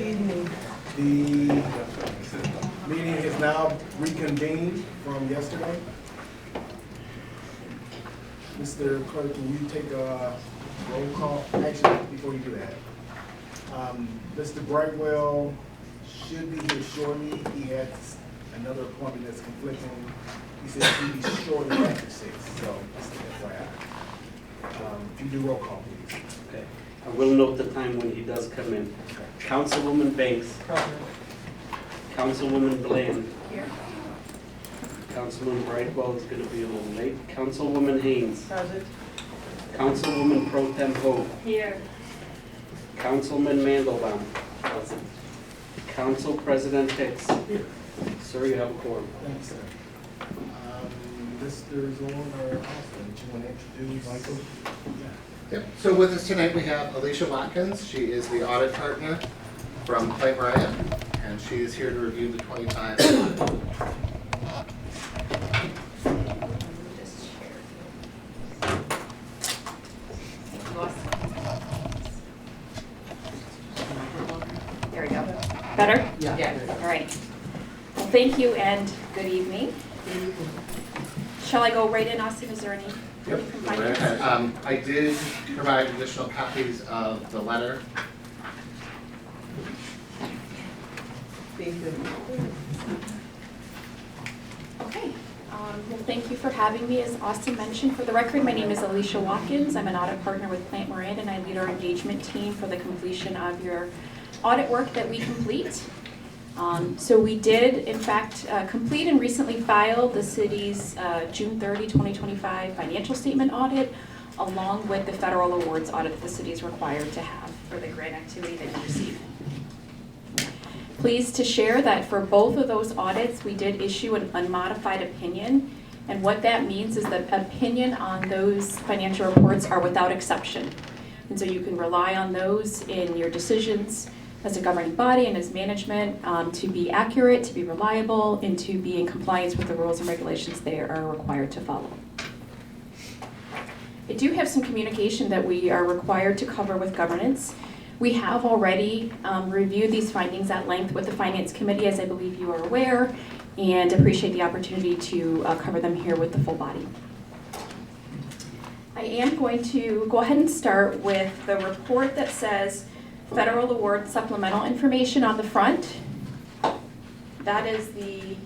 The meeting is now reconvened from yesterday. Mr. Clerk, can you take a roll call? Actually, before you do that, Mr. Brightwell should be here shortly. He had another appointment that's conflicting. He said he'd be shortly after 6, so just FYI. If you do roll call, please. Okay. I will note the time when he does come in. Councilwoman Banks. Councilwoman Bland. Here. Councilman Brightwell is going to be a little late. Councilwoman Haynes. Present. Councilwoman Pro Tem Hope. Here. Councilman Mandelbaum. Present. Council President Hicks. Here. Sir, you have a quorum. Thank you, sir. Mr. Zorn or Austin, do you want to introduce Michael? Yep. So with us tonight we have Alicia Watkins. She is the audit partner from Clay Bryant, and she is here to review the 25. There we go. Better? Yeah. All right. Well, thank you and good evening. Shall I go right in, Austin? Is there any? Yep. I did provide additional copies of the letter. Okay. Well, thank you for having me. As Austin mentioned, for the record, my name is Alicia Watkins. I'm an audit partner with Plant Miranda, and I lead our engagement team for the completion of your audit work that we complete. So we did, in fact, complete and recently filed the city's June 30, 2025 financial statement audit, along with the federal awards audit that the city is required to have for the grant activity that you receive. Pleased to share that for both of those audits, we did issue an unmodified opinion. And what that means is that opinion on those financial reports are without exception. And so you can rely on those in your decisions as a governing body and as management to be accurate, to be reliable, and to be in compliance with the rules and regulations they are required to follow. I do have some communication that we are required to cover with governance. We have already reviewed these findings at length with the Finance Committee, as I believe you are aware, and appreciate the opportunity to cover them here with the full body. I am going to go ahead and start with the report that says Federal Award Supplemental Information on the front. That is the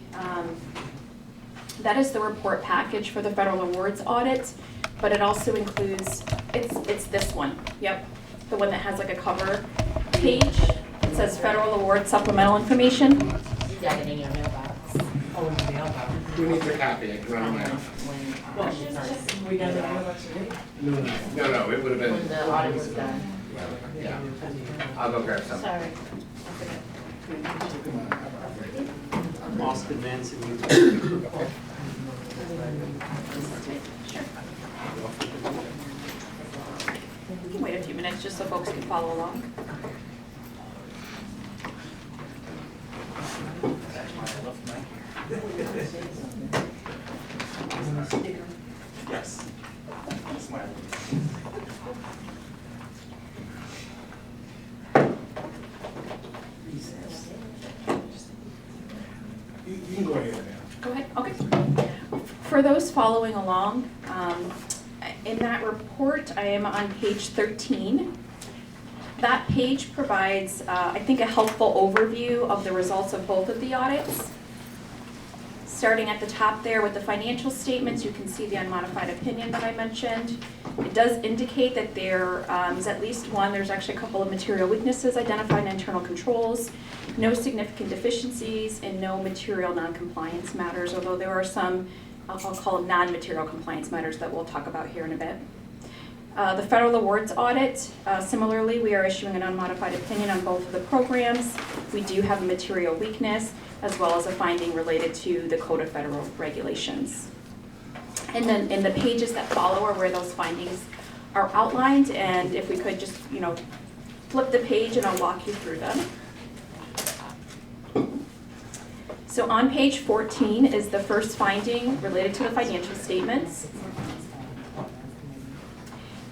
report package for the Federal Awards audit, but it also includes, it's this one, yep, the one that has like a cover page. It says Federal Award Supplemental Information. You got it in your mailbox. Oh, in the mailbox. Who needs a copy? I can run them out. We got the mailbox today? No, it would have When been. the audit was done. Yeah. I'll go grab some. Sorry. Austin Manson. We can wait a few minutes just so folks can follow along. Yes. Smile. You can go ahead now. Go ahead, okay. For those following along, in that report, I am on page 13. That page provides, I think, a helpful overview of the results of both of the audits. Starting at the top there with the financial statements, you can see the unmodified opinion that I mentioned. It does indicate that there is at least one, there's actually a couple of material weaknesses identified in internal controls, no significant deficiencies, and no material non-compliance matters, although there are some, I'll call them non-material compliance matters that we'll talk about here in a bit. The federal awards audit, similarly, we are issuing an unmodified opinion on both of the programs. We do have a material weakness, as well as a finding related to the Code of Federal Regulations. And then in the pages that follow are where those findings are outlined, and if we could just, flip the page and I'll walk you through them. So on page 14 is the first finding related to the financial statements.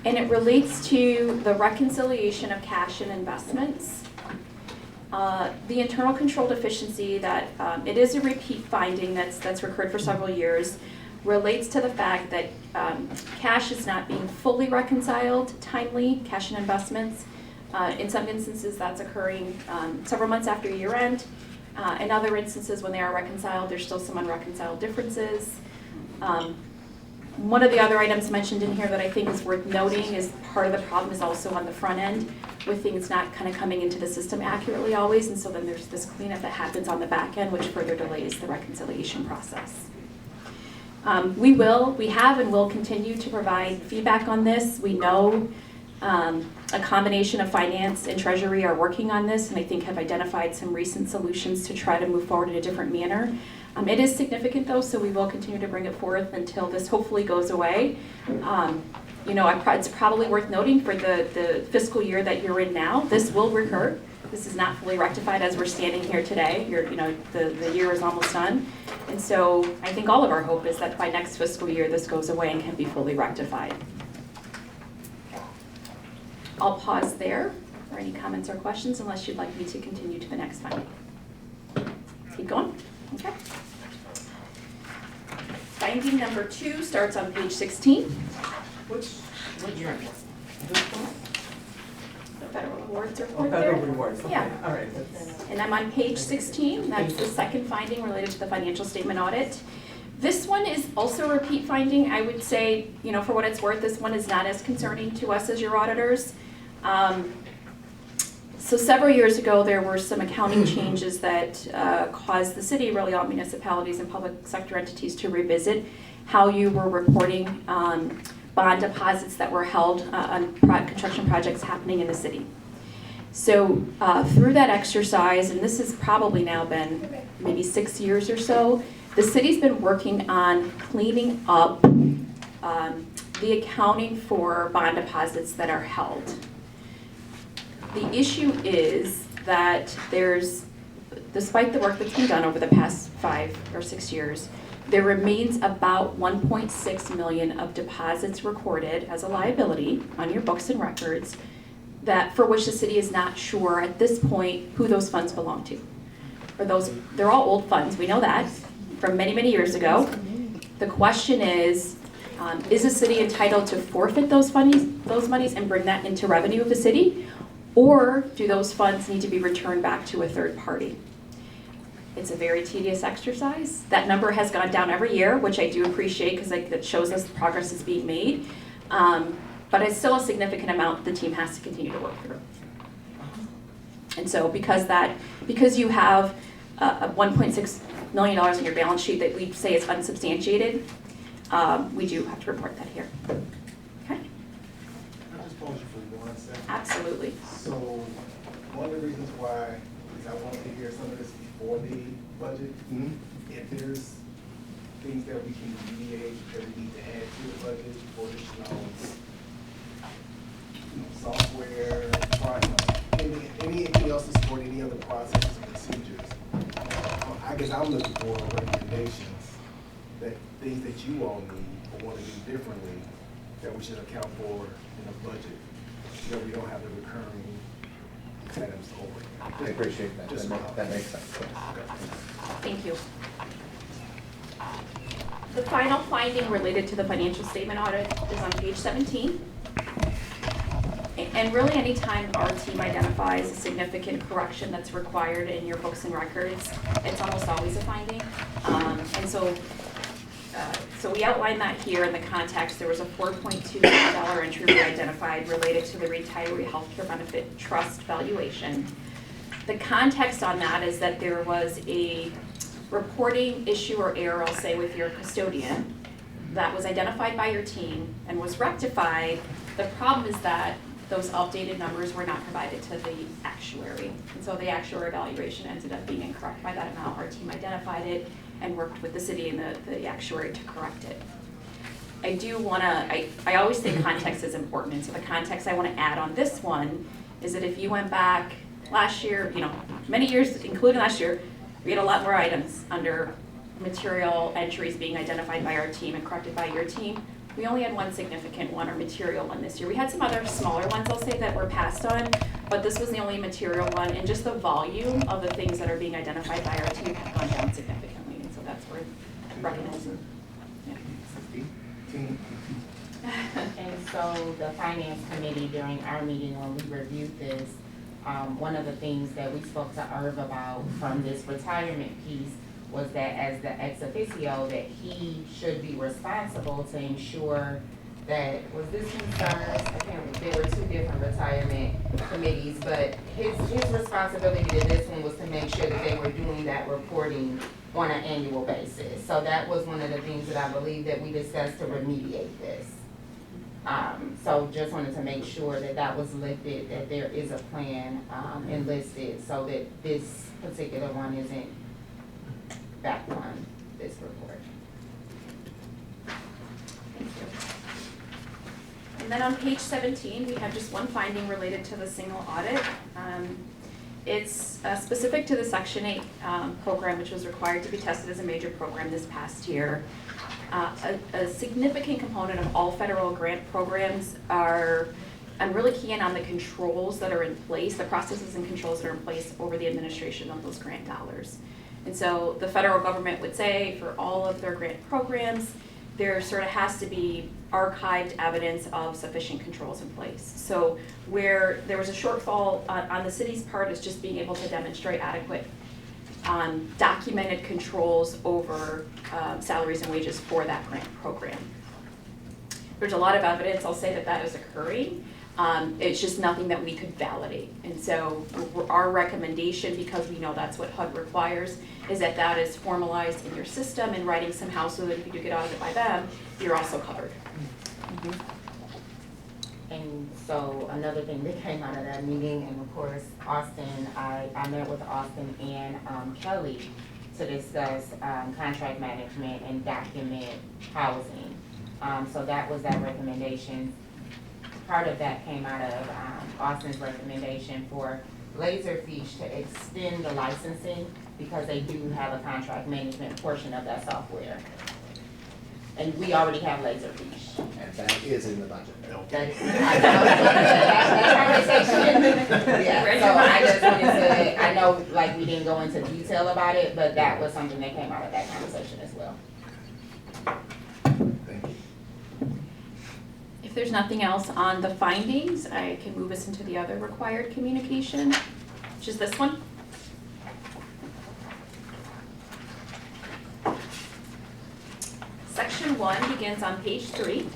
And it relates to the reconciliation of cash and investments. The internal control deficiency that it is a repeat finding that's recurred for several years, relates to the fact that cash is not being fully reconciled timely, cash and investments. In some instances, that's occurring several months after year end. In other instances, when they are reconciled, there's still some unreconciled differences. One of the other items mentioned in here that I think is worth noting is part of the problem is also on the front end, with things not kind of coming into the system accurately always, and so then there's this cleanup that happens on the back end, which further delays the reconciliation process. We have and will continue to provide feedback on this. We know a combination of finance and treasury are working on this, and I think have identified some recent solutions to try to move forward in a different manner. It is significant though, so we will continue to bring it forth until this hopefully goes away. It's probably worth noting for the fiscal year that you're in now, this will recur. This is not fully rectified as we're standing here today. The year is almost done. And so I think all of our hope is that by next fiscal year, this goes away and can be fully rectified. I'll pause there for any comments or questions unless you'd like me to continue to the next finding. Keep going? Okay. Finding number 2 starts on page 16. Which one? The federal awards Oh, report federal there. rewards, okay, Yeah. all right. That's- And I'm on page 16. That's the second finding related to the financial statement audit. This one is also a repeat finding. I would say, for what it's worth, this one is not as concerning to us as your auditors. So several years ago, there were some accounting changes that caused the city, really all municipalities and public sector entities, to revisit how you were reporting bond deposits that were held on construction projects happening in the city. So through that exercise, and this has probably now been maybe 6 years or so, the city's been working on cleaning up the accounting for bond deposits that are held. The issue is that despite the work that's been done over the past 5 or 6 years, there remains about 1.6 million of deposits recorded as a liability on your books and records for which the city is not sure at this point who those funds belong to. They're all old funds, we know that, from many, many years ago. The question is the city entitled to forfeit those monies and bring that into revenue of the city? Or do those funds need to be returned back to a third party? It's a very tedious exercise. That number has gone down every year, which I do appreciate because it shows us the progress is being made. But it's still a significant amount the team has to continue to work through. And so because you have a $1.6 million in your balance sheet that we say is unsubstantiated, we do have to report that here. Okay? Can I just pause you for 1 second? Absolutely. So, one of the reasons why is I wanted to hear some of this before the budget. If there's things that we can deviate, that we need to add to the budget, or software, anything else to support any other processes or procedures. I guess I'm looking for recommendations, that things that you all need or want to do differently that we should account for in the budget, so that we don't have the recurring items over. I appreciate that. That makes sense. Thank you. The final finding related to the financial statement audit is on page 17. And really, anytime our team identifies a significant correction that's required in your books and records, it's almost always a finding. And so we outline that here in the context. There was a $4.2 million entry we identified related to the retiree healthcare benefit trust valuation. The context on that is that there was a reporting issue or error, I'll say, with your custodian that was identified by your team and was rectified. The problem is that those updated numbers were not provided to the actuary. And so the actuary evaluation ended up being incorrect by that amount. Our team identified it and worked with the city and the actuary to correct it. I always think context is important. And so the context I want to add on this one is that if you went back last year, many years, including last year, we had a lot more items under material entries being identified by our team and corrected by your team. We only had one significant one or material one this year. We had some other smaller ones, I'll say, that were passed on, but this was the only material one, and just the volume of the things that are being identified by our team have gone down significantly, and so that's worth recognizing. Yeah. And so the finance committee, during our meeting when we reviewed this, one of the things that we spoke to Irv about from this retirement piece was that as the ex officio, that he should be responsible to ensure that, was this concerns, I can't remember, there were two different retirement committees, but his responsibility to this one was to make sure that they were doing that reporting on an annual basis. So that was one of the things that I believe that we discussed to remediate this. So just wanted to make sure that that was lifted, that there is a plan, enlisted, so that this particular one isn't back on this report. Thank you. And then on page 17, we have just one finding related to the single audit. It's specific to the Section 8 program, which was required to be tested as a major program this past year. A significant component of all federal grant programs are, I'm really keying on the controls that are in place, the processes and controls that are in place over the administration of those grant dollars. And so the federal government would say for all of their grant programs, there sort of has to be archived evidence of sufficient controls in place. So where there was a shortfall on the city's part is just being able to demonstrate adequate documented controls over salaries and wages for that grant program. There's a lot of evidence, I'll say, that that is occurring. It's just nothing that we could validate. And so our recommendation, because we know that's what HUD requires, is that that is formalized in your system in writing somehow so that if you do get audited by them, you're also covered. And so another thing that came out of that meeting, and of course, Austin, I met with Austin and Kelly to discuss contract management and document housing. So that was that recommendation. Part of that came out of Austin's recommendation for Laserfish to extend the licensing because they do have a contract management portion of that software. And we already have Laserfish. And that is in the budget. That conversation. Yeah, so I just wanted to, I know like we didn't go into detail about it, but that was something that came out of that conversation as well. Thank you. If there's nothing else on the findings, I can move us into the other required communication, which is this one. Section 1 begins on page 3.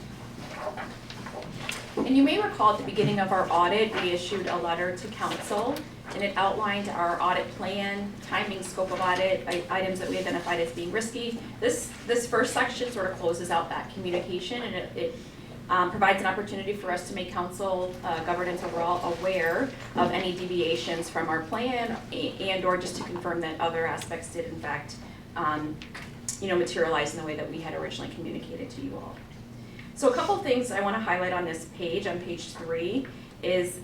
And you may recall at the beginning of our audit, we issued a letter to council, and it outlined our audit plan, timing, scope of audit, items that we identified as being risky. This first section sort of closes out that communication, and it provides an opportunity for us to make council governance overall aware of any deviations from our plan and or just to confirm that other aspects did in fact materialize in the way that we had originally communicated to you all. So a couple things I want to highlight on this page, on page 3, is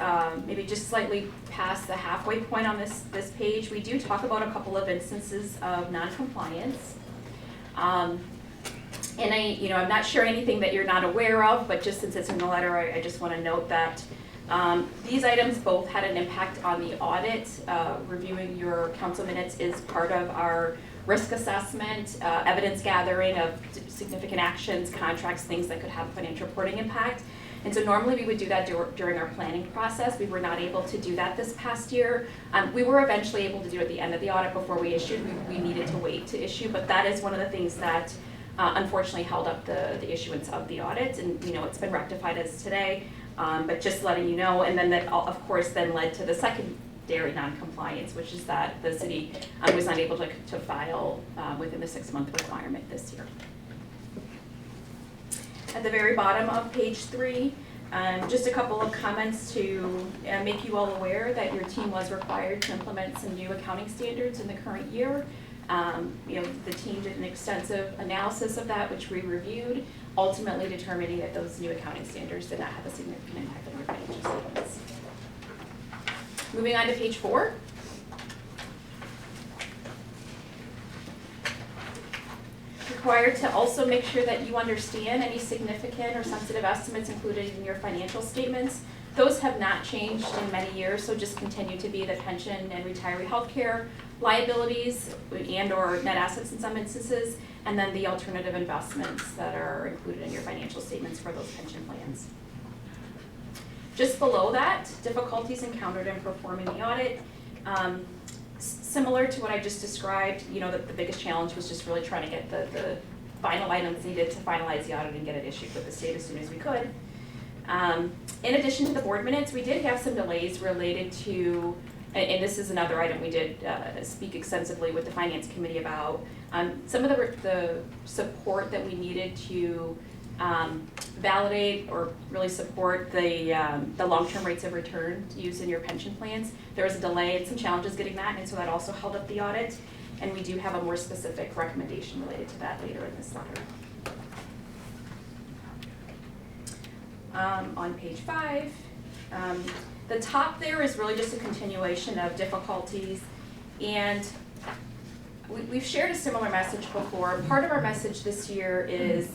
maybe just slightly past the halfway point on this page. We do talk about a couple of instances of non-compliance. And I'm not sharing anything that you're not aware of, but just since it's in the letter, I just want to note that these items both had an impact on the audit. Reviewing your council minutes is part of our risk assessment, evidence gathering of significant actions, contracts, things that could have financial reporting impact. And so normally we would do that during our planning process. We were not able to do that this past year. We were eventually able to do it at the end of the audit before we issued. We needed to wait to issue, but that is one of the things that unfortunately held up the issuance of the audit. And it's been rectified as today, but just letting you know. And then that of course then led to the secondary non-compliance, which is that the city was not able to file within the 6-month requirement this year. At the very bottom of page 3, just a couple of comments to make you all aware that your team was required to implement some new accounting standards in the current year. The team did an extensive analysis of that, which we reviewed, ultimately determining that those new accounting standards did not have a significant impact on your financial statements. Moving on to page 4. required to also make sure that you understand any significant or sensitive estimates included in your financial statements. Those have not changed in many years, so just continue to be the pension and retiree healthcare liabilities and/or net assets in some instances, and then the alternative investments that are included in your financial statements for those pension plans. Just below that, difficulties encountered in performing the audit. Similar to what I just described, you know, the biggest challenge was just really trying to get the final items needed to finalize the audit and get it issued with the state as soon as we could. In addition to the board minutes, we did have some delays related to, and this is another item we did speak extensively with the finance committee about, some of the support that we needed to validate or really support the long-term rates of return used in your pension plans. There was a delay and some challenges getting that, and so that also held up the audit. And we do have a more specific recommendation related to that later in this letter. On page 5, the top there is really just a continuation of difficulties, and we've shared a similar message before. Part of our message this year is,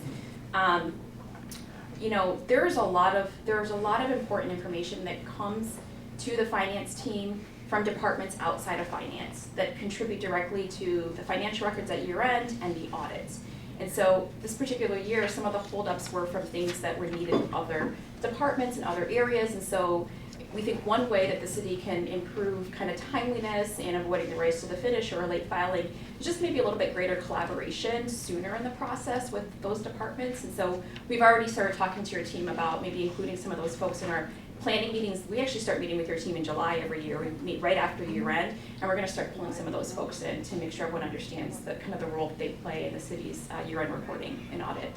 you know, there's a lot of important information that comes to the finance team from departments outside of finance that contribute directly to the financial records at year end and the audits. And so this particular year, some of the holdups were from things that were needed in other departments and other areas. And so we think one way that the city can improve kind of timeliness and avoiding the race to the finish or a late filing is just maybe a little bit greater collaboration sooner in the process with those departments. And so we've already started talking to your team about maybe including some of those folks in our planning meetings. We actually start meeting with your team in July every year. We meet right after year end, and we're going to start pulling some of those folks in to make sure everyone understands the kind of the role that they play in the city's year end reporting and audit.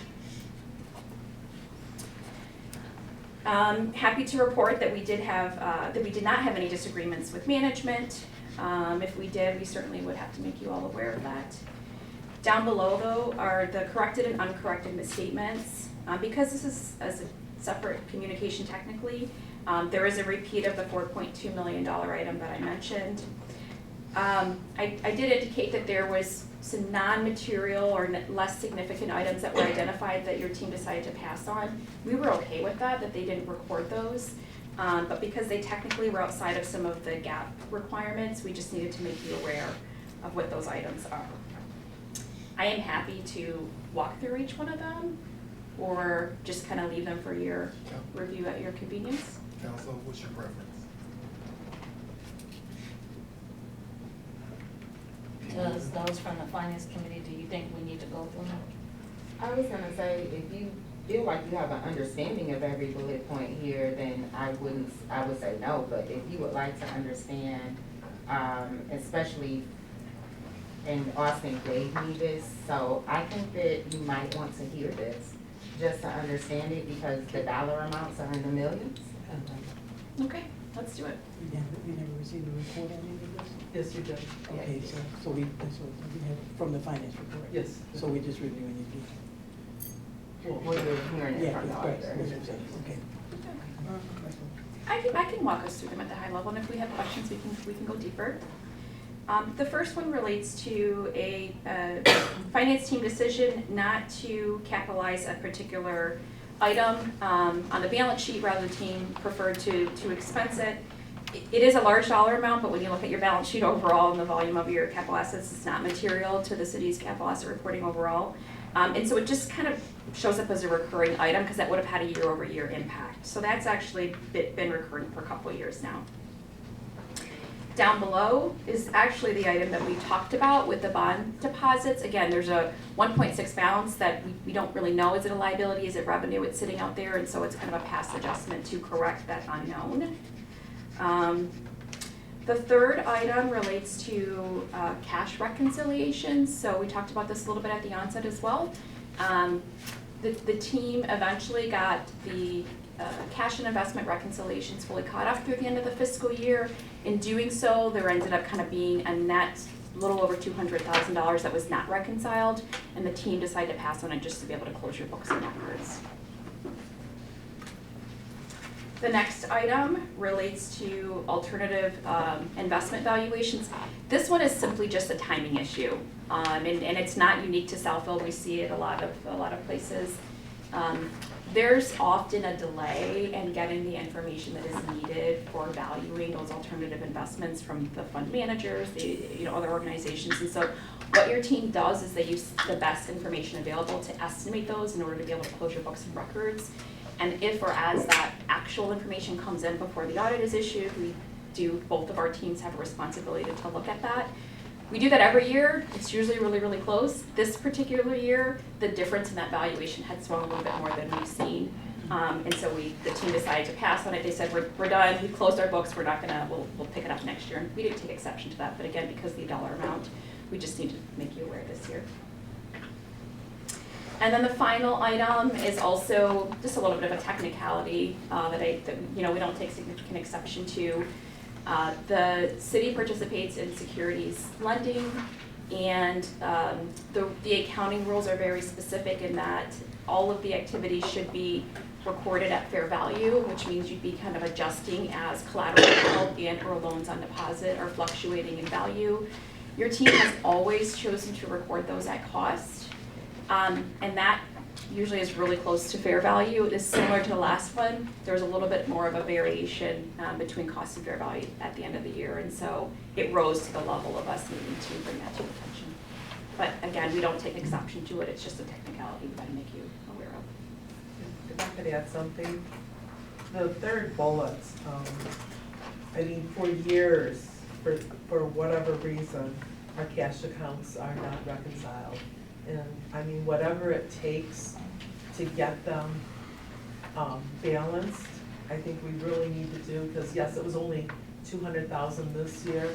Happy to report that we did not have any disagreements with management. If we did, we certainly would have to make you all aware of that. Down below, though, are the corrected and uncorrected misstatements. Because this is as a separate communication technically, there is a repeat of the $4.2 million item that I mentioned. I did indicate that there was some non-material or less significant items that were identified that your team decided to pass on. We were okay with that they didn't record those. But because they technically were outside of some of the GAAP requirements, we just needed to make you aware of what those items are. I am happy to walk through each one of them or just kind of leave them for your review at your convenience. Council, what's your preference? Does those from the finance committee, do you think we need to go through them? I was gonna say, if you feel like you have an understanding of every bullet point here, then I would say no, but if you would like to understand, especially, and Austin gave me this, so I think that you might want to hear this, just to understand it, because the dollar amounts are in the millions. Okay, let's do it. We never received a report on any of this? Yes, you did. Okay, so we have from the finance report? Yes. So we're just reviewing it? Well, you're hearing it Yeah, from the right, auditor. that's what I'm saying, okay. I can walk us through them at the high level, and if we have questions, we can go deeper. The first one relates to a finance team decision not to capitalize a particular item on the balance sheet, rather the team preferred to expense it. It is a large dollar amount, but when you look at your balance sheet overall and the volume of your capital assets, it's not material to the city's capital asset reporting overall. And so it just kind of shows up as a recurring item because that would have had a year-over-year impact. So that's actually been recurring for a couple of years now. Down below is actually the item that we talked about with the bond deposits. Again, there's a 1.6 balance that we don't really know. Is it a liability? Is it revenue? It's sitting out there, and so it's kind of a past adjustment to correct that unknown. The third item relates to cash reconciliations. So we talked about this a little bit at the onset as well. The team eventually got the cash and investment reconciliations fully caught up through the end of the fiscal year. In doing so, there ended up kind of being a net little over $200,000 that was not reconciled, and the team decided to pass on it just to be able to close your books and records. The next item relates to alternative investment valuations. This one is simply just a timing issue, and it's not unique to Southfield. We see it a lot of places. There's often a delay in getting the information that is needed for valuing those alternative investments from the fund managers, the other organizations, and so what your team does is they use the best information available to estimate those in order to be able to close your books and records. And if or as that actual information comes in before the audit is issued, both of our teams have a responsibility to look at that. We do that every year. It's usually really close. This particular year, the difference in that valuation had swung a little bit more than we've seen. And so the team decided to pass on it. They said, we're done, we closed our books, we'll pick it up next year. And we didn't take exception to that, but again, because of the dollar amount, we just need to make you aware this year. And then the final item is also just a little bit of a technicality that we don't take significant exception to. The city participates in securities lending, and the accounting rules are very specific in that all of the activities should be recorded at fair value, which means you'd be kind of adjusting as collateral held and or loans on deposit are fluctuating in value. Your team has always chosen to record those at cost, and that usually is really close to fair value. It is similar to the last one. There was a little bit more of a variation between cost and fair value at the end of the year, and so it rose to the level of us needing to bring that to attention. But again, we don't take exception to it. It's just a technicality we gotta make you aware of. If I could add something, the third bullet, I mean, for years, for whatever reason, our cash accounts are not reconciled. And I mean, whatever it takes to get them balanced, I think we really need to do, because yes, it was only 200,000 this year.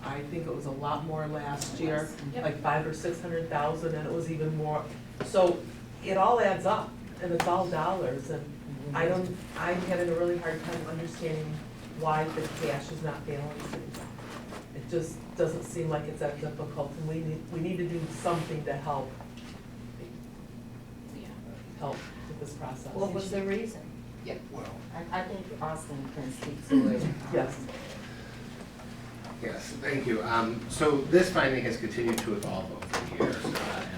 I think it was a lot more last year, like 500,000 or 600,000, and it was even more. So it all adds up, and it's all dollars, and I'm having a really hard time understanding why the cash is not balancing. It just doesn't seem like it's that difficult, and we need to do something to help with this process. What was the reason? Yeah, well, I think Austin can speak to it. Yes. Yes, thank you. So this finding has continued to evolve over the years.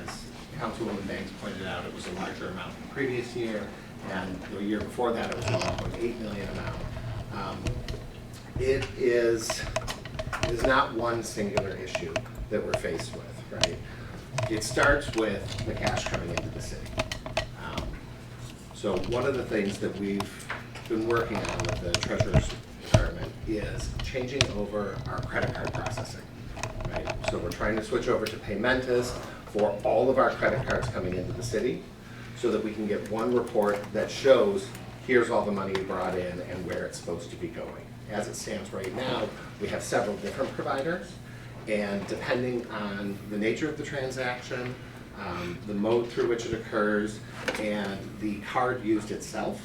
As Councilwoman Banks pointed out, it was a larger amount than the previous year, and the year before that it was a 1.8 million amount. It is not one singular issue that we're faced with, right? It starts with the cash coming into the city. So one of the things that we've been working on with the Treasurer's Department is changing over our credit card processing, right? So we're trying to switch over to Paymentus for all of our credit cards coming into the city so that we can get one report that shows here's all the money you brought in and where it's supposed to be going. As it stands right now, we have several different providers, and depending on the nature of the transaction, the mode through which it occurs, and the card used itself,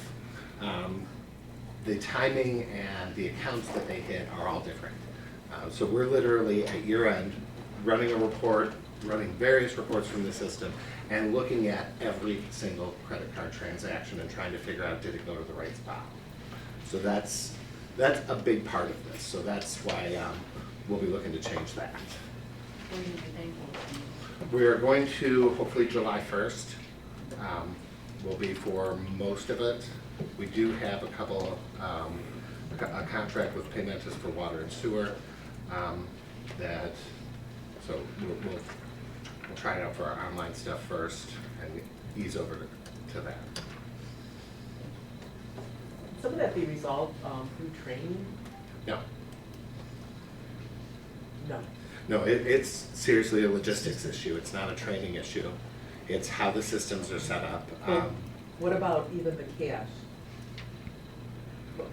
the timing and the accounts that they hit are all different. So we're literally at year end running a report, running various reports from the system, and looking at every single credit card transaction and trying to figure out, did it go to the right spot? So that's a big part of this. So that's why we'll be looking to change that. When do you think We are going to, hopefully July 1st, will be for most of it. We do have a couple, a contract with Paymentus for water and sewer so we'll try it out for our online stuff first and ease over to that. Some of that be resolved through training? No. No. No, it's seriously a logistics issue. It's not a training issue. It's how the systems are set up. What about even the cash?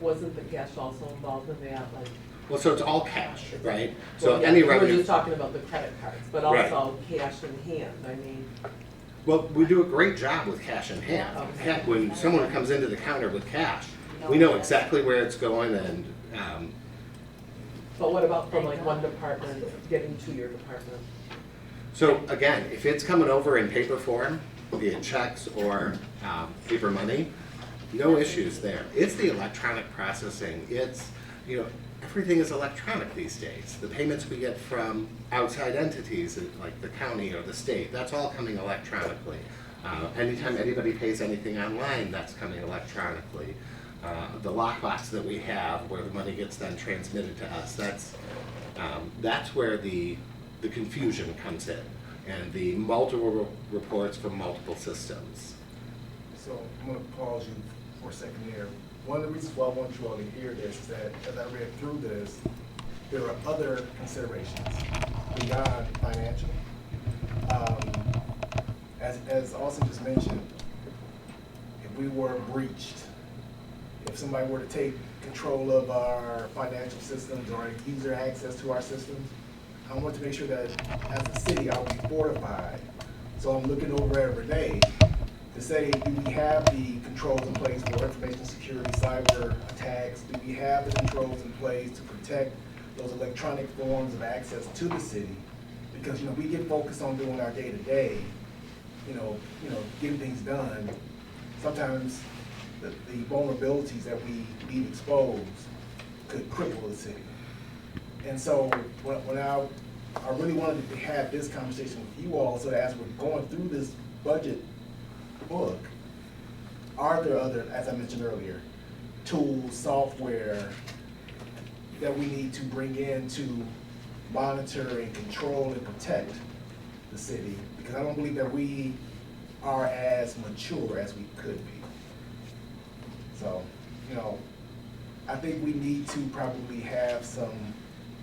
Wasn't the cash also involved in that? Like, Well, so it's all cash, right? well, So yeah, any we're revenue. just talking about the credit cards, but Right. also cash in hand. I mean, Well, we do a great job with cash in hand. Okay. When someone comes into the counter with cash, we know exactly where it's going, and but what about from like one department getting to your department? so again, if it's coming over in paper form, be it checks or paper money, No issues there. It's the electronic processing. It's, everything is electronic these days. The payments we get from outside entities, like the county or the state, that's all coming electronically. Anytime anybody pays anything online, that's coming electronically. The lockbox that we have, where the money gets then transmitted to us, that's where the confusion comes in, and the multiple reports from multiple systems. So I'm gonna pause you for a second here. One of the reasons why I want you all to hear this is that as I read through this, there are other considerations beyond financial. As Austin just mentioned, if we were breached, if somebody were to take control of our financial systems or user access to our systems, I want to make sure that as a city, I'll be fortified. So I'm looking over every day to say, do we have the controls in place for information security, cyber attacks? Do we have the controls in place to protect those electronic forms of access to the city? Because, we get focused on doing our day-to-day, getting things done. Sometimes the vulnerabilities that we need exposed could cripple the city. And so when I really wanted to have this conversation with you all, so that as we're going through this budget book, are there other, as I mentioned earlier, tools, software that we need to bring in to monitor and control and protect the city? Because I don't believe that we are as mature as we could be. So, I think we need to probably have some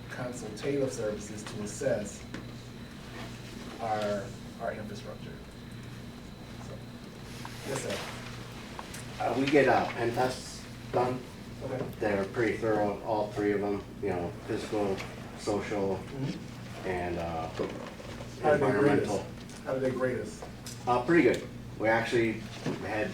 consultative services to assess our infrastructure. So, yes, sir. We get pen tests done. Okay. They're pretty thorough, all three of them, physical, social, and How do they grade us? environmental. How do they grade us? Pretty good. We actually had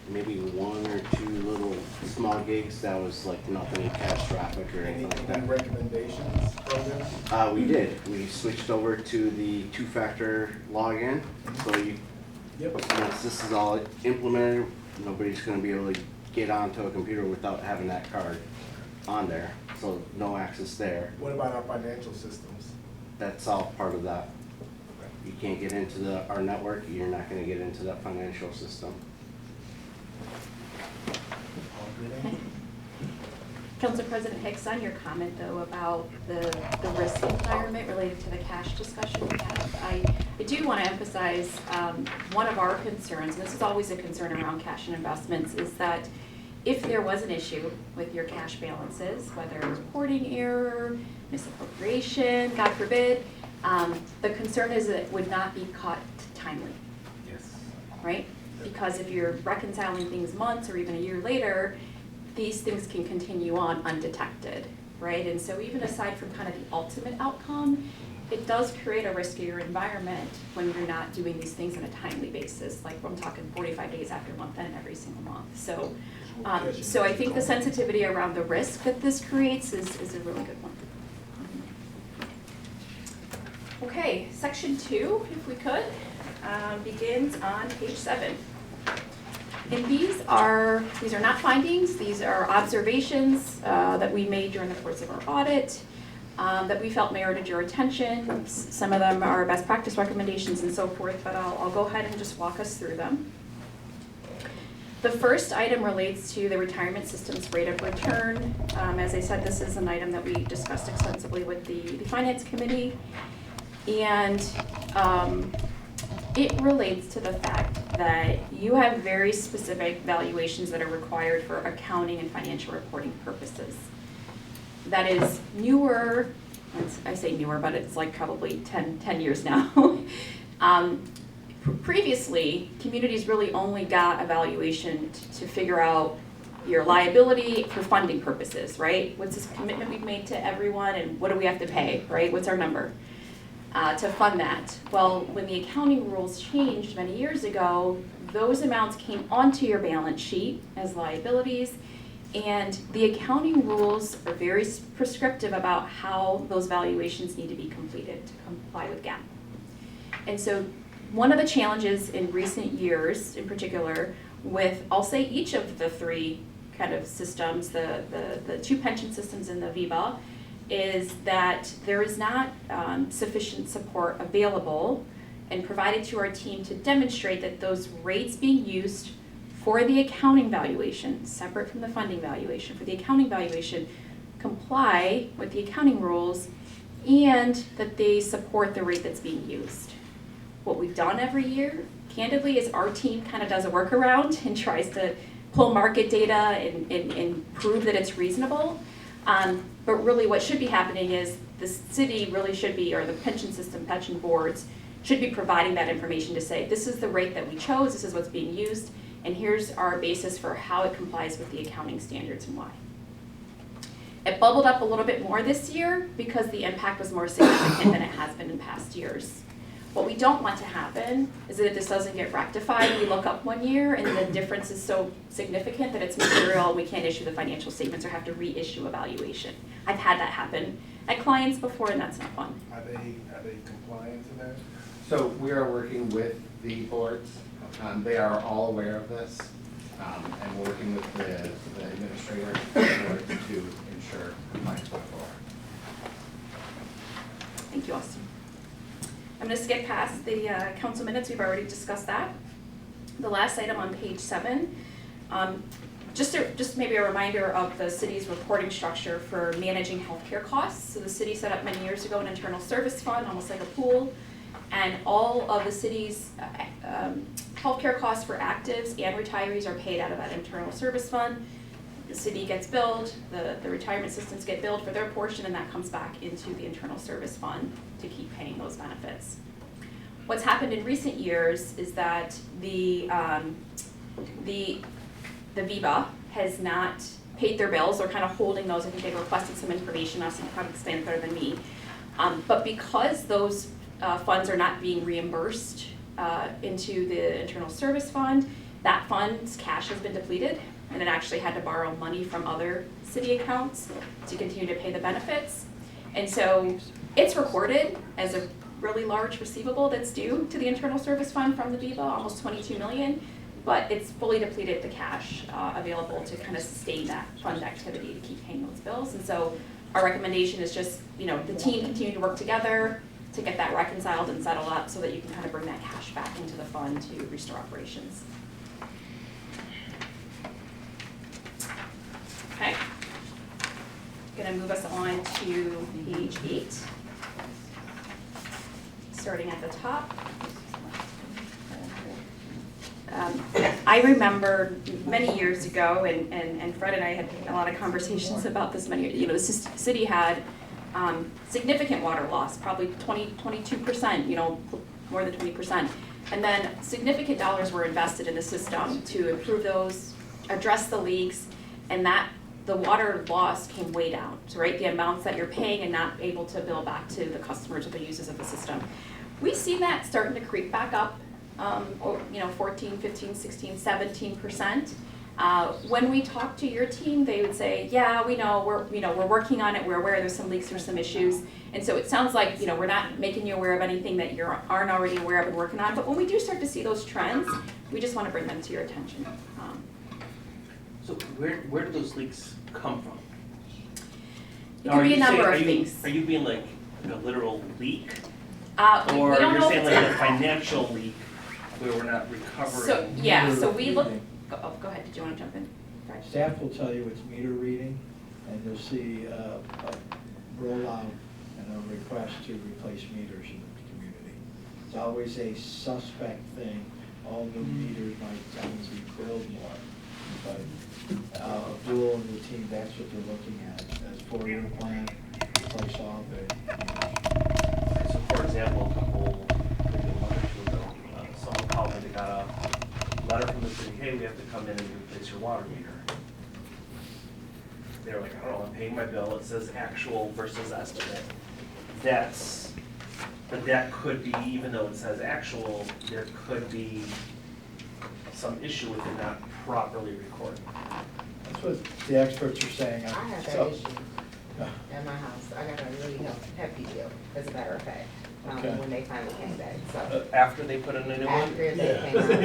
maybe one or two little small gigs that was nothing catastrophic or anything like Any that. recommendations from them? We did. We switched over to the two-factor login. So Yep. once this is all implemented, nobody's going to be able to get onto a computer without having that card on there. So no access there. What about our financial systems? That's all part of that. You can't get into our network, you're not going to get into that financial system. All good, Andy? Council President Hicks, on your comment though about the risk environment related to the cash discussion we had, I do want to emphasize one of our concerns, and this is always a concern around cash and investments, is that if there was an issue with your cash balances, whether it was reporting error, misappropriation, God forbid, the concern is that it would not be caught timely, Yes. right? Because if you're reconciling things months or even a year later, these things can continue on undetected, right? And so even aside from kind of the ultimate outcome, it does create a riskier environment when you're not doing these things on a timely basis. Like I'm talking 45 days after month end every single month. So, so I think the sensitivity around the risk that this creates is a really good one. Okay, section 2, if we could, begins on page 7. And these are not findings, these are observations that we made during the course of our audit that we felt merited your attention. Some of them are best practice recommendations and so forth, but I'll go ahead and just walk us through them. The first item relates to the retirement system's rate of return. As I said, this is an item that we discussed extensively with the Finance Committee. And it relates to the fact that you have very specific valuations that are required for accounting and financial reporting purposes. That is newer, I say newer, but it's like probably 10 years now. Previously, communities really only got a valuation to figure out your liability for funding purposes, right? What's this commitment we've made to everyone and what do we have to pay, right? What's our number? To fund that. Well, when the accounting rules changed many years ago, those amounts came onto your balance sheet as liabilities, and the accounting rules are very prescriptive about how those valuations need to be completed to comply with GAAP. And so one of the challenges in recent years in particular with, I'll say, each of the three kind of systems, the two pension systems in the VIVA, is that there is not sufficient support available and provided to our team to demonstrate that those rates being used for the accounting valuation, separate from the funding valuation, for the accounting valuation, comply with the accounting rules and that they support the rate that's being used. What we've done every year, candidly, is our team kind of does a workaround and tries to pull market data and prove that it's reasonable. But really what should be happening is the city really should be, or the pension system, pension boards, should be providing that information to say, this is the rate that we chose, this is what's being used, and here's our basis for how it complies with the accounting standards and why. It bubbled up a little bit more this year because the impact was more significant than it has been in past years. What we don't want to happen is that if this doesn't get rectified, we look up one year and the difference is so significant that it's material and we can't issue the financial statements or have to reissue evaluation. I've had that happen at clients before and that's not fun. Are they compliant to that? So we are working with the boards. They are all aware of this, and we're working with the administrator in order to ensure compliance going forward. Thank you, Austin. I'm going to skip past the council minutes. We've already discussed that. The last item on page 7, just maybe a reminder of the city's reporting structure for managing healthcare costs. So the city set up many years ago an internal service fund, almost like a pool, and all of the city's healthcare costs for actives and retirees are paid out of that internal service fund. The city gets billed, the retirement systems get billed for their portion, and that comes back into the internal service fund to keep paying those benefits. What's happened in recent years is that the VIVA has not paid their bills. They're kind of holding those. I think they've requested some information. Austin can probably explain better than me. But because those funds are not being reimbursed into the internal service fund, that fund's cash has been depleted, and it actually had to borrow money from other city accounts to continue to pay the benefits. And so it's recorded as a really large receivable that's due to the internal service fund from the VIVA, almost 22 million, but it's fully depleted the cash available to kind of sustain that fund activity to keep paying those bills. And so our recommendation is just, the team continue to work together to get that reconciled and settled up so that you can kind of bring that cash back into the fund to restore operations. Okay. Gonna move us on to page 8. Starting at the top. I remember many years ago, and Fred and I had a lot of conversations about this many years, the city had significant water loss, probably 22%, more than 20%. And then significant dollars were invested in the system to improve those, address the leaks, and the water loss came way down, so, right? The amounts that you're paying and not able to bill back to the customers or the users of the system. We see that starting to creep back up, 14, 15, 16, 17%. When we talk to your team, they would say, yeah, we know, we're working on it, we're aware there's some leaks or some issues. And so it sounds like, we're not making you aware of anything that you aren't already aware of and working on, but when we do start to see those trends, we just want to bring them to your attention. So where do those leaks come from? It could be a number of things. Are you being like a literal leak? We Or don't you're know saying if like it's a financial leak where we're not recovering? So we look, go ahead, did you want to jump in? Fred? Staff will tell you it's meter reading, and you'll see a rollout and a request to replace meters in the community. It's always a suspect thing. All new meters might tend to build more, but Abdul and the team, that's what they're looking at. As 4-year plan, replace all of it. Okay, so for example, maybe a month or two ago, someone called me, they got a letter from the city, hey, we have to come in and replace your water meter. They were like, I don't know, I'm paying my bill, it says actual versus estimate. But that could be, even though it says actual, there could be some issue with it not properly recorded. That's what the experts are saying. I have that So- issue at my house. I got a really hefty bill, as a matter of fact. Okay. when they finally came back, so. After they put in a new one? After they came out,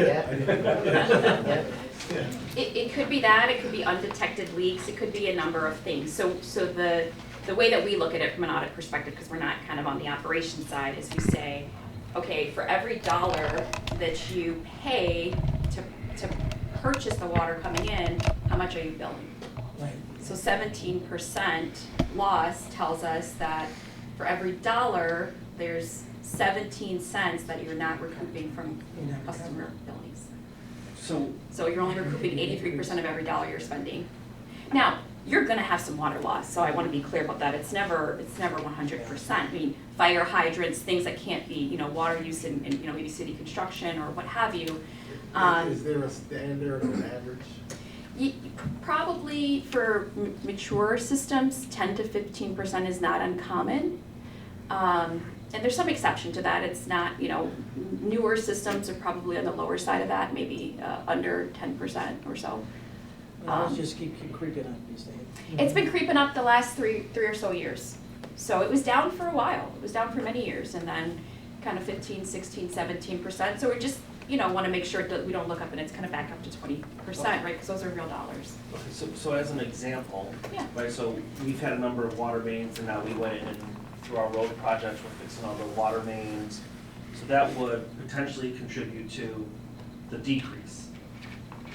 yep. Yep. It could be that, it could be undetected leaks, it could be a number of things. So the way that we look at it from an audit perspective, because we're not kind of on the operations side, is we say, okay, for every dollar that you pay to purchase the water coming in, how much are you billing? Right. So 17% loss tells us that for every dollar, there's 17 cents that you're not recouping from You're not customer billings. So, So you're only recouping 83% of every dollar you're spending. Now, you're gonna have some water loss, so I wanna be clear about that. It's never 100%. I mean, fire hydrants, things that can't be, water use in, maybe city construction or what have you. Is there a standard or an average? Probably for mature systems, 10 to 15% is not uncommon. And there's some exception to that. It's not, newer systems are probably on the lower side of that, maybe under 10% or so. Well, let's just keep creeping up these days. It's been creeping up the last three or so years. So it was down for a while. It was down for many years, and then kind of 15, 16, 17%. So we just, want to make sure that we don't look up and it's kind of back up to 20%, right? Because those are real dollars. okay, so as an example, Yeah. right, so we've had a number of water mains, and now we went in and through our road projects, we're fixing all the water mains. So that would potentially contribute to the decrease.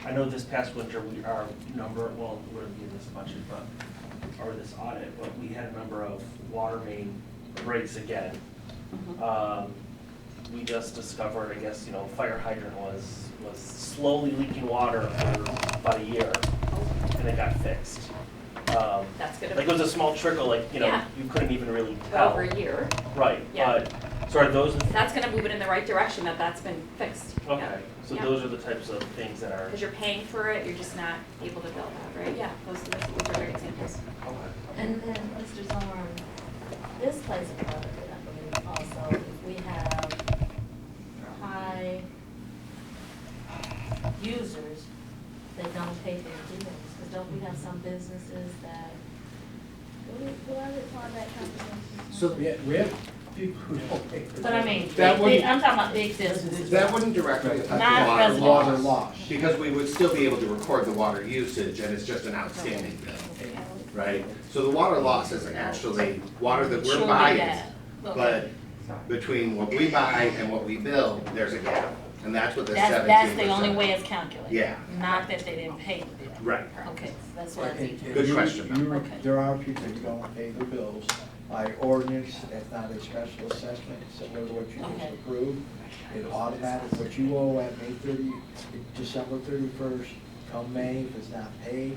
I know this past winter, our number, well, it wouldn't be in this budget, or this audit, but we had a number of water main breaks again. We just discovered, I guess, fire hydrant was slowly leaking water for about a year, and it got fixed. That's gonna Like it was a small trickle, Yeah. you couldn't even really be tell. over a year. Right, Yeah. but, so are those, That's going to move it in the right direction, that's been fixed. okay, so Yeah. those are the types of things that are, Because you're paying for it, you're just not able to bill that, right? Yeah, those are great examples. okay. And then, Mr. Zorn, this plays a part of it, I believe, also, if we have high users that don't pay their bills, because don't we have some businesses that, do I recall that conversation? So we have people who don't pay for But I mean, That wouldn't- I'm talking about big businesses. That wouldn't directly affect Not the water residential. water loss, loss. because we would still be able to record the water usage, and it's just an outstanding bill, right? So the water loss is actually water that Sure we're do buying, that. but Okay. between what we buy and what we bill, there's a gap, and that's what the 17%. That's the only way it's calculated. Yeah. Not that they didn't pay the bill. Right. Okay, that's what I need. Good question. Okay. There are people who don't pay their bills by ordinance, that's not a special assessment, similar to what you Okay. just approved. It automatic, what you owe at December 31st, come May, if it's not paid,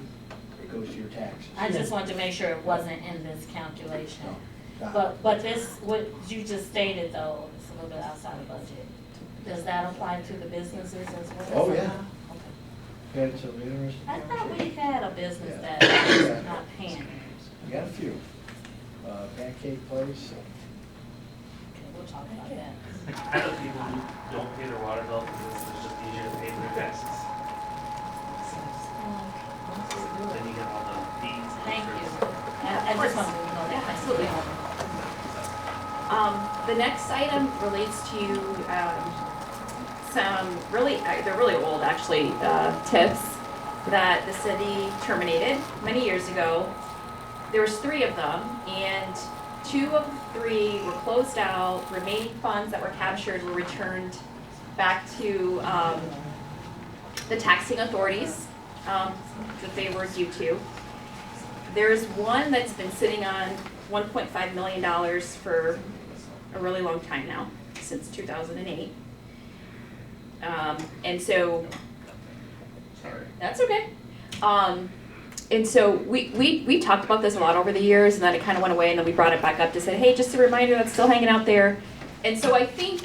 it goes to your taxes. I just wanted to make sure it wasn't in this calculation. No, But this, what you just stated though, is a little bit outside of budget. Does that apply to the businesses as well? Oh, yeah. Okay. Had some interesting I thought we conversations. had a business Yeah. that was not paying. We got a few. Pancake place, Okay, we'll talk about that. I know people who don't pay their water bill because it's just easier to pay their taxes. Then you get all the fees. and Thank you. interest. I just wanted to know that. Yeah, absolutely. The next item relates to some really, they're really old actually, TIFs that the city terminated many years ago. There was 3 of them, and 2 of the 3 were closed out. Remaining funds that were captured were returned back to the taxing authorities that they were due to. There's one that's been sitting on $1.5 million for a really long time now, since 2008. And so, Sorry. that's okay. And so we talked about this a lot over the years, and then it kind of went away, and then we brought it back up to say, hey, just a reminder that's still hanging out there. And so I think,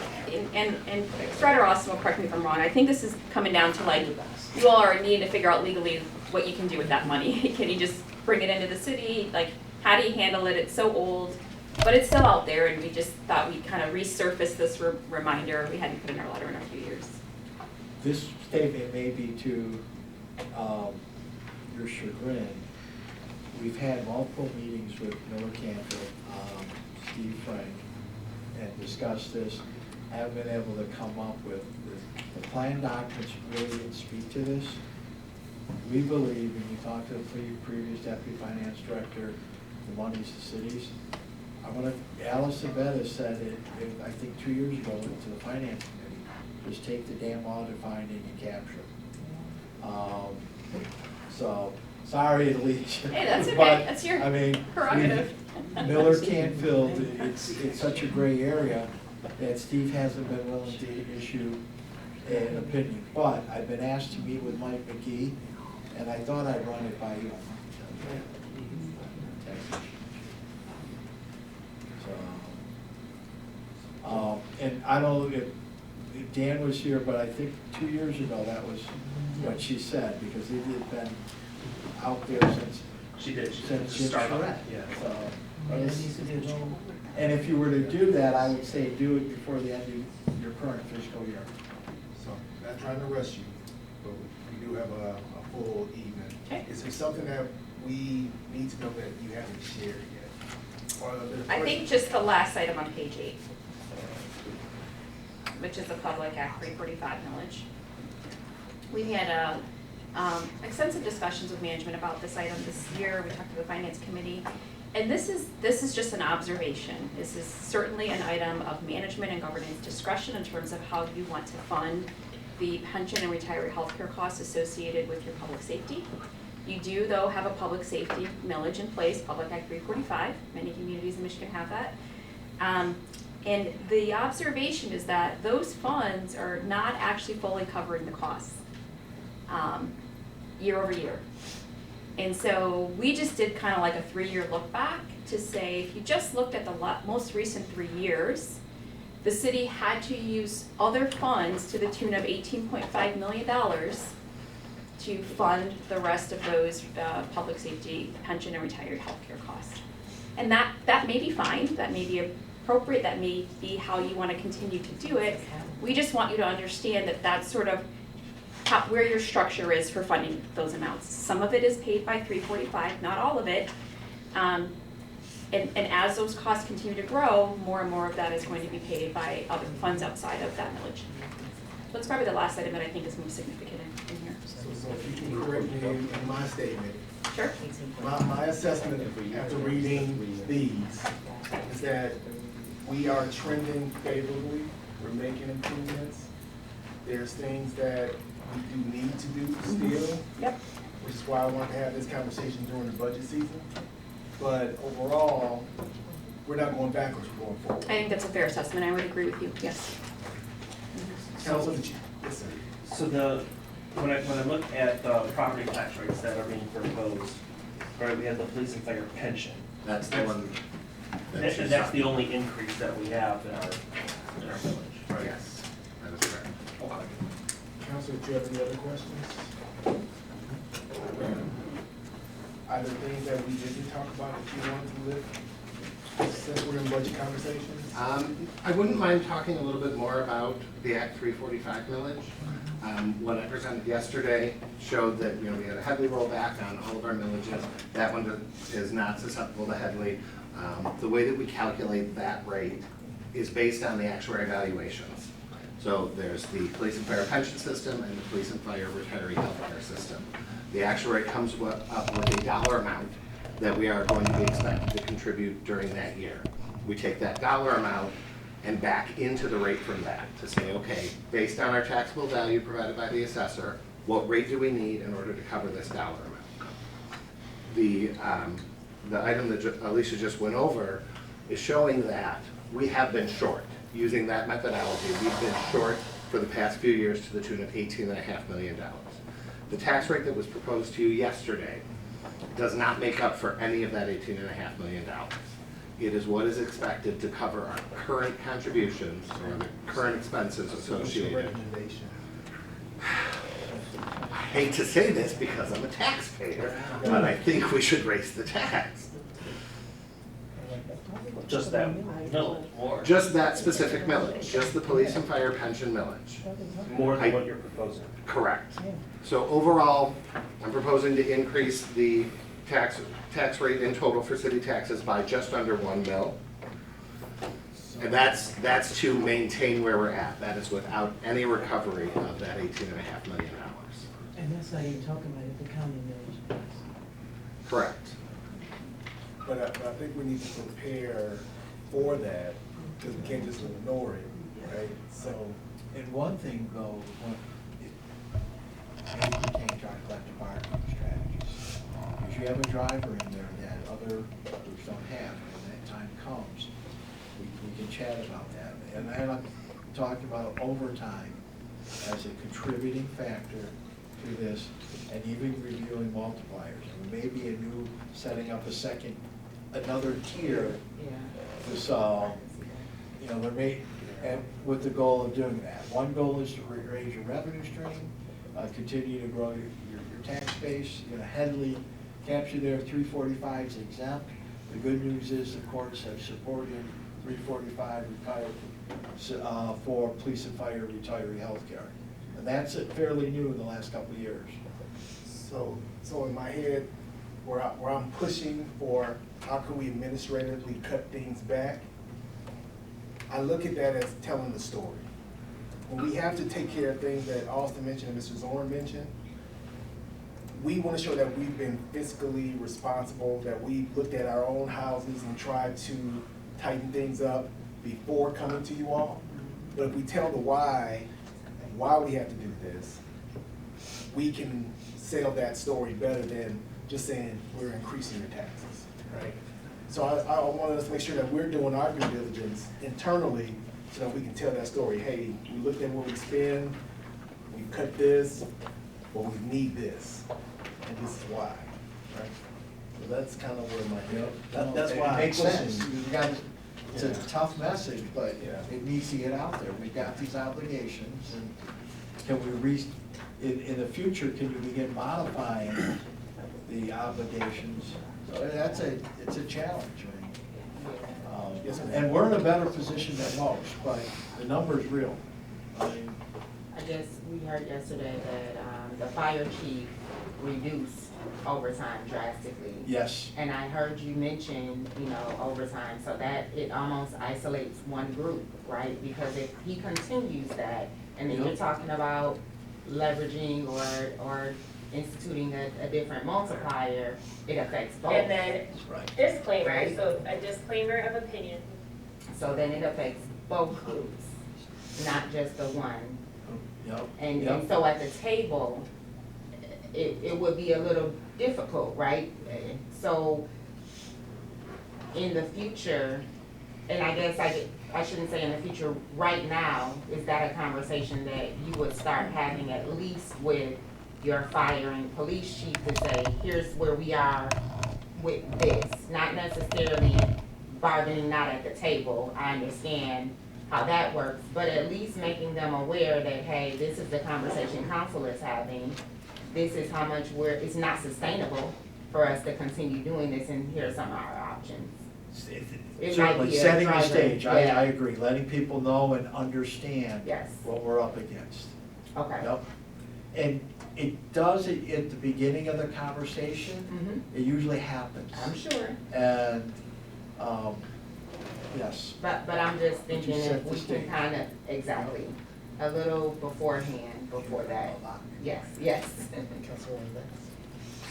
and Fred or Austin will correct me if I'm wrong, I think this is coming down to like, you all are needing to figure out legally what you can do with that money. Can you just bring it into the city? Like, how do you handle it? It's so old, but it's still out there, and we just thought we'd kind of resurface this reminder. We hadn't put in our letter in a few years. this statement may be to your chagrin. We've had multiple meetings with Miller Cantor, Steve Frank, and discussed this, haven't been able to come up with, the plan documents really didn't speak to this. We believe, when you talk to the previous deputy finance director, the monies to cities, Alice Abetta said it, I think 2 years ago, to the finance committee, just take the damn audit finding and capture it. So, sorry to lead you. Hey, that's okay. but, That's your I mean, prerogative. Miller Canfield, it's such a gray area that Steve hasn't been willing to issue an opinion. But I've been asked to meet with Mike McGee, and I thought I'd run it by you. And I don't know if Dan was here, but I think 2 years ago, that was what she said, because it had been out there since She did since just start on Jim it, yeah. So, And it needs to be a roll. and if you were to do that, I would say do it before the end of your current fiscal year. So, not trying to rush you, but we do have a full evening. Okay. Is there something that we need to know that you haven't shared yet? Or are there I think just the last item on page 8, which is the Public Act 345 millage. We had extensive discussions with management about this item this year. We talked to the finance committee. And this is just an observation. This is certainly an item of management and governance discretion in terms of how you want to fund the pension and retiree healthcare costs associated with your public safety. You do, though, have a public safety millage in place, Public Act 345. Many communities in Michigan have that. And the observation is that those funds are not actually fully covering the costs year over year. And so we just did kind of like a 3-year look back to say, if you just looked at the most recent 3 years, the city had to use other funds to the tune of $18.5 million to fund the rest of those public safety, pension, and retired healthcare costs. And that may be fine, that may be appropriate, that may be how you want to continue to do it. We just want you to understand that that's sort of where your structure is for funding those amounts. Some of it is paid by 345, not all of it. And as those costs continue to grow, more and more of that is going to be paid by other funds outside of that millage. That's probably the last item that I think is most significant in here. So if you can correct me in my statement, Sure. my assessment after reading these is that we are trending favorably, we're making improvements. There's things that we do need to do still. Yep. Which is why I want to have this conversation during the budget season. But overall, we're not going backwards, we're going forward. I think that's a fair assessment. I would agree with you, yes. Council, yes, sir. So when I look at the property tax rates that are being proposed, right, we have the police and fire pension. That's the one. And that's the only increase that we have in our village, right? Yes, that is correct. Okay. Council, do you have any other questions? Are there things that we didn't talk about that you wanted to lift, since we're in budget conversations? I wouldn't mind talking a little bit more about the Act 345 millage. What I presented yesterday showed that, you know, we had a Headley rollback on all of our millages. That one is not susceptible to Headley. The way that we calculate that rate is based on the actuary valuations. So there's the police and fire pension system and the police and fire retiree healthcare system. The actuary comes up with a dollar amount that we are going to be expected to contribute during that year. We take that dollar amount and back into the rate from that to say, okay, based on our taxable value provided by the assessor, what rate do we need in order to cover this dollar amount? The item that Alicia just went over is showing that we have been short. Using that methodology, we've been short for the past few years to the tune of $18.5 million. The tax rate that was proposed to you yesterday does not make up for any of that $18.5 million. It is what is expected to cover our current contributions or the current expenses associated. Recommendation. I hate to say this because I'm a taxpayer, but I think we should raise the tax. Just that millage, more. Just that specific millage, just the police and fire pension millage. More than what you're proposing. Correct. So overall, I'm proposing to increase the tax rate in total for city taxes by just under 1 mil. So And that's to maintain where we're at. That is without any recovery of that $18.5 million. And that's how you're talking about if the county millage. Correct. But I think we need to prepare for that, because we can't just ignore it, right? So, And one thing though, maybe we change our collective bargaining strategies. If you have a driver in there that other groups don't have, and when that time comes, we can chat about that. And then I'm talking about overtime as a contributing factor to this, and even reviewing multipliers. And maybe setting up another tier to solve. You know, there may, and with the goal of doing that. One goal is to raise your revenue stream, continue to grow your tax base. You know, Headley capture their 345s exempt. The good news is the courts have supported 345 retired for police and fire retiree health care. And that's fairly new in the last couple of years. so in my head, where I'm pushing for how can we administratively cut things back, I look at that as telling the story. When we have to take care of things that Austin mentioned and Mr. Zorn mentioned, we want to show that we've been fiscally responsible, that we looked at our own houses and tried to tighten things up before coming to you all. But if we tell the why we have to do this, we can sell that story better than just saying we're increasing your taxes, right? So I want us to make sure that we're doing our due diligence internally so that we can tell that story. Hey, we looked at what we spend, we cut this, but we need this, and this is why, right? So that's kind of where my, that's why It I'm makes pushing. sense. It's a Yeah. tough message, but Yeah. it needs to get out there. We've got these obligations, and can we in the future, can you begin modifying the obligations? So it's a challenge. I mean, Yes, ma'am. and we're in a better position than most, but the number's real. I mean, I guess we heard yesterday that the fire chief reduced overtime drastically. yes, And I heard you mention, overtime, so that it almost isolates one group, right? Because if he continues that, and then you're Yep. talking about leveraging or instituting a different multiplier, it affects both. And then that's right. disclaimer, Right. so a disclaimer of opinion. So then it affects both groups, not just the one. Yep. And Yep. so at the table, it would be a little difficult, right? So in the future, and I guess I shouldn't say in the future, right now, is that a conversation that you would start having at least with your fire and police chief to say, here's where we are with this? Not necessarily bargaining, not at the table, I understand how that works, but at least making them aware that, hey, this is the conversation council is having. This is how much it's not sustainable for us to continue doing this, and here are some of our options. It might Certainly, be a setting the driver, stage, yeah. I agree, letting people know and understand Yes. what we're up against. Okay. Yep. And it does it at the beginning of the conversation, Mhm. it usually happens. I'm sure, And, yes, but I'm just But you thinking set if the we can stage. kind of, exactly, a little beforehand, before that. Yes, yes. Councilwoman Banks.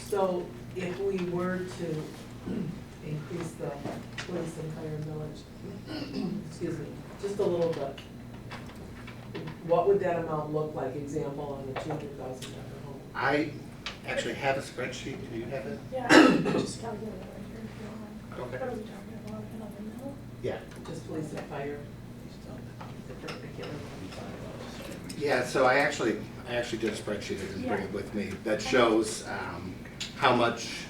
So if we were to increase the police and fire millage, excuse me, just a little bit, what would that amount look like, example, on a $200,000 home? I actually have a spreadsheet. Do you have it? Yeah, just calculate it right here if you want. Okay. What are we talking about, another mill? Yeah. Just police and fire? The particular. Yeah, so I actually did a spreadsheet, I didn't bring it with me, that shows how much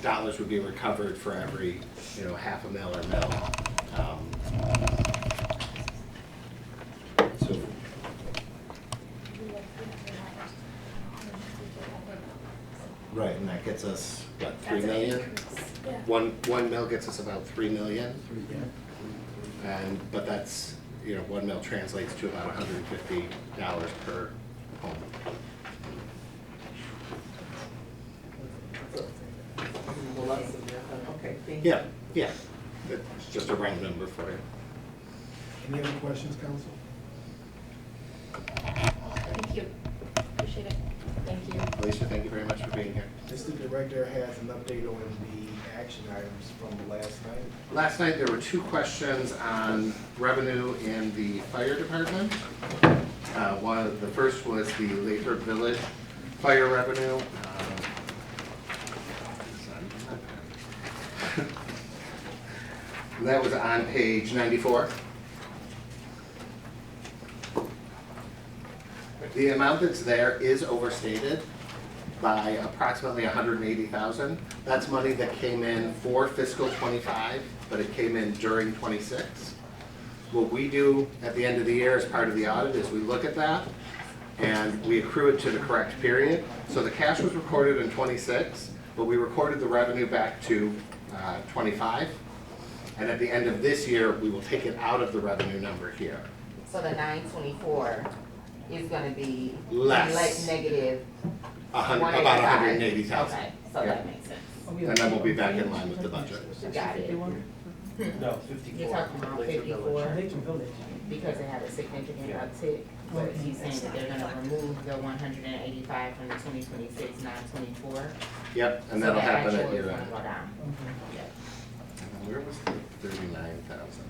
dollars would be recovered for every, half a mil or mil. So, right, and that gets us, what, 3 That's an million? increase, yeah. One mil gets us about 3 million, Yeah. but that's, 1 mil translates to about $150 per home. Well, less than that, okay, thank you. Yeah, it's just a round number for you. Any other questions, council? Thank you. Appreciate it. Thank you. Alicia, thank you very much for being here. Mr. Director has an update on the action items from last night. Last night, there were two questions on revenue in the fire department. The first was the Lathrop Village fire revenue. And that was on page 94. The amount that's there is overstated by approximately $180,000. That's money that came in for fiscal '25, but it came in during '26. What we do at the end of the year as part of the audit is we look at that and we accrue it to the correct period. So the cash was recorded in '26, but we recorded the revenue back to '25. And at the end of this year, we will take it out of the revenue number here. So the 924 is gonna be Less. like negative About 185. 180,000. Okay, so Yeah. that makes sense. And then we'll be back in line with the budget. Got it. No, 54. You're talking about Lathrop 54 Lathrop Village. because it had a significant uptick, but he's saying that they're gonna remove the 185 from the 2026 924. Yep, and So that'll the happen actual at is year gonna end. go down. Yep. And then where was the 39,000?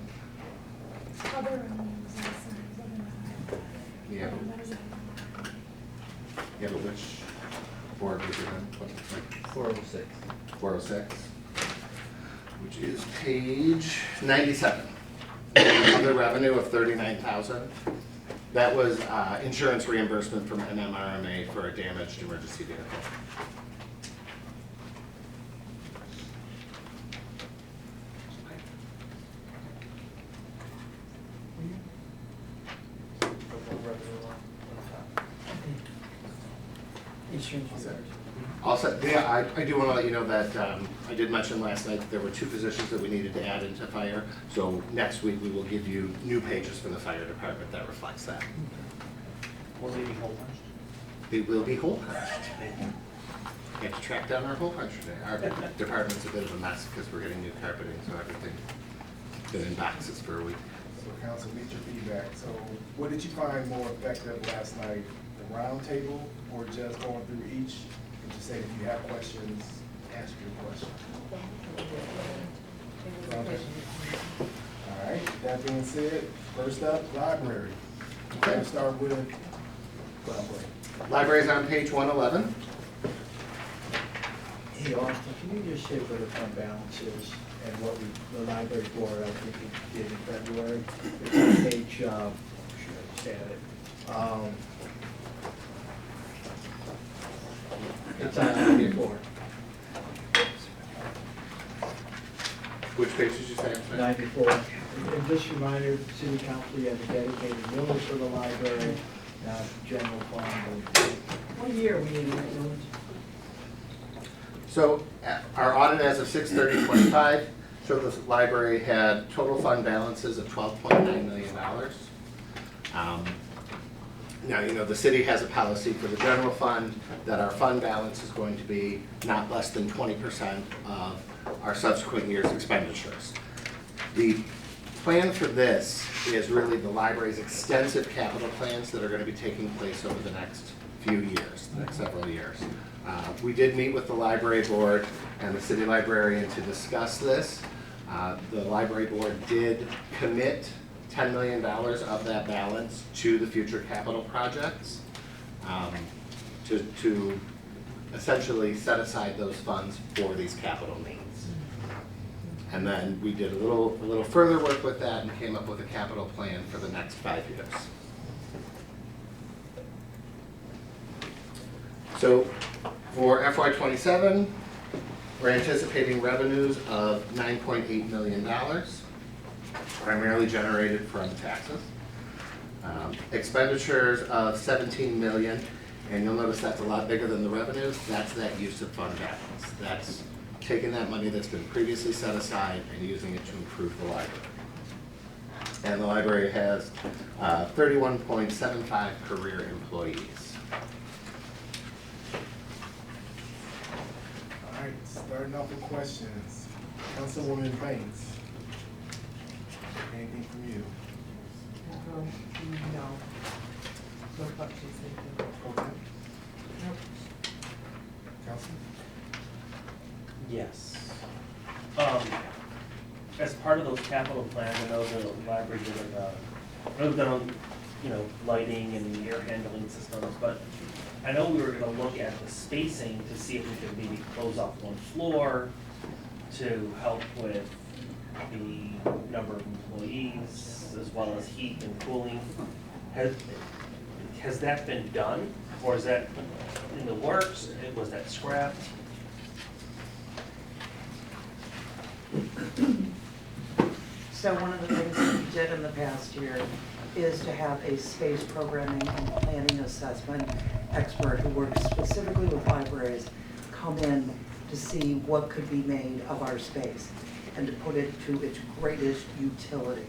Yeah. Yeah, but which board was it on? 406. 406, which is page 97. Other revenue of 39,000. That was insurance reimbursement from NMRMA for a damaged emergency vehicle. Insurance reserve. Also, yeah, I do want to let you know that I did mention last night that there were two positions that we needed to add into fire. So next week, we will give you new pages for the fire department that reflects that. Will they be whole punched? They will be hole punched. We have to track down our hole puncher today. Our department's a bit of a mess because we're getting new carpeting, so everything's been in boxes for a week. So council, meet your feedback. So what did you find more effective last night? The round table or just going through each? And just say if you have questions, ask your question. Okay. All right, that being said, first up, library. We're gonna start with library. Library's on page 111. Hey, Austin, can you just say where the fund balance is and what the library board, I think we did in February? It's on page, should I just add it? It's on 94. Which page did you say? I'm sorry? 94. And just a reminder, city council, you have a dedicated millage for the library, not general fund. What year are we in that millage? So our audit as of 6/30/25 showed the library had total fund balances of $12.9 million. Now, you know, the city has a policy for the general fund that our fund balance is going to be not less than 20% of our subsequent year's expenditures. The plan for this is really the library's extensive capital plans that are going to be taking place over the next few years, the next several years. We did meet with the library board and the city librarian to discuss this. The library board did commit $10 million of that balance to the future capital projects to essentially set aside those funds for these capital needs. And then we did a little further work with that and came up with a capital plan for the next 5 years. So for FY27, we're anticipating revenues of $9.8 million, primarily generated from taxes. Expenditures of $17 million, and you'll notice that's a lot bigger than the revenues. That's that use of fund balance. That's taking that money that's been previously set aside and using it to improve the library. And the library has 31.75 career employees. All right, starting off with questions. Councilwoman Banks. Anything from you? No. No questions, thank you. Okay. Councilman? Yes. As part of those capital plans, I know the library did I know they've done on, lighting and air handling systems, but I know we were gonna look at the spacing to see if we could maybe close off one floor to help with the number of employees as well as heat and cooling. Has that been done, or is that in the works? Was that scrapped? So one of the things that we did in the past year is to have a space programming and planning assessment expert who works specifically with libraries come in to see what could be made of our space and to put it to its greatest utility.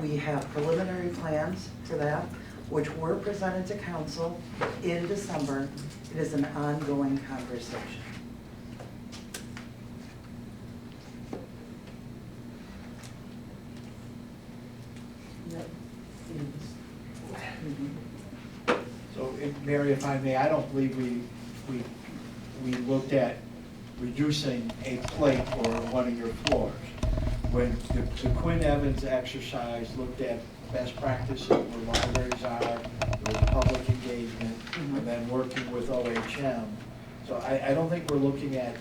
We have preliminary plans for that, which were presented to council in December. It is an ongoing conversation. So, Mary, if I may, I don't believe we looked at reducing a plate for one of your floors. When the Quinn Evans exercise looked at best practices where libraries are, with public engagement, and then working with OHM. So I don't think we're looking at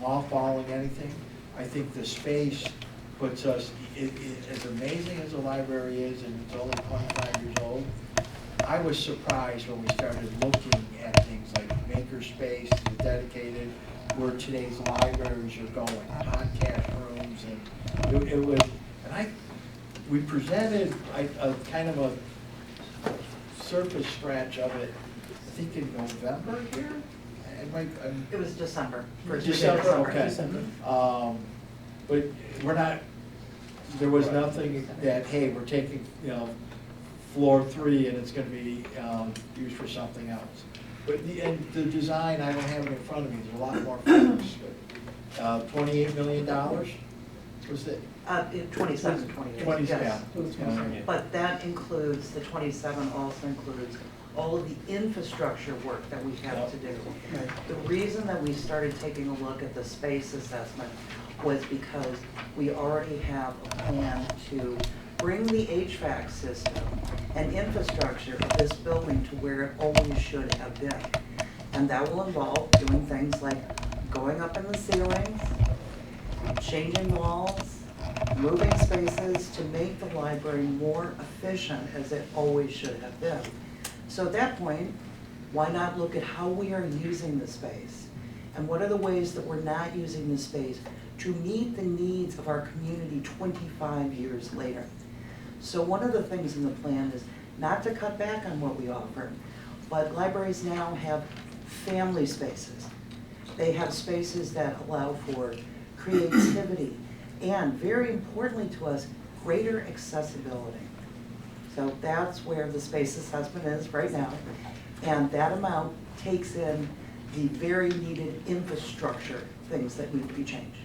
mothballing anything. I think the space puts us, as amazing as the library is, and it's only 25 years old, I was surprised when we started looking at things like makerspace, the dedicated, where today's libraries are going, podcast rooms, and it was, and we presented a kind of a surface scratch of it, I think in November here? It was December. December, okay. But we're not, there was nothing that, hey, we're taking, floor 3 and it's gonna be used for something else. But and the design, I don't have it in front of me, there's a lot more factors. $28 million was it? 27, 28. 27. Yes. But that includes, the 27 also includes all of the infrastructure work that we have to do. The reason that we started taking a look at the space assessment was because we already have a plan to bring the HVAC system and infrastructure of this building to where it always should have been. And that will involve doing things like going up in the ceilings, changing walls, moving spaces to make the library more efficient as it always should have been. So at that point, why not look at how we are using the space? And what are the ways that we're not using the space to meet the needs of our community 25 years later? So one of the things in the plan is not to cut back on what we offer, but libraries now have family spaces. They have spaces that allow for creativity and, very importantly to us, greater accessibility. So that's where the space assessment is right now. And that amount takes in the very needed infrastructure things that need to be changed.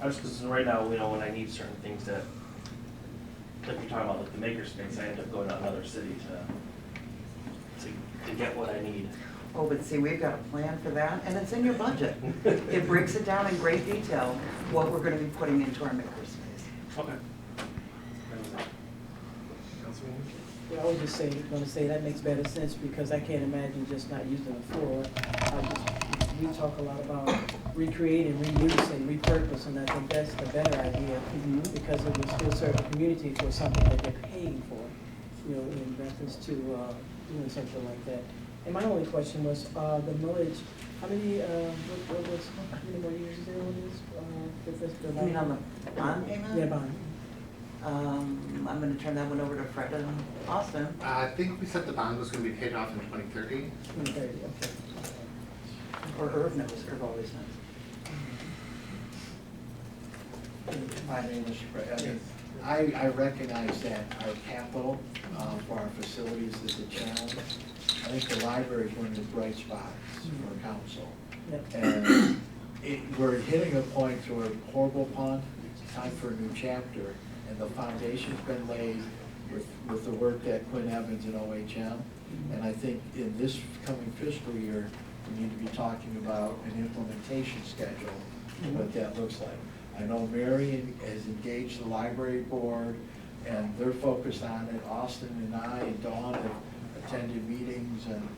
I was, because right now, when I need certain things that, like you're talking about, like the makerspace, I end up going to another city to get what I need. Oh, but see, we've got a plan for that, and it's in your budget. It breaks it down in great detail, what we're gonna be putting into our makerspace. Okay. Well, I was just gonna say that makes better sense because I can't imagine just not using the floor. We talk a lot about recreating, reuse, and repurpose, and I think that's the better idea because it will still serve the community for something that they're paying for, in reference to doing something like that. And my only question was the millage. How many more years is there on this? You mean on the bond payment? Yeah, bond. I'm gonna turn that one over to Fred and Austin. I think we said the bond was gonna be paid off in 2030. 2030, okay. Or Irv knows, Irv always knows. My name is Fred. I recognize that our capital for our facilities is a challenge. I think the library is one of the bright spots for council. Yep. And we're hitting a point to a horrible pond. It's time for a new chapter. and the foundation's been laid with the work that Quinn Evans and OHM. And I think in this coming fiscal year, we need to be talking about an implementation schedule, what that looks like. I know Mary has engaged the library board, and they're focused on it. Austin and I and Dawn have attended meetings, and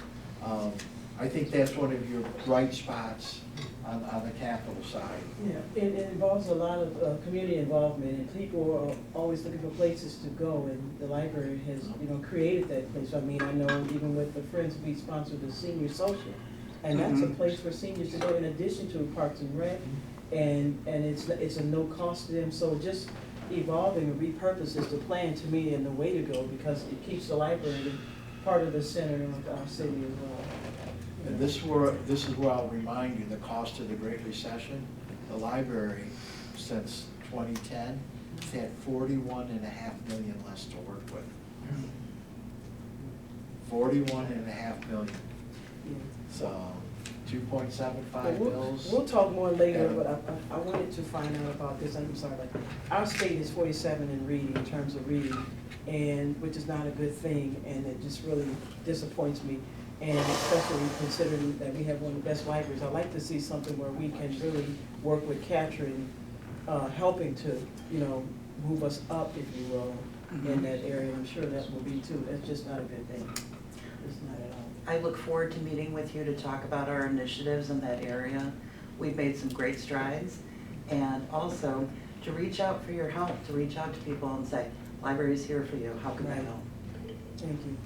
I think that's one of your bright spots on the capital side. Yeah, it involves a lot of community involvement, and people are always looking for places to go, and the library has, created that place. I mean, I know even with the Friends, we sponsored the senior social, and that's a place for seniors to go in addition to Parks and Rec, and it's a no cost to them, so just evolving and repurpose is the plan to me and the way to go, because it keeps the library part of the center of our city as well. And this is where I'll remind you, the cost of the Great Recession, the library, since 2010, has had $41.5 million less to work with. 41.5 million. So 2.75 bills. We'll talk more later, but I wanted to find out about this. I'm sorry, like, our state is 47 in reading, in terms of reading, and which is not a good thing, and it just really disappoints me. And especially considering that we have one of the best libraries, I'd like to see something where we can really work with Katrin, helping to, move us up, if you will, in that area. I'm sure that will be too. That's just not a good thing. It's not at all. I look forward to meeting with you to talk about our initiatives in that area. We've made some great strides, and also to reach out for your help, to reach out to people and say, library's here for you, how can I help? Thank you.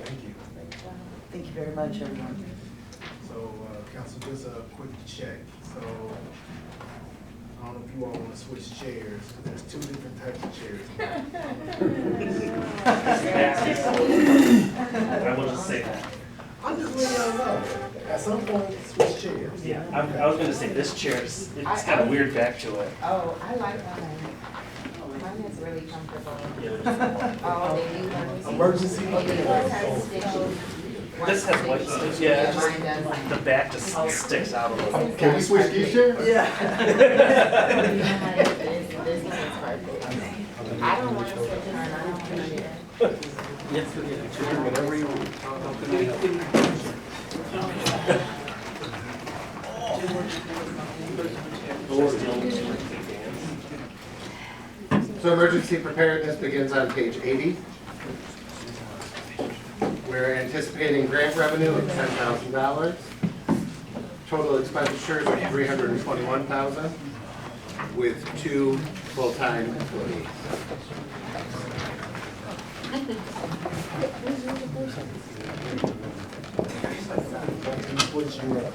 Thank you. Thank you very much, everyone. So, council, just a quick check. So, I don't know if you all want to switch chairs, because there's two different types of chairs. I will just say that. I'm just letting y'all know. At some point, switch chairs. Yeah, I was gonna say, this chair, it's got a weird back to it. Oh, I like mine. Mine is really comfortable. Yeah, Oh, they use them. Emergency. Oh, yours has stitches. this has white stuff, yeah, it's Mine does. just, the back just sticks out a little. Can we switch these chairs? This is perfect. I don't want to sit in an own chair. Whatever you want. So emergency preparedness begins on page 80. We're anticipating grant revenue of $10,000. Total expenditures are $321,000 with 2 full-time employees. Switch you up.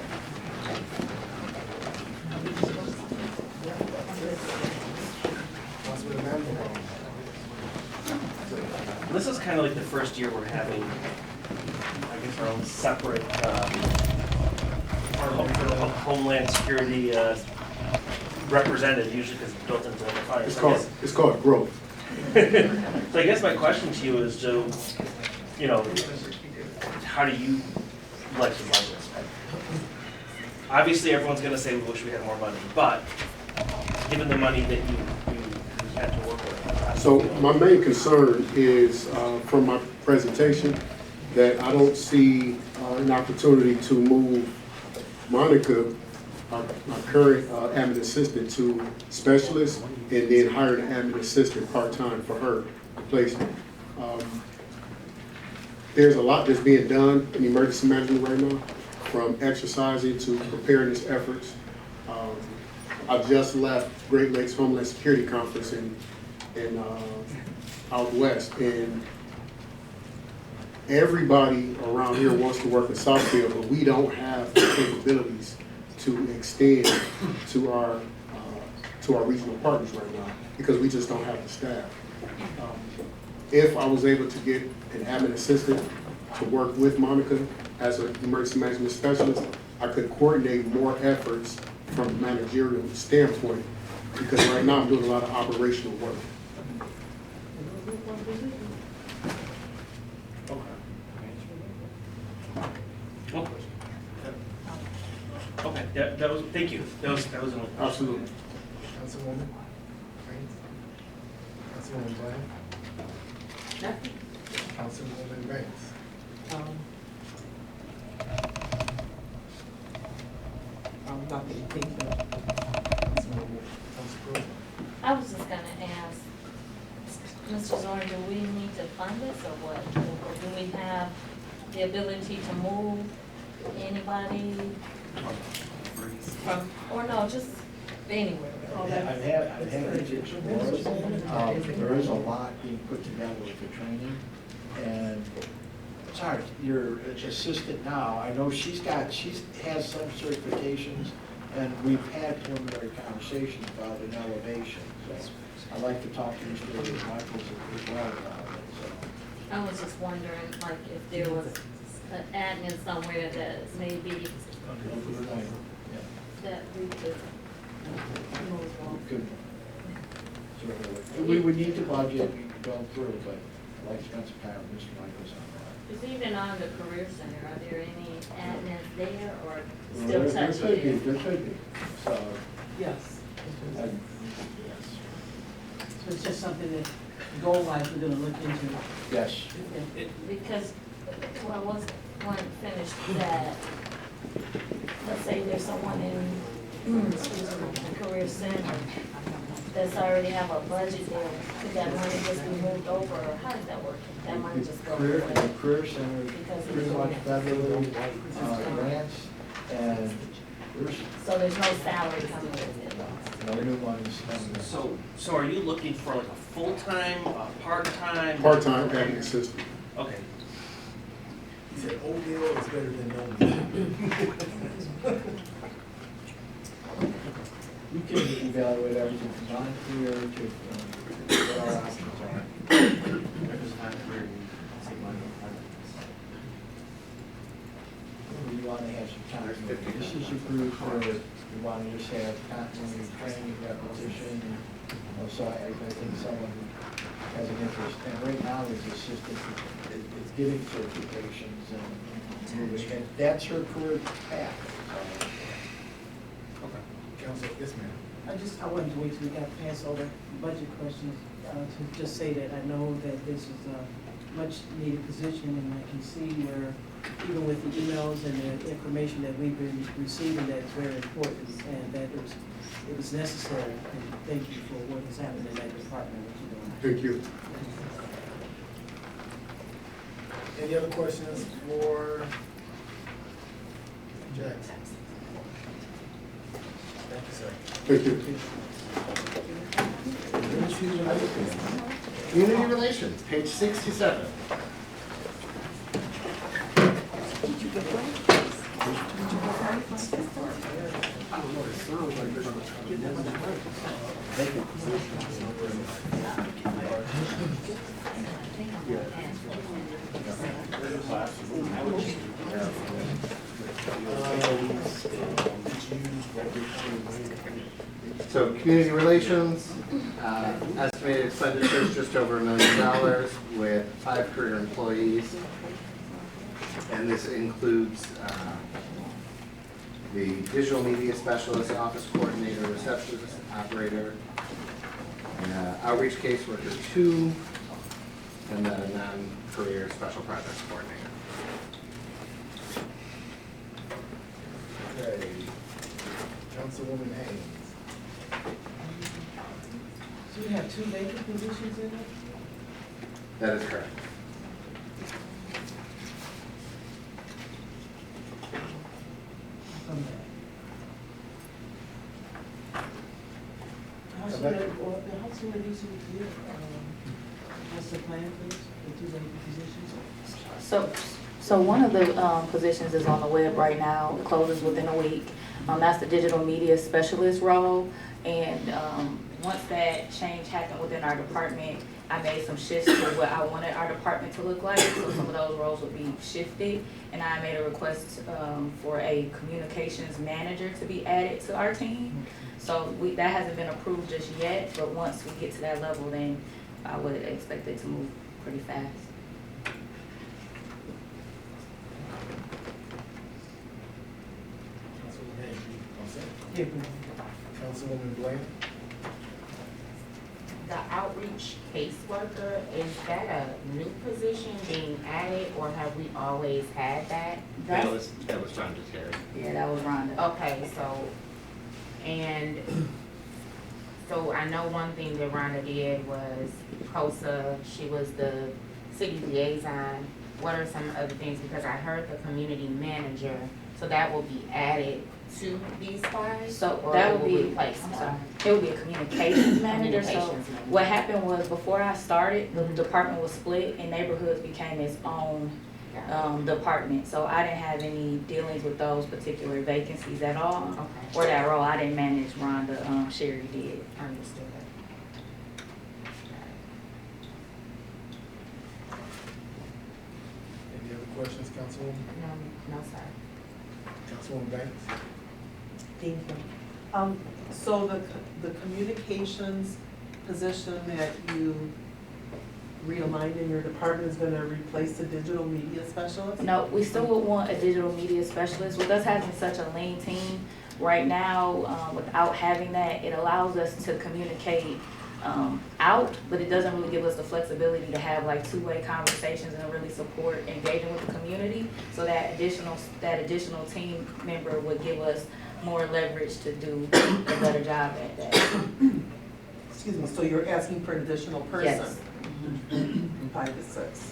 Once we're done, This is kind of like the first year we're having, I guess, our own separate, our Homeland Security representative, usually because it's built into the finance. It's called growth. So I guess my question to you is, how do you like the budget? Obviously, everyone's gonna say we wish we had more money, but given the money that you had to work with. So my main concern is, from my presentation, that I don't see an opportunity to move Monica, our current admin assistant, to specialist, and then hire an admin assistant part-time for her replacement. There's a lot that's being done in emergency management right now, from exercising to preparedness efforts. I just left Great Lakes Homeland Security Conference in out west, and everybody around here wants to work in Southfield, but we don't have the capabilities to extend to our regional partners right now because we just don't have the staff. If I was able to get an admin assistant to work with Monica as an emergency management specialist, I could coordinate more efforts from a managerial standpoint, because right now I'm doing a lot of operational work. Okay, That was, thank you, that was the only. Absolutely. Councilwoman Reigns? Councilwoman Brown? Nothing. Councilwoman Reigns? Nothing, thank you. Councilwoman, Council President? I was just gonna ask, Mr. Zorn, do we need to fund this or what? Or do we have the ability to move anybody from, or no, just anywhere? I've had these explorers. There is a lot being put together with the training, and it's hard. Your assistant now, I know she has some certifications, and we've had preliminary conversations about an elevation. So I'd like to talk to Mr. Michaels as well about it, so. I was just wondering, like, if there was an admin somewhere that maybe Open the night, yeah. that we could move on. Good. We would need to budget, we could go through, but I'd like to spend some time with Mr. Michaels on that. Is even on the career center, are there any admins there or Well, still there touching could be, it? there could be, so, Yes. yes. So it's just something that goal-wise we're gonna look into. Yes. Because, well, once one finished that, let's say there's someone in, excuse me, the career center that's already have a budget there, could that money just be moved over, or how does that work? That money just go The away? Career Center is Because it's pretty much doing federally grants, and there's So there's no salary coming with it? no new monies coming. So are you looking for like a full-time, a part-time? Part-time admin assistant. Okay, He said oatmeal is better than no meal. We can evaluate everything from non-career to what our options are. We want to have some continuity. This is a group where we want to just have continuity, training, repetition. So I think someone who has an interest, and right now is assistant, is getting certifications and moving, and that's her career path. Council, yes, ma'am. I wanted to wait till we got past all the budget questions, to just say that I know that this is a much needed position, and I can see where, even with the emails and the information that we've been receiving, that it's very important, and that it was necessary, and thank you for what has happened in that department, what you're doing. Thank you. Any other questions for Jack? Thank you, sir. Thank you. Community relations, page 67. So community relations, estimated expenditures just over $1 million with 5 career employees. And this includes the digital media specialist, office coordinator, receptionist, operator, outreach caseworker 2, and then a non-career special projects coordinator. Okay. Councilwoman Haynes. So you have 2 vacant positions in it? That is correct. From that. How soon are these to be, what's the plan for this, the 2 vacant positions? So one of the positions is on the web right now, it closes within a week. That's the digital media specialist role. And once that change happened within our department, I made some shifts to what I wanted our department to look like. So some of those roles would be shifted. And I made a request for a communications manager to be added to our team. So that hasn't been approved just yet, but once we get to that level, then I would expect it to move pretty fast. Councilwoman Haynes, set. Yeah. Councilwoman Bland? The outreach caseworker, is that a new position being added, or have we always had that? That was Rhonda Terry. Yeah, that was Rhonda. Okay, so I know one thing that Rhonda did was COSA, she was the city liaison. What are some other things, because I heard the community manager, so that will be added to these five? So or that it would will be, replace I'm one? sorry, it would be a communications manager. So Communications manager. what happened was, before I started, the department was split and neighborhoods became its own department. So I didn't have any dealings with those particular vacancies at all, Okay, or that role. I didn't manage Rhonda, Sherry did. understood. Any other questions, Councilwoman? No, sir. Councilwoman Banks? Thank you. So the communications position that you realigned in your department is gonna replace the digital media specialist? No, we still would want a digital media specialist. With us having such a lean team right now, without having that, it allows us to communicate out, but it doesn't really give us the flexibility to have like two-way conversations and really support engaging with the community. So that additional team member would give us more leverage to do a better job at that. Excuse me, so you're asking for an additional person? Yes. From 5 to 6.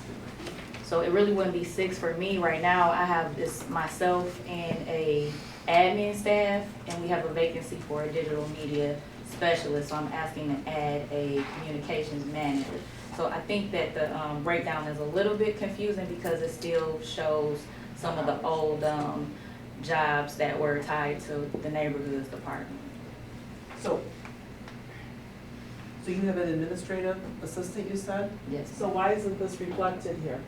So it really wouldn't be 6 for me. Right now, I have this myself and a admin staff, and we have a vacancy for a digital media specialist. So I'm asking to add a communications manager. So I think that the breakdown is a little bit confusing because it still shows some of the old jobs that were tied to the neighborhoods department. So you have an administrative assistant, you said? Yes. So why isn't this reflected here?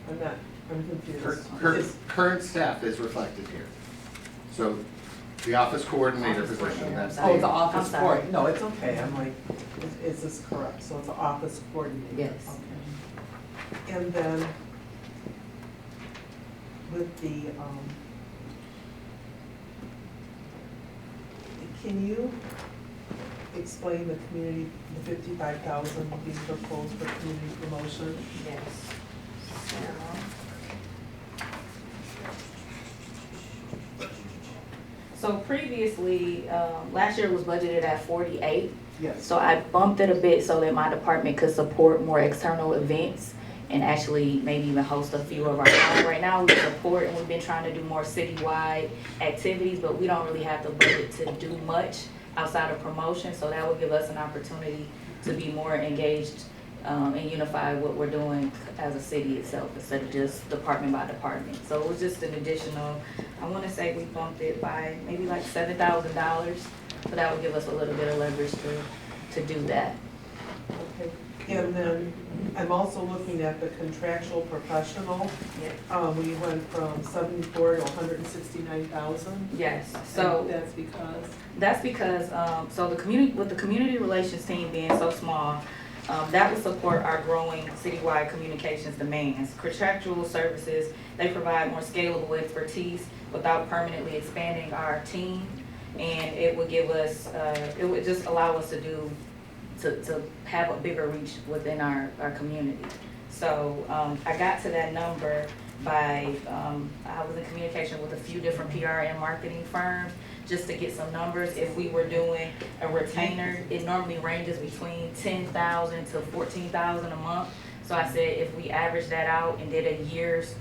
I'm confused. Current staff is reflected here. So the office coordinator Office position, coordinator, that's. Oh, it's the I'm office sorry. coordinator. No, it's okay. I'm like, is this correct? So it's the office coordinator? Yes. Okay. And then with the, can you explain the community, the 55,000 being proposed for community promotion? Yes. So previously, last year was budgeted at 48. Yes. So I bumped it a bit so that my department could support more external events and actually maybe even host a few of our own. Right now, we support and we've been trying to do more citywide activities, but we don't really have the budget to do much outside of promotion. So that would give us an opportunity to be more engaged and unify what we're doing as a city itself instead of just department by department. So it was just an additional, I want to say we bumped it by maybe like $7,000. So that would give us a little bit of leverage to do that. Okay. And then I'm also looking at the contractual professional. Yeah. We went from 74 to 169,000. Yes, so And that's because? so with the community relations team being so small, that would support our growing citywide communications demands. Contractual services, they provide more scalable expertise without permanently expanding our team. And it would give us, it would just allow us to have a bigger reach within our community. So I got to that number by, I was in communication with a few different PR and marketing firms just to get some numbers. If we were doing a retainer, it normally ranges between 10,000 to 14,000 a month. So I said if we average that out and did a year's,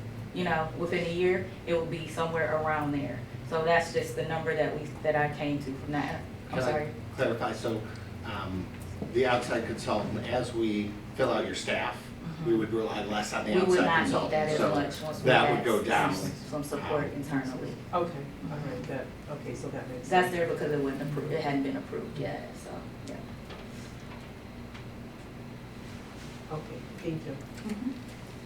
within a year, it would be somewhere around there. So that's just the number that I came to from that. I'm sorry. Clarify, so the outside consultant, as we fill out your staff, we would rely less on the We would outside not need consultant. that as So much once we that had would go down. some support internally. Okay, all right, okay, so that makes sense. That's there because it wasn't approved, it hadn't been approved yet, so, yeah. Okay, thank you.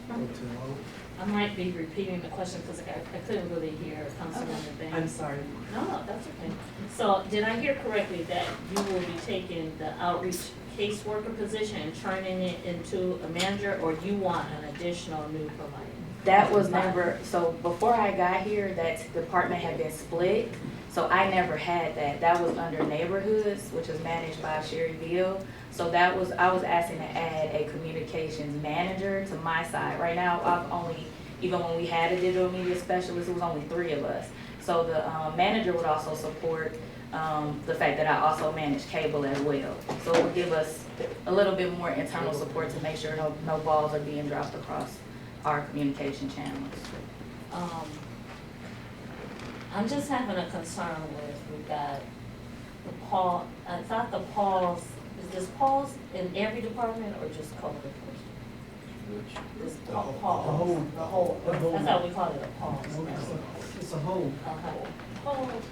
Go to Mo. I might be repeating the question because I couldn't really hear Councilwoman Banks. I'm sorry. No, that's okay. So did I hear correctly that you will be taking the outreach caseworker position and turning it into a manager, or you want an additional new provider? That was never, so before I got here, that department had been split, so I never had that. That was under neighborhoods, which is managed by Sherryville. So that was, I was asking to add a communications manager to my side. Right now, I've only, even when we had a digital media specialist, it was only 3 of us. So the manager would also support the fact that I also manage cable as well. So it would give us a little bit more internal support to make sure no balls are being dropped across our communication channels. I'm just having a concern with, we've got the pause, I thought the pause, is this pause in every department or just code enforcement? This pause, the whole, I thought we called it a pause. It's a whole. Okay. Pause.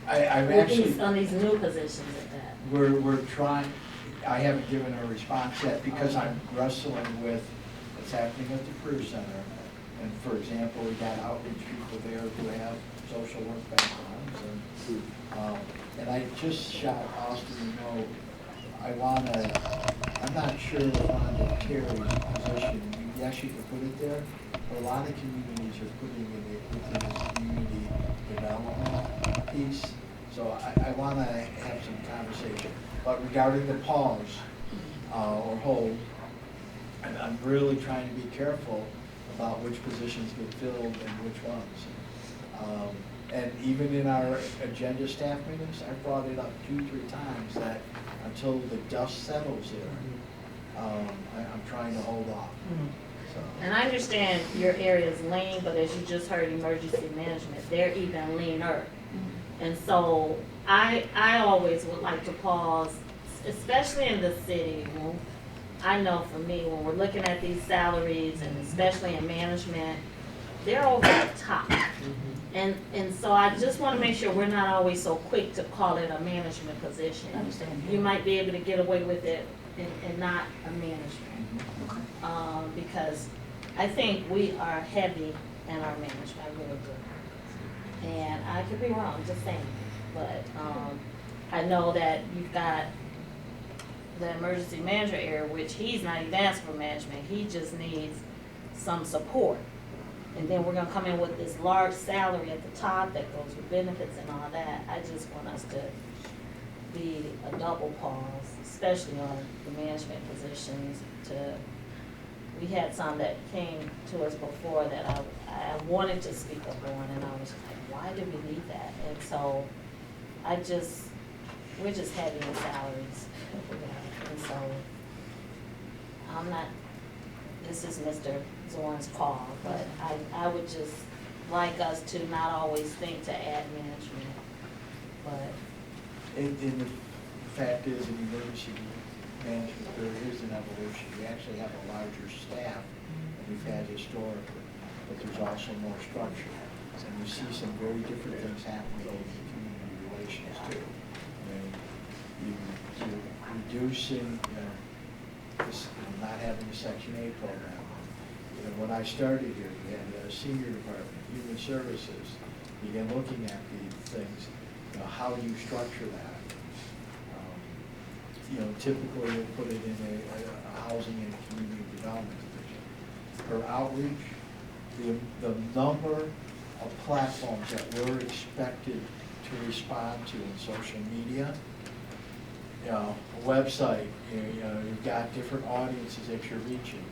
I've With actually, these, on these new positions at that. we're trying, I haven't given a response yet because I'm wrestling with what's happening at the career center. And for example, we got outreach people there who have social work backgrounds and I just shot Austin, you know, I'm not sure if on the Terry's position, yes, you can put it there, but a lot of communities are putting it within this community development piece. So I want to have some conversation. But regarding the pause or hold, I'm really trying to be careful about which positions get filled and which ones. And even in our agenda staff meetings, I brought it up 2-3 times that until the dust settles there, I'm trying to hold off. So. And I understand your area is lean, but as you just heard, emergency management, they're even leaner. And so I always would like to pause, especially in the city. I know for me, when we're looking at these salaries and especially in management, they're over the top. And so I just want to make sure we're not always so quick to call it a management position. I understand. You might be able to get away with it and not a management. Because I think we are heavy in our management, I really do. And I could be wrong, just saying. But I know that you've got the emergency manager area, which he's not even asking for management. He just needs some support. And then we're gonna come in with this large salary at the top that goes with benefits and all that. I just want us to be a double pause, especially on the management positions. We had some that came to us before that I wanted to speak up on, and I was like, why do we need that? And so we're just heavy in salaries. And so I'm not, this is Mr. Zorn's call, but I would just like us to not always think to add management, but. And the fact is, in emergency management, there is an evolution. We actually have a larger staff than we've had historically, but there's also more structure. And we see some very different things happening in community relations too. You're reducing, not having a Section 8 program. When I started here, we had a senior department, human services, began looking at the things, how do you structure that? Typically we'll put it in a housing and community development division. For outreach, the number of platforms that we're expected to respond to in social media, a website, you've got different audiences that you're reaching.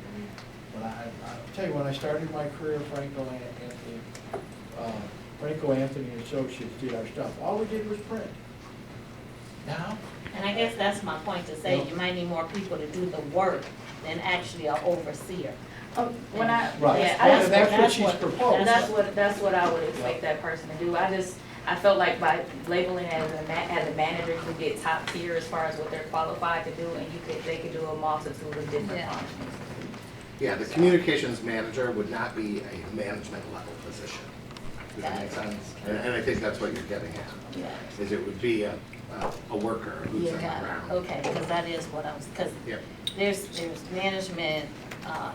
I'll tell you, when I started my career, Franco Anthony and Associates did our stuff. All we did was print. Now? And I guess that's my point to say, you might need more people to do the work than actually an overseer. When I, Right. yeah, That's what she's proposed. that's what I would expect that person to do. I felt like by labeling it as a manager, you get top tier as far as what they're qualified to do, and they could do a multitude of different functions. Yeah, the communications manager would not be a management level position. Does that make sense? And I think that's what you're getting at. Yeah. Is it would be a worker who's on the Yeah, ground. okay, because that is what I was, because Yep. there's management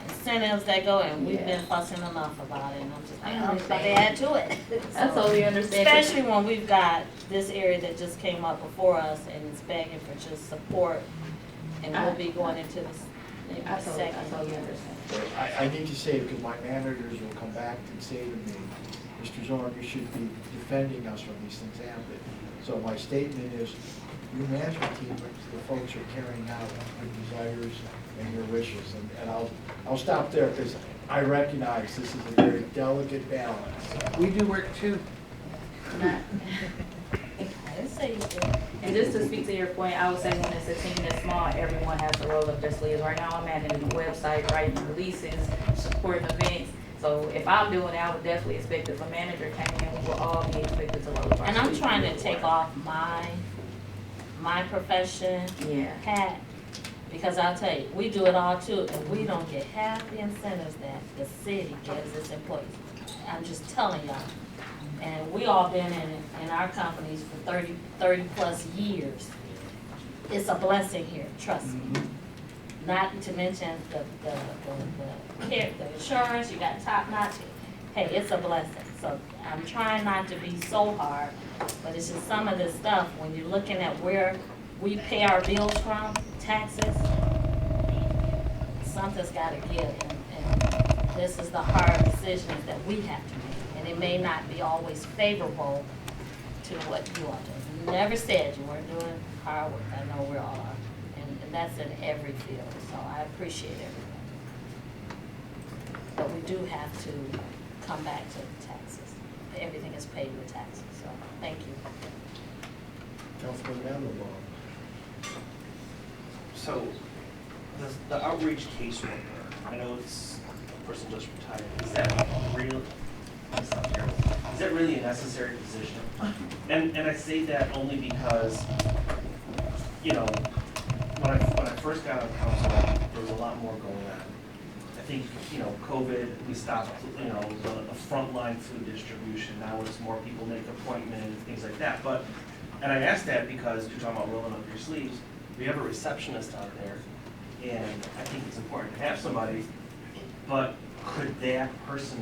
incentives that go, and we've been Yeah. fussing enough about it, and I'm just like, I I'm about to understand. add to it. I totally understand. Especially when we've got this area that just came up before us and is begging for just support, and we'll be going into this I totally understand. I need to say, because my managers will come back and say to me, Mr. Zorn, you should be defending us when these things happen. So my statement is, your management team, the folks are carrying out your desires and your wishes. And I'll stop there, because I recognize this is a very delicate balance. We do work too. Not- I didn't say you did. And just to speak to your point, I would say when it's a team that's small, everyone has to roll up their sleeves. Right now, I'm managing the website, writing releases, supporting events. So if I'm doing it, I would definitely expect if a manager came in, we will all be expected to roll up our And I'm sleeves. trying to take off my profession Yeah. hat, because I'll tell you, we do it all too, and we don't get half the incentives that the city gives its employees. I'm just telling y'all. And we all been in our companies for 30 plus years. It's a blessing here, trust me. Not to mention the care, the insurance, you got top notch. Hey, it's a blessing. So I'm trying not to be so hard, but it's just some of this stuff, when you're looking at where we pay our bills from, taxes, something's gotta give. And this is the hard decisions that we have to make. And it may not be always favorable to what you are doing. You never said you weren't doing hard work. I know we all are. And that's in every field. So I appreciate everything. But we do have to come back to the taxes. Everything is paid with taxes. So thank you. Councilman Mandelbaum. So, the outreach caseworker, I know it's a person just retired, is that real? Is that really a necessary position? And I say that only because, you know, when I first got on council, there was a lot more going on. I think, you know, COVID, we stopped, you know, the frontline food distribution. Now it's more people make appointments and things like that. But, and I asked that because you're talking about rolling up your sleeves. We have a receptionist out there, and I think it's important to have somebody, but could that person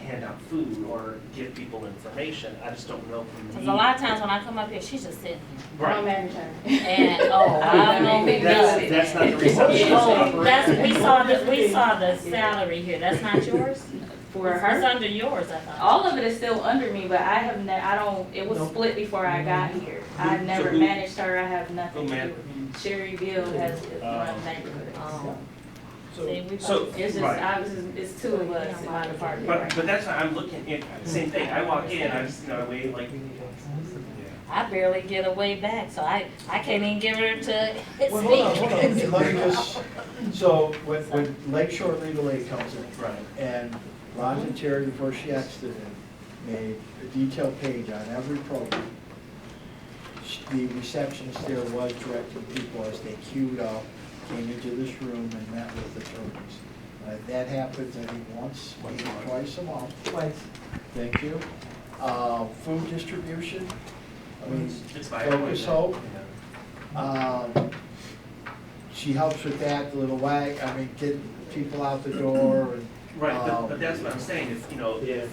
hand out food or give people information? I just don't know from me. Because a lot of times when I come up here, she's just sitting here. I'm a manager. And, I don't know. That's not the receptionist. Oh, we saw the salary here. That's not yours? For It's her, under yours, I thought. all of it is still under me, but I have it was No. split before I got here. I never who- managed her, I have nothing Who to do. man, Sherry Gill has run neighborhoods. Oh. So, See, we So- It's just, Right. it's two of us in my department right but that's why I'm looking at, same thing, I walk in, I just, you know, I wait like, I barely get a way back, so I can't even give her to well, hold on. Let me just, so when Lakeshore Legal Aid comes in, right, and Roger Terry, before she exited, made a detailed page on every program. The receptionist there was directing people as they queued up, came into this room and met with attorneys. That happens, I think, once, maybe twice a month. Twice. Thank you. Food distribution, I mean, it's by. Focus Hope. She helps with that, the little wag, I mean, get people out the door and. Right, but that's what I'm saying, if, you know, if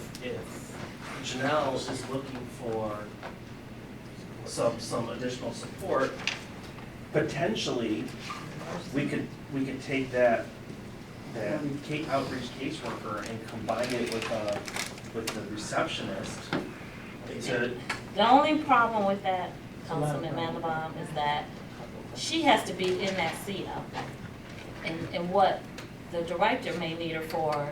Janelle is looking for some additional support, potentially, we could take that outreach caseworker and combine it with the receptionist to, The only problem with that, Councilman Mandelbaum, is that she has to be in that seat out there. And what the director may need her for,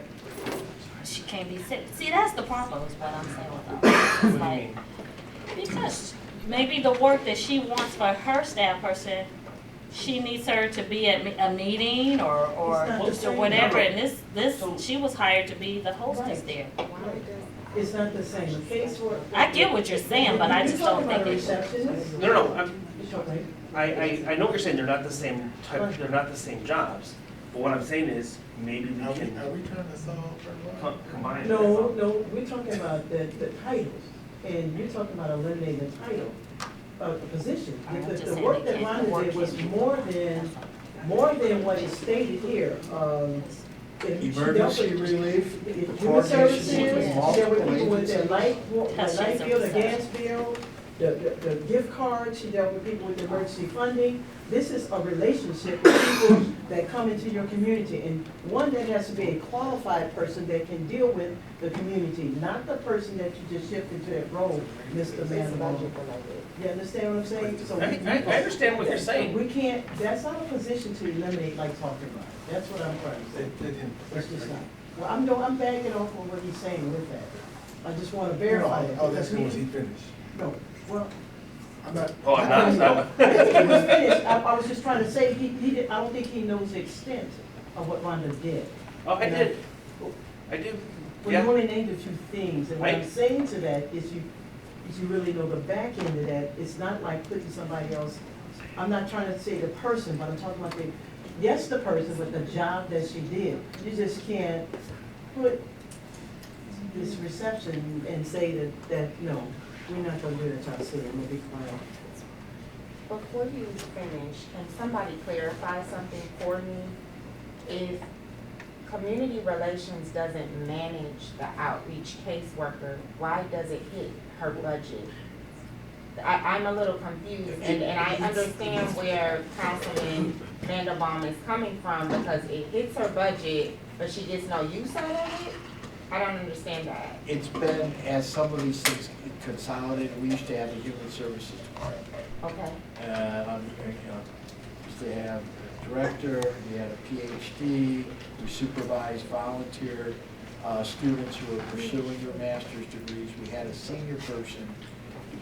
she can't be sick. See, that's the problem, is what I'm saying with all this. what It's do you like, mean? because maybe the work that she wants for her staff person, she needs her to be at a meeting or whatever, and this, she was hired to be the hostess there. It's not the same. A caseworker. I get what you're saying, but I just don't think You're it's. talking about a receptionist? No, You're talking- I know what you're saying, they're not the same type, they're not the same jobs, but what I'm saying is, maybe we Are can we trying to solve for what? combine it. No, we're talking about the titles, and you're talking about eliminating the title of the position. I'm just The saying work they that can't Rhonda work did was in- more than what is stated here. And she dealt Emergency with relief, human coordination services, between there multiple were people with their agencies. light bill, a gas bill, the gift cards, she dealt with people with emergency funding. This is a relationship with people that come into your community, and one that has to be a qualified person that can deal with the community, not the person that you just shifted to that role, Mr. Mandelbaum. You understand what I'm saying? So I understand what you're saying. We can't, that's not a position to eliminate like talking about it. That's what I'm trying to say. It's just not. Well, I'm backing off on what he's saying with that. I just want to verify it. Oh, that's because he finished. No, well, I'm not. Oh, I'm not. I think he was finished. I was just trying to say, he did, I don't think he knows the extent of what Rhonda did. Oh, I did. I do. Well, you only named a few things, and what I'm saying to that is you really know the back end of that. It's not like putting somebody else, I'm not trying to say the person, but I'm talking about the person, but the job that she did. You just can't put this reception and say that no, we're not gonna do that, try to say it, I'm gonna be quiet. Before you finish, can somebody clarify something for me? If community relations doesn't manage the outreach caseworker, why does it hit her budget? I'm a little confused, and I understand where Councilman Mandelbaum is coming from, because it hits her budget, but she gets no use out of it? I don't understand that. It's been, as some of these things consolidated, we used to have a human services department. Okay. Used to have a director, we had a PhD, we supervised volunteer students who were pursuing their master's degrees. We had a senior person,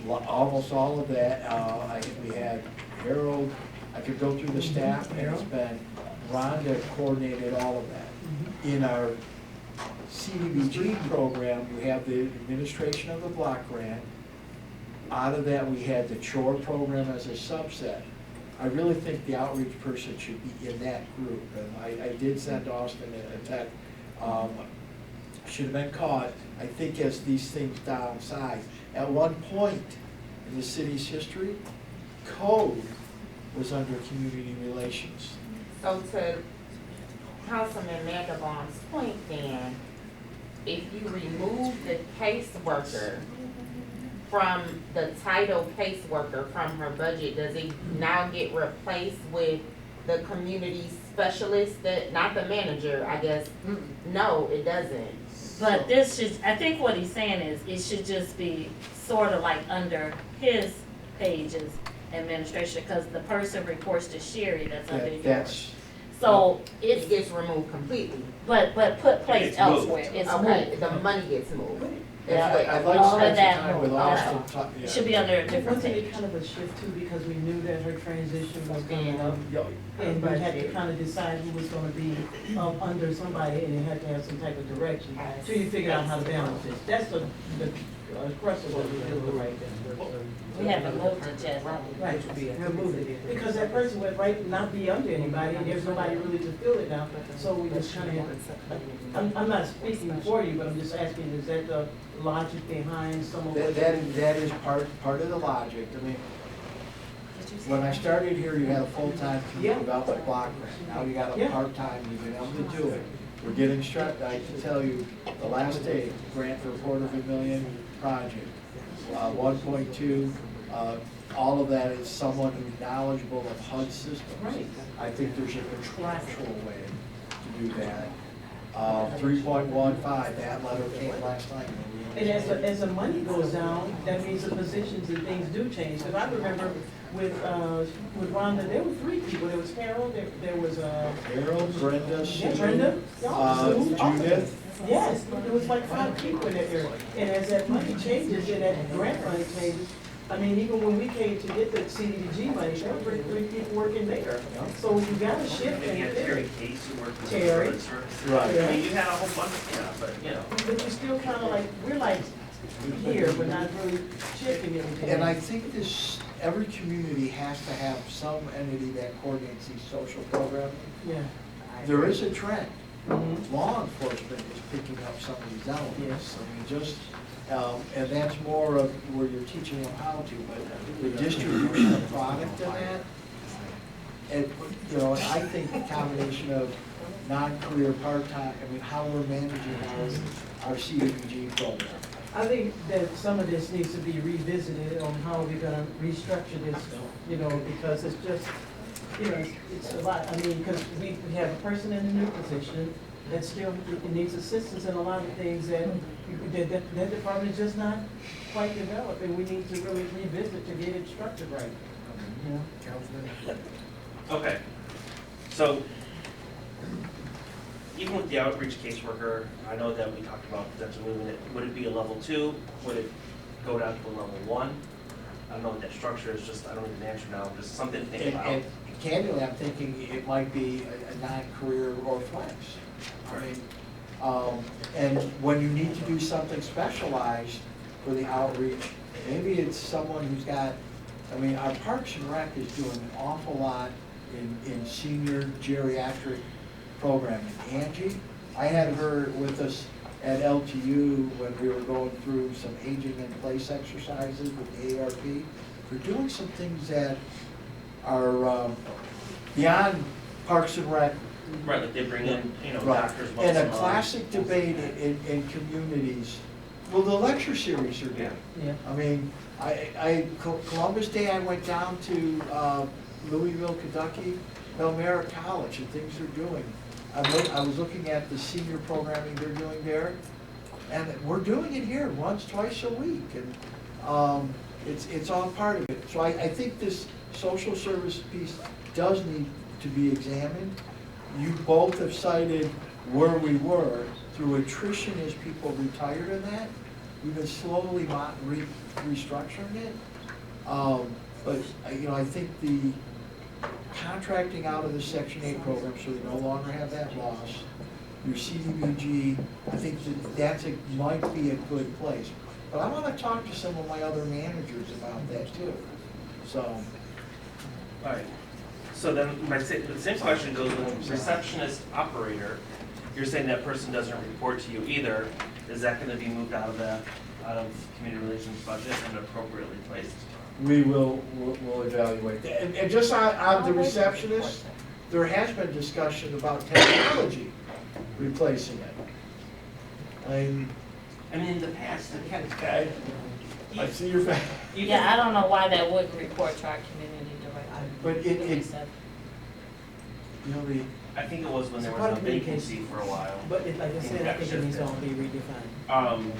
almost all of that. We had Harold, I could go through the staff, and it's been, Rhonda coordinated all of that. In our CDBG program, you have the administration of the block grant. Out of that, we had the chore program as a subset. I really think the outreach person should be in that group. And I did send Austin a text. Should have been caught. I think as these things downsize. At one point in the city's history, code was under community relations. So to Councilman Mandelbaum's point then, if you remove the caseworker from the title caseworker from her budget, does it now get replaced with the community specialist, that, not the manager, I guess? No, it doesn't. But this should, I think what he's saying is, it should just be sort of like under his pages, administration, because the person reports to Sherry that's under yours. So It it's, gets removed completely. but put place It's elsewhere, moved. it's Okay, moved. the money gets moved. Yeah. I'd like All to of spend some that time with moved. Austin. It should be under a different Wasn't page. it kind of a shift too, because we knew that her transition was coming up? Yeah. And we had to kind of decide who was gonna be under somebody, and it had to have some type of direction, so you figured out how to balance it. That's the crux of what we're doing right there. We haven't moved it yet. Right, remove it, because that person would not be under anybody, and there's nobody really to fill it now, so we just kind of, I'm not speaking for you, but I'm just asking, is that the logic behind some of what? That is part of the logic. I mean, when I started here, you had a full-time community development block grant. Now you got a part-time, you've been able to do it. We're getting struck, I can tell you, the last day, grant for $250,000 project, 1.2, all of that is someone who's knowledgeable of HUD systems. Right. I think there's a contractual way to do that. 3.15, that letter came last night. And as the money goes down, that means the positions and things do change. Because I remember with Rhonda, there were 3 people. There was Carol, there was Harold, Brenda, Sue, Brenda, Judith. Yes, there was like 5 people in that area. And as that money changes and that grant money changes, I mean, even when we came to get the CDBG money, there were 3 people working there. So you gotta shift And you had Terry and Case who worked with Terry. the services. Right. I mean, you had a whole bunch of, yeah, but, you know. but you're still kind of like, we're like here, but not really shifting anything. And I think every community has to have some entity that coordinates these social programs. Yeah. There is a trend. Mhm. Law enforcement is picking up some of these elements. Yes. I mean, and that's more of where you're teaching them how to, but the distribution of product in that, and, you know, and I think the combination of non-career part-time, I mean, how we're managing our CDBG program. I think that some of this needs to be revisited on how we're gonna restructure this, you know, because it's just, you know, it's a lot. I mean, because we have a person in a new position that still needs assistance in a lot of things that that department is just not quite developed, and we need to really revisit to get it structured right. You know? Councilman? Okay, so even with the outreach caseworker, I know that we talked about potentially moving it, would it be a level 2? Would it go down to a level 1? I don't know what that structure is, just, I don't need an answer now, just something to think about. And candidly, I'm thinking it might be a non-career or flex. I mean, and when you need to do something specialized for the outreach, maybe it's someone who's got, I mean, our Parks and Rec is doing an awful lot in senior geriatric programming. Angie, I had her with us at LTU when we were going through some aging in place exercises with the ARP. We're doing some things that are beyond Parks and Rec. Right, like they bring in, you know, Right. doctors once And a a month. classic debate in communities, well, the lecture series are good. Yeah. I mean, Columbus Day, I went down to Louisville, Kentucky, Elmira College, and things they're doing. I was looking at the senior programming they're doing there, and we're doing it here once, twice a week, and it's all part of it. So I think this social service piece does need to be examined. You both have cited where we were through attrition as people retired in that. We've been slowly restructuring it. But, you know, I think the contracting out of the Section 8 program, so we no longer have that loss, your CDBG, I think that might be a good place. But I want to talk to some of my other managers about that too. So, All right, so then the same question goes with receptionist operator. You're saying that person doesn't report to you either. Is that gonna be moved out of community relations budget and appropriately placed? we'll evaluate that. And just on the receptionist, there has been discussion about technology replacing it. I mean, in the past, Okay, I see your face. Yeah, I don't know why that wouldn't report to our community director. But it, you know, I think it was when there It's was part a of vacancy for a while. But like I said, I think it needs to all be redefined.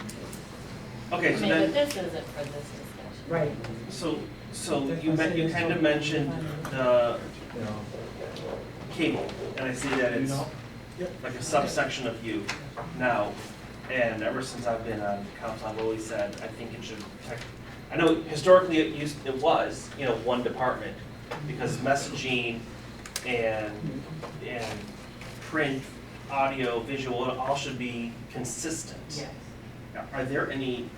Okay, I so mean, then. but this isn't for this discussion. Right. So you kind of mentioned the cable, and I see that it's like a subsection of you now. And ever since I've been on council, I've always said, I think it should protect, I know historically it was, you know, one department, because messaging and print, audio, visual, it all should be consistent. Yes. Are there any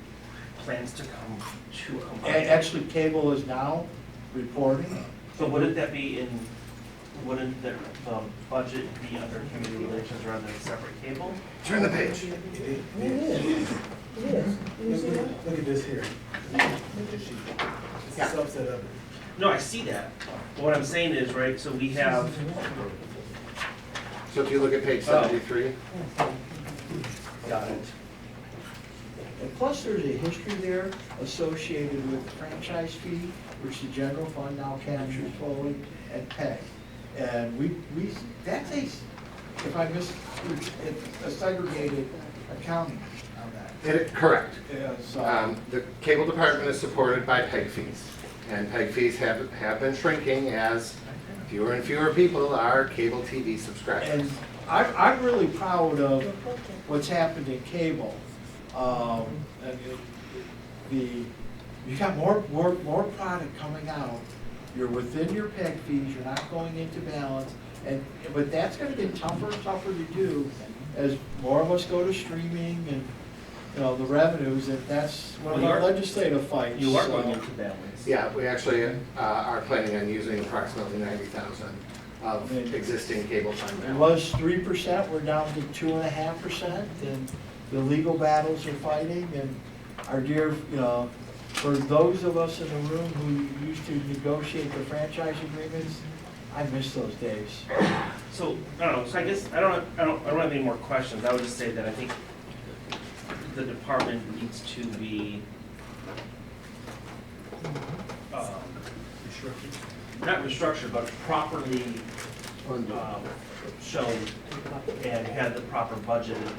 plans to come to combine? Actually, cable is now reporting. So wouldn't that be wouldn't the budget be under community relations rather than separate cable? Turn the page. It It is. is. It is. You see that? Look at this here. It's a subset of it. No, I see that. But what I'm saying is, right, so we have, So if you look at page 73, got it. And plus, there's a history there associated with the franchise fee, which the general fund now captures fully, and PEG. And that's if I miss, it's a segregated accounting on that. Correct. Yeah, so, The cable department is supported by PEG fees, and PEG fees have been shrinking as fewer and fewer people are cable TV subscribers. and I'm really proud of what's happened in cable. And you got more product coming out. You're within your PEG fees, you're not going into balance, but that's gonna get tougher and tougher to do as more of us go to streaming and, you know, the revenues, and that's one of our legislative fights. You are so. going into balance. Yeah, we actually are planning on using approximately 90,000 of existing cable fund It balance. was 3%, we're down to 2.5%, and the legal battles are fighting, and our dear, you know, for those of us in the room who used to negotiate the franchise agreements, I miss those days. So, I don't know, so I guess, I don't have any more questions. I would just say that I think the department needs to be not restructured, but properly shown and had the proper budgeted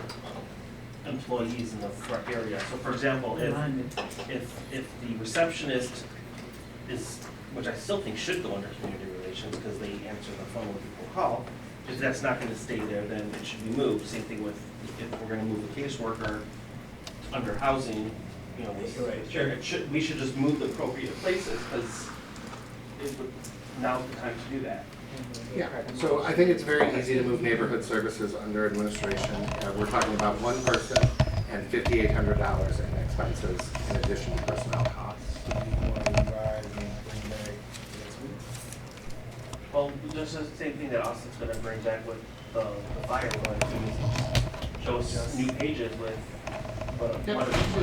employees in the correct area. So for example, if the receptionist is, which I still think should go under community relations because they answer the phone when people call, if that's not gonna stay there, then it should be moved. Same thing with, if we're gonna move the caseworker under housing, you know, we should just move the appropriate places, because now's the time to do that. Yeah, so I think it's very easy to move neighborhood services under administration. We're talking about one person and $5,800 in expenses in addition to personnel costs. Well, just the same thing that Austin's gonna bring back with the fire, we're going to show us new pages with what Do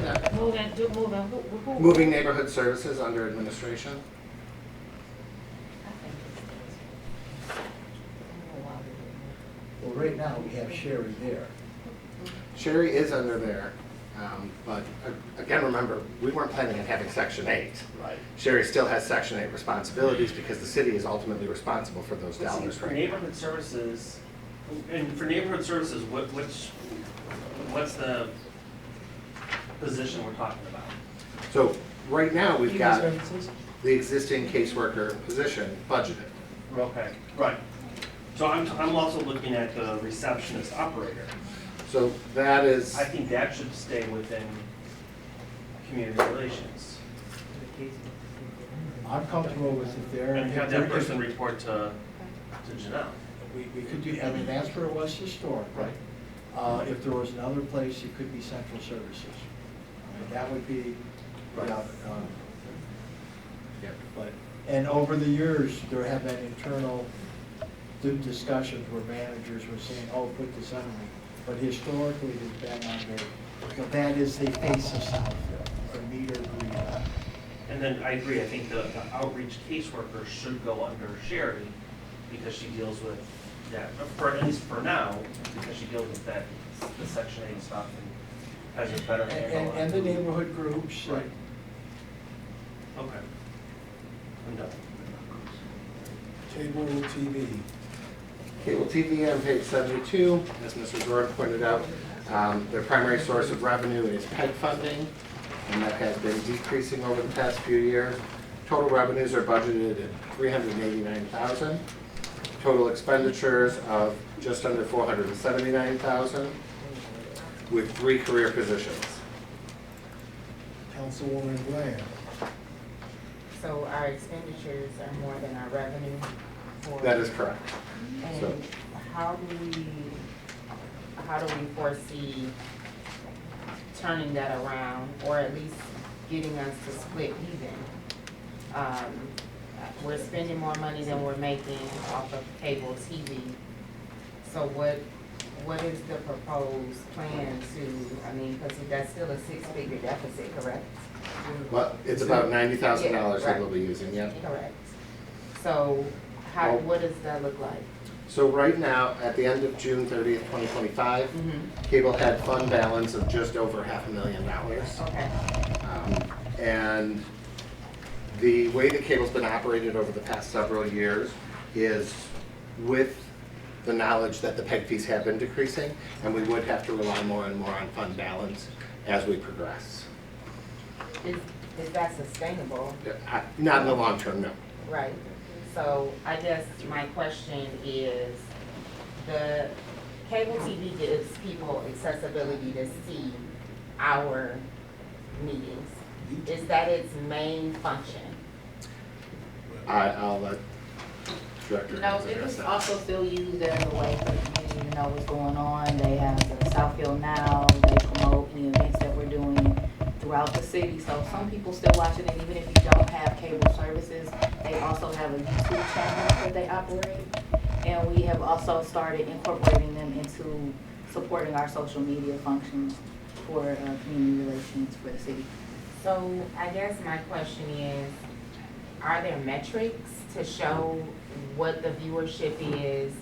that. Moving, who? Moving neighborhood services under administration. Well, right now, we have Sherry there. Sherry is under there, but again, remember, we weren't planning on having Section 8. Right. Sherry still has Section 8 responsibilities because the city is ultimately responsible for those dollars For right now. neighborhood services, and for neighborhood services, what's the position we're talking about? So right now, we've got Human services? the existing caseworker position budgeted. Okay, right. So I'm also looking at the receptionist operator. So that is, I think that should stay within community relations. I'm comfortable with it there. And have that person report to Janelle. We could do, I mean, that's where it was historic, right? If there was another place, it could be central services. I mean, that would be, Right. but, and over the years, there have been internal discussions where managers were saying, oh, put this under me. But historically, it's been under, that is the face of Southfield, for me to agree with that. And then I agree, I think the outreach caseworker should go under Sherry because she deals with that, at least for now, because she deals with that, the Section 8 stuff and has a better handle on it. And the neighborhood groups. Right. Okay. I'm done. Cable TV. Cable TV on page 72, as Mr. Zorn pointed out, their primary source of revenue is PEG funding, and that has been decreasing over the past few years. Total revenues are budgeted at $389,000. Total expenditures of just under $479,000, with 3 career positions. Councilwoman Bland. So our expenditures are more than our revenue for. That is correct. So- And how do we foresee turning that around, or at least getting us to split even? We're spending more money than we're making off of cable TV. So what is the proposed plan to, I mean, because that's still a 6-figure deficit, correct? But it's about $90,000 that Yeah, we'll be using, yeah. Correct. So what does that look like? So right now, at the end of June 30th, 2025, Cable had fund balance of just over $500,000. Okay. And the way that cable's been operated over the past several years is with the knowledge that the PEG fees have been decreasing, and we would have to rely more and more on fund balance as we progress. Is that sustainable? Not in the long term, no. Right. So I guess my question is, the cable TV gives people accessibility to see our meetings. Is that its main function? I'll let Director No, Hicks it address is that. also still used as a way for the community to know what's going on. They have the Southfield Now, they promote any events that we're doing throughout the city. So some people still watch it, and even if you don't have cable services, they also have a YouTube channel that they operate. And we have also started incorporating them into supporting our social media functions for community relations for the city. So I guess my question is, are there metrics to show what the viewership is?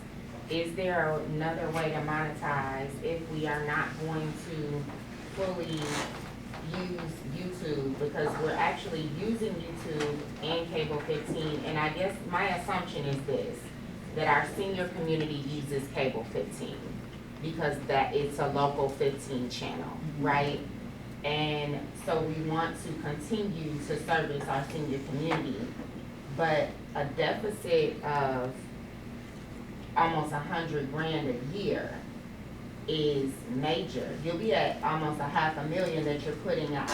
Is there another way to monetize if we are not going to fully use YouTube because we're actually using YouTube and Cable 15. And I guess my assumption is this, that our senior community uses Cable 15 because that it's a local 15 channel, right? And so we want to continue to service our senior community, but a deficit of almost $100,000 a year is major. You'll be at almost $500,000 that you're putting out,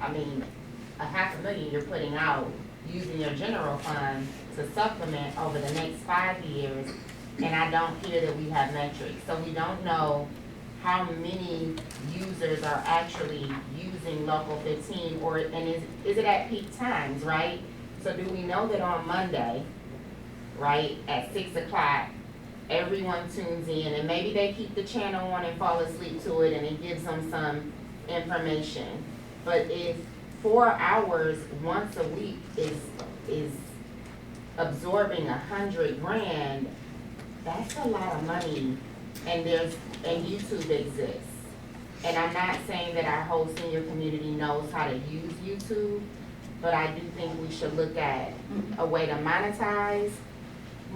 $500,000 you're putting out using your general fund to supplement over the next 5 years, and I don't hear that we have metrics. So we don't know how many users are actually using Local 15, and is it at peak times, right? So do we know that on Monday, right, at 6 o'clock, everyone tunes in, and maybe they keep the channel on and fall asleep to it, and it gives them some information. But if 4 hours once a week is absorbing $100,000, that's a lot of money, and YouTube exists. And I'm not saying that our whole senior community knows how to use YouTube, but I do think we should look at a way to monetize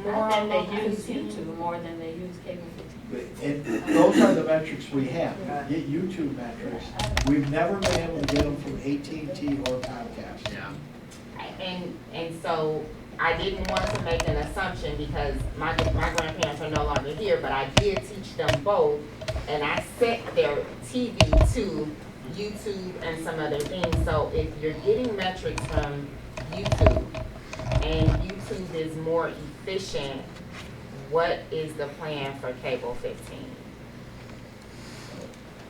more. I think local they use 15. YouTube more than they use Cable 15. And those are the metrics we have, get YouTube metrics. We've never been able to get them from AT&T or Comcast. Yeah. And so I didn't want to make an assumption because my grandparents are no longer here, but I did teach them both, and I set their TV to YouTube and some other things. So if you're getting metrics from YouTube and YouTube is more efficient, what is the plan for Cable 15?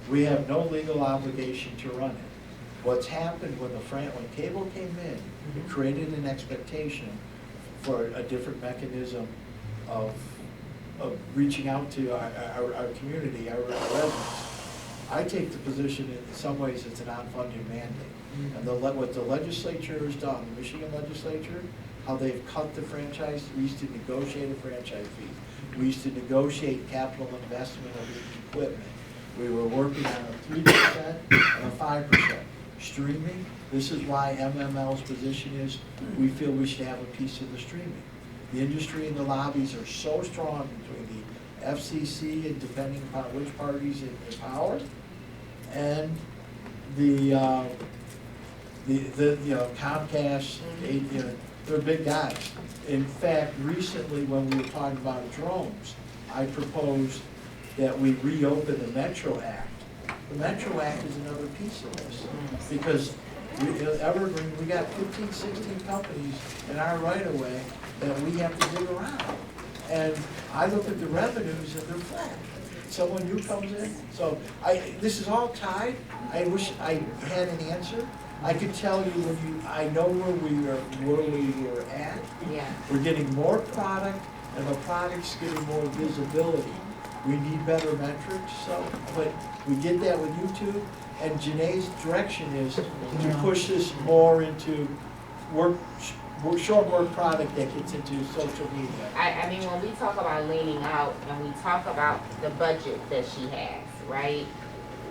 We have no legal obligation to run it. What's happened when when cable came in, it created an expectation for a different mechanism of reaching out to our community, our residents. I take the position in some ways it's an unfunded mandate. And what the legislature has done, the Michigan legislature, how they've cut the franchise, we used to negotiate a franchise fee. We used to negotiate capital investment of the equipment. We were working on a 3% and a 5%. Streaming, this is why MML's position is, we feel we should have a piece of the streaming. The industry and the lobbies are so strong between the FCC and depending upon which party's in power, and the Comcast, they're big guys. In fact, recently when we were talking about drones, I proposed that we reopen the Metro Act. The Metro Act is another piece of this, because Evergreen, we got 15, 16 companies in our right-of-way that we have to dig around. And I look at the revenues and they're flat. Someone new comes in, so this is all tied. I wish I had an answer. I could tell you I know where we were at. Yeah. We're getting more product, and the product's getting more visibility. We need better metrics, but we get that with YouTube, and Janae's direction is to push this more into short work product that gets into social media. I mean, when we talk about leaning out and we talk about the budget that she has, right?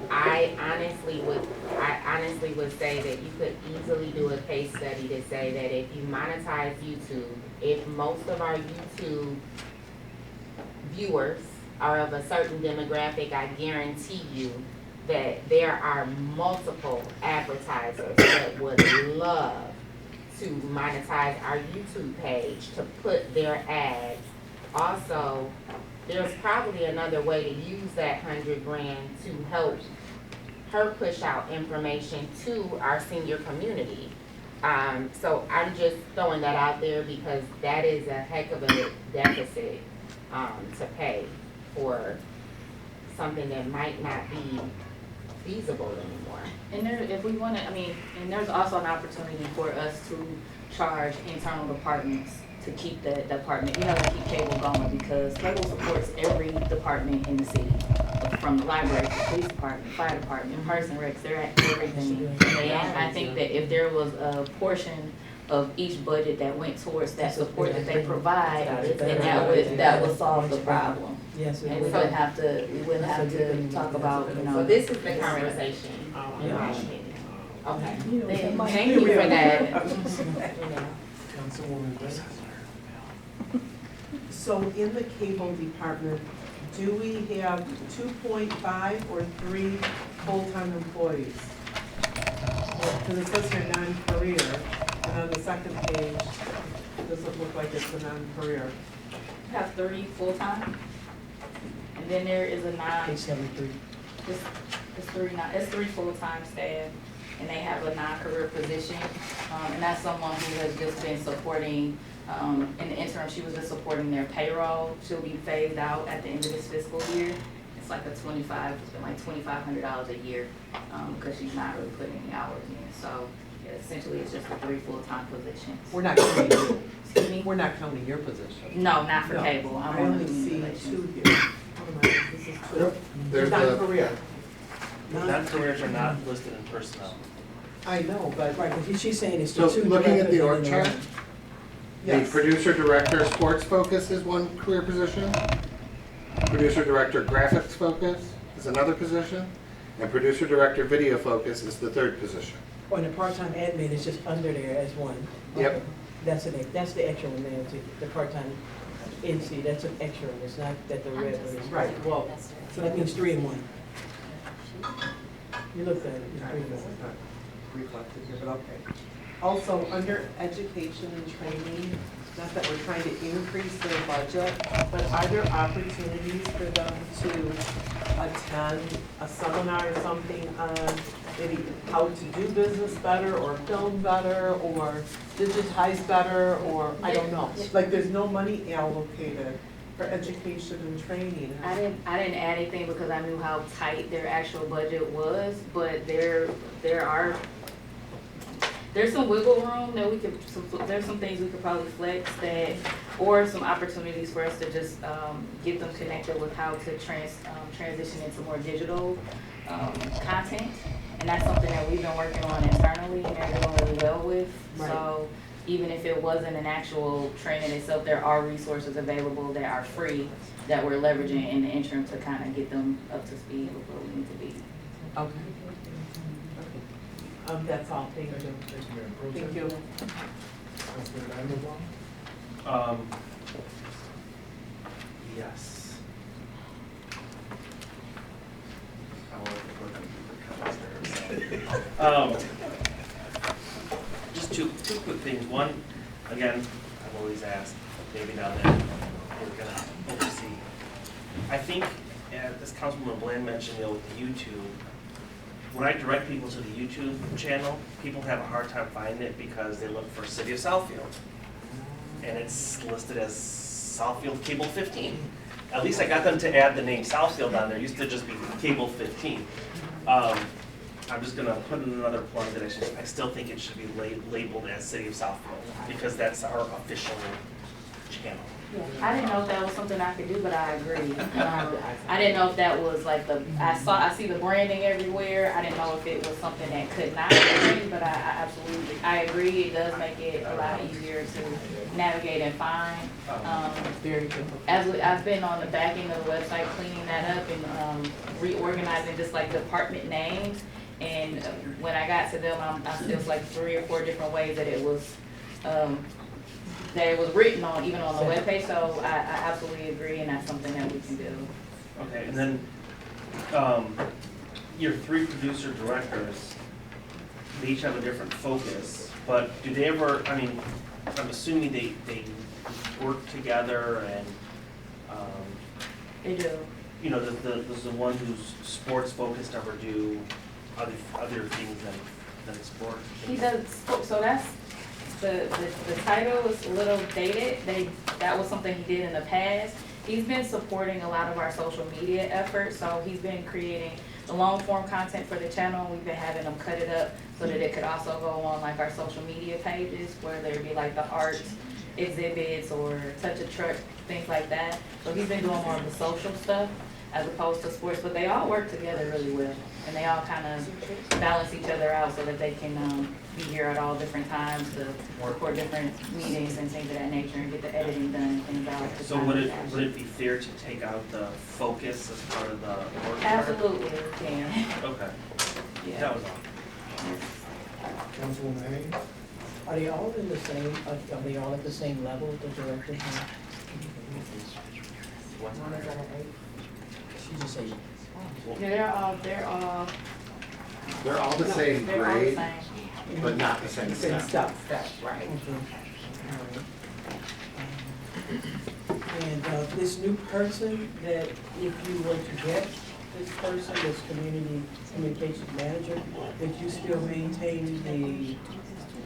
I honestly would say that you could easily do a case study to say that if you monetize YouTube, if most of our YouTube viewers are of a certain demographic, I guarantee you that there are multiple advertisers that would love to monetize our YouTube page, to put their ads. Also, there's probably another way to use that $100,000 to help her push out information to our senior community. So I'm just throwing that out there because that is a heck of a deficit to pay for something that might not be feasible anymore. And if we want to, and there's also an opportunity for us to charge internal departments to keep the department, to keep cable going, because cable supports every department in the city, from the library, to the police department, fire department, parks and recs, they're at everything. And I think that if there was a portion of each budget that went towards that support that they provide, Got it. and that would solve the problem. Yes, And it we would. wouldn't have to talk about, you know. So this is the conversation. Yeah. Okay. You know, Thank somebody- you for that. Councilwoman Bennett? So in the cable department, do we have 2.5 or 3 full-time employees? Because it says here non-career, and on the second page, it doesn't look like it's a non-career. We have 30 full-time, and then there is a Page 73. it's three full-time staff, and they have a non-career position, and that's someone who has just been supporting, in the interim, she was just supporting their payroll. She'll be phased out at the end of this fiscal year. It's like it's been like $2,500 a year, because she's not really putting any hours in, so yeah, essentially it's just the 3 full-time positions. We're not counting you. Excuse me? We're not counting your position. No, not for No. cable. I I'm on only the see relations. 2 here. Hold on, this is 2. There's the, Non-career. Non-careers are not listed in personnel. I know, but, Right, because she's saying it's so the 2 looking at the directors org and then chart, the yes. producer director sports focus is one career position. Producer director graphics focus is another position. And producer director video focus is the 3rd position. Oh, and the part-time admin is just under there as one. Yep. That's the extra one, ma'am, the part-time NC, that's an extra one, it's not that the red one is. Right, well, So that means 3 in 1. You looked at it, it's 3 in 1. reflected here, but okay. Also, under education and training, not that we're trying to increase their budget, but are there opportunities for them to attend a seminar or something on maybe how to do business better, or film better, or digitize better, or, I don't know. Like, there's no money allocated for education and training. I didn't add anything because I knew how tight their actual budget was, but there's some wiggle room that there's some things we could probably flex that, or some opportunities for us to just, get them connected with how to transition into more digital, content. And that's something that we've been working on internally and they're doing really well with. Right. So even if it wasn't an actual training itself, there are resources available that are free that we're leveraging in the interim to kind of get them up to speed with where we need to be. Okay. That's all, thank you. Thank you. Yes. I wanted to look at the comments there, so. Just two quick things. One, again, I've always asked, maybe now that we're gonna oversee. I think, as Councilwoman Bland mentioned, with the YouTube, when I direct people to the YouTube channel, people have a hard time finding it because they look for City of Southfield. And it's listed as Southfield Cable 15. At least I got them to add the name Southfield on there. It used to just be Cable 15. I'm just gonna put in another plug that I still think it should be labeled as City of Southfield because that's our official channel. Yeah, I didn't know if that was something I could do, but I agree. I didn't know if that was like I see the branding everywhere. I didn't know if it was something that could not be, but I agree. It does make it a lot easier to navigate and find. Very good. I've been on the back end of the website cleaning that up and reorganizing just like department names. And when I got to them, I still like 3 or 4 different ways that it was written on, even on the webpage, so I absolutely agree, and that's something that we can do. Okay, and then your 3 producer directors, they each have a different focus, but do they ever, I mean, I'm assuming they work together and, They do. you know, does the one who's sports focused ever do other things than sport? He does, so that's, the title is a little dated. That was something he did in the past. He's been supporting a lot of our social media efforts, so he's been creating the long form content for the channel. We've been having them cut it up so that it could also go on like our social media pages, where there'd be like the art exhibits or touch a truck, things like that. So he's been doing more of the social stuff. as opposed to sports, but they all work together really well. And they all kind of balance each other out so that they can be here at all different times to record different meetings and things of that nature and get the editing done and things out. So would it be fair to take out the focus as part of the org chart? Absolutely, we can. Okay, Yeah. that was all. Councilwoman Haynes? Are they all in the same, are they all at the same level, the director? What's on there? She just said. Yeah, They're all the same they're all the grade, same. but not the same Same staff. stuff. Right. And this new person, that if you were to get this person, this community communications manager, would you still maintain the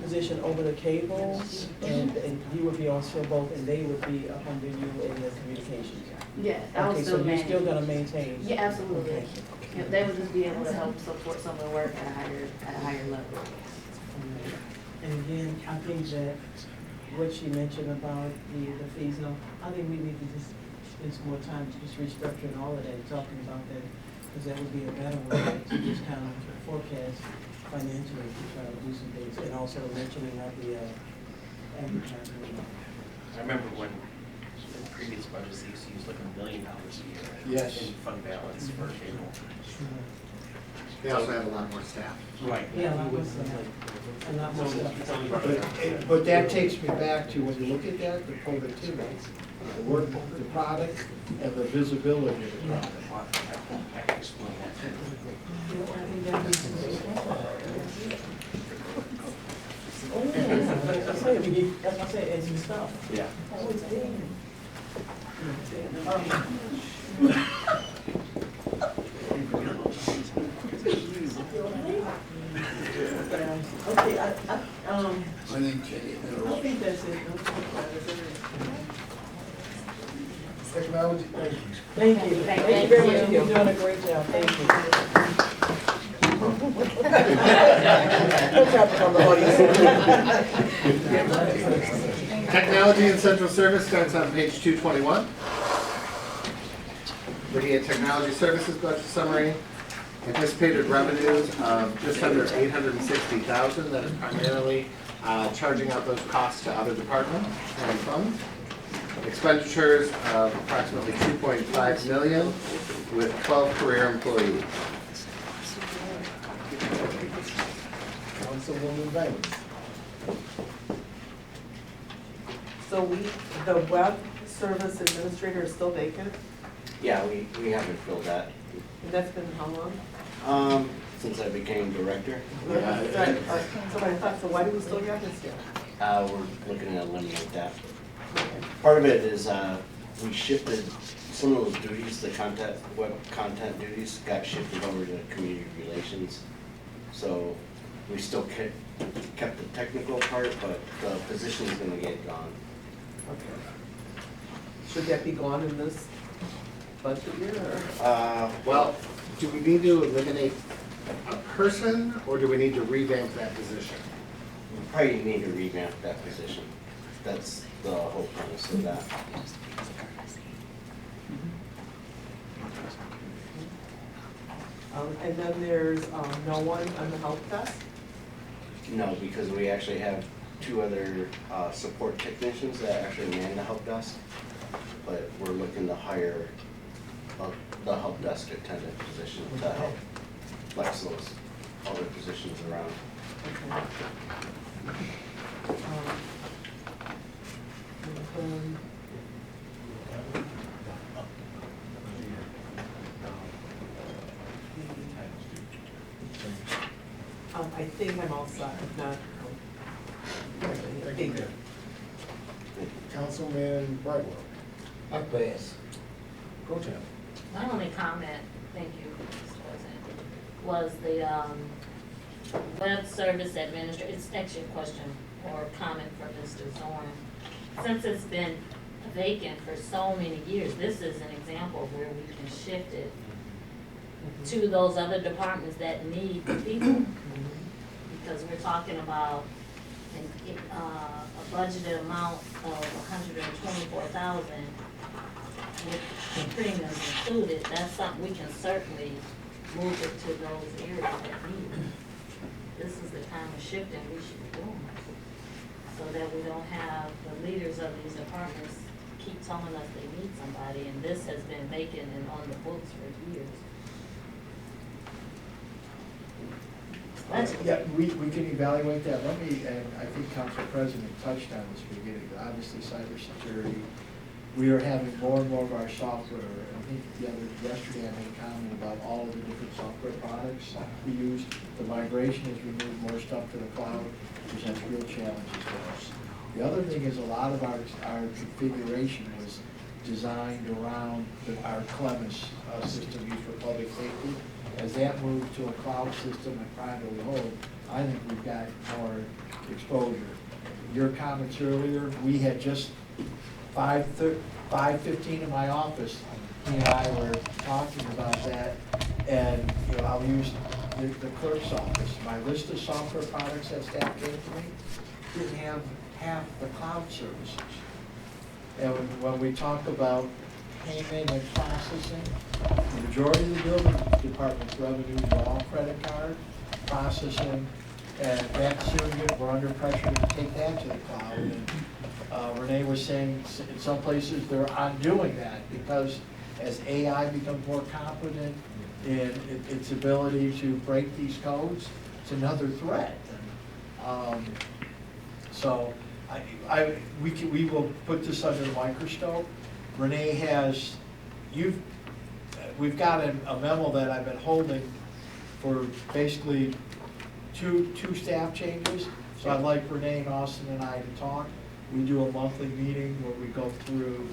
position over the cable? And you would be on still both, and they would be up under you in the communications? Yeah, I would Okay, still so you're manage. still gonna maintain? Yeah, absolutely. Okay. Yeah, they would just be able to help support some of the work at a higher level. And again, I think that what she mentioned about the fees, no, I think we need to just spend some more time just restructuring all of that, and talking about that, because that would be a better way to just kind of forecast financially to try to do some things, and also mentioning of the advertising. I remember when in previous budgets, they used to use like $1 million a year Yes. in fund balance for cable. They also have a lot more staff. Right. Yeah, a lot more stuff. A lot more stuff. But that takes me back to, when you look at that, the productivity, the work, the product, and the visibility of the product. I can explain that too. I think that needs to be. Oh, yeah, that's what I say, that's what I say, it's some stuff. Yeah. Oh, it's in. Okay, I think that's it. Technology, thank you. Thank you. Thank you very much. You're doing a great job. Thank you. No traffic on the audience. Technology and central service starts on page 221. Looking at technology services budget summary, anticipated revenues of just under $860,000. That is primarily charging out those costs to other departments and funds. Expenditures of approximately $2.5 million with 12 career employees. Councilwoman Banks? So the web service administrator is still vacant, Yeah, we haven't filled that, and that's been how long? since I became director. Right, so I thought, so why do we still have this here? We're looking to eliminate that. Part of it is, we shifted some of those duties, the web content duties got shifted over to community relations. So we still kept the technical part, but the position's gonna get gone. Okay. Should that be gone in this budget year, or? Well, do we need to eliminate a person, or do we need to revamp that position? We probably need to revamp that position. That's the whole premise of that. And then there's, no one on the help desk? No, because we actually have two other support technicians that actually man the help desk, but we're looking to hire the help desk attendant position to help flex those other positions around. I think I'm all set, if not. Thank you. Councilman Brightwell? I pass. Pro Tem? My only comment, thank you, Mr. President, was the web service administrator, it's actually a question or comment for Mr. Zorn. Since it's been vacant for so many years, this is an example of where we can shift it to those other departments that need the people. Because we're talking about a budgeted amount of $124,000 with the premiums included, that's something we can certainly move it to those areas that need it. This is the kind of shifting we should be doing, so that we don't have the leaders of these departments keep telling us they need somebody, and this has been vacant and on the books for years. Yeah, we can evaluate that. Let me, and I think Council President touched on this beginning, obviously cybersecurity. We are having more and more of our software. I think yesterday I made a comment about all of the different software products we use. The migration has removed more stuff to the cloud, presents real challenges for us. The other thing is a lot of our configuration was designed around our Clemens system used for public safety. As that moved to a cloud system and privately owned, I think we've got more exposure. Your comments earlier, we had just 5:15 in my office, he and I were talking about that, and I'll use the clerk's office. My list of software products that staff gave to me didn't have half the cloud services. And when we talk about payment and processing, the majority of the building department's revenues are all credit card processing, and that's soon we're under pressure to take that to the cloud. And Renee was saying in some places they're undoing that because as AI becomes more competent in its ability to break these codes, it's another threat. So we will put this under the microscope. Renee has, we've got a memo that I've been holding for basically two staff changes. So I'd like Renee and Austin and I to talk. We do a monthly meeting where we go through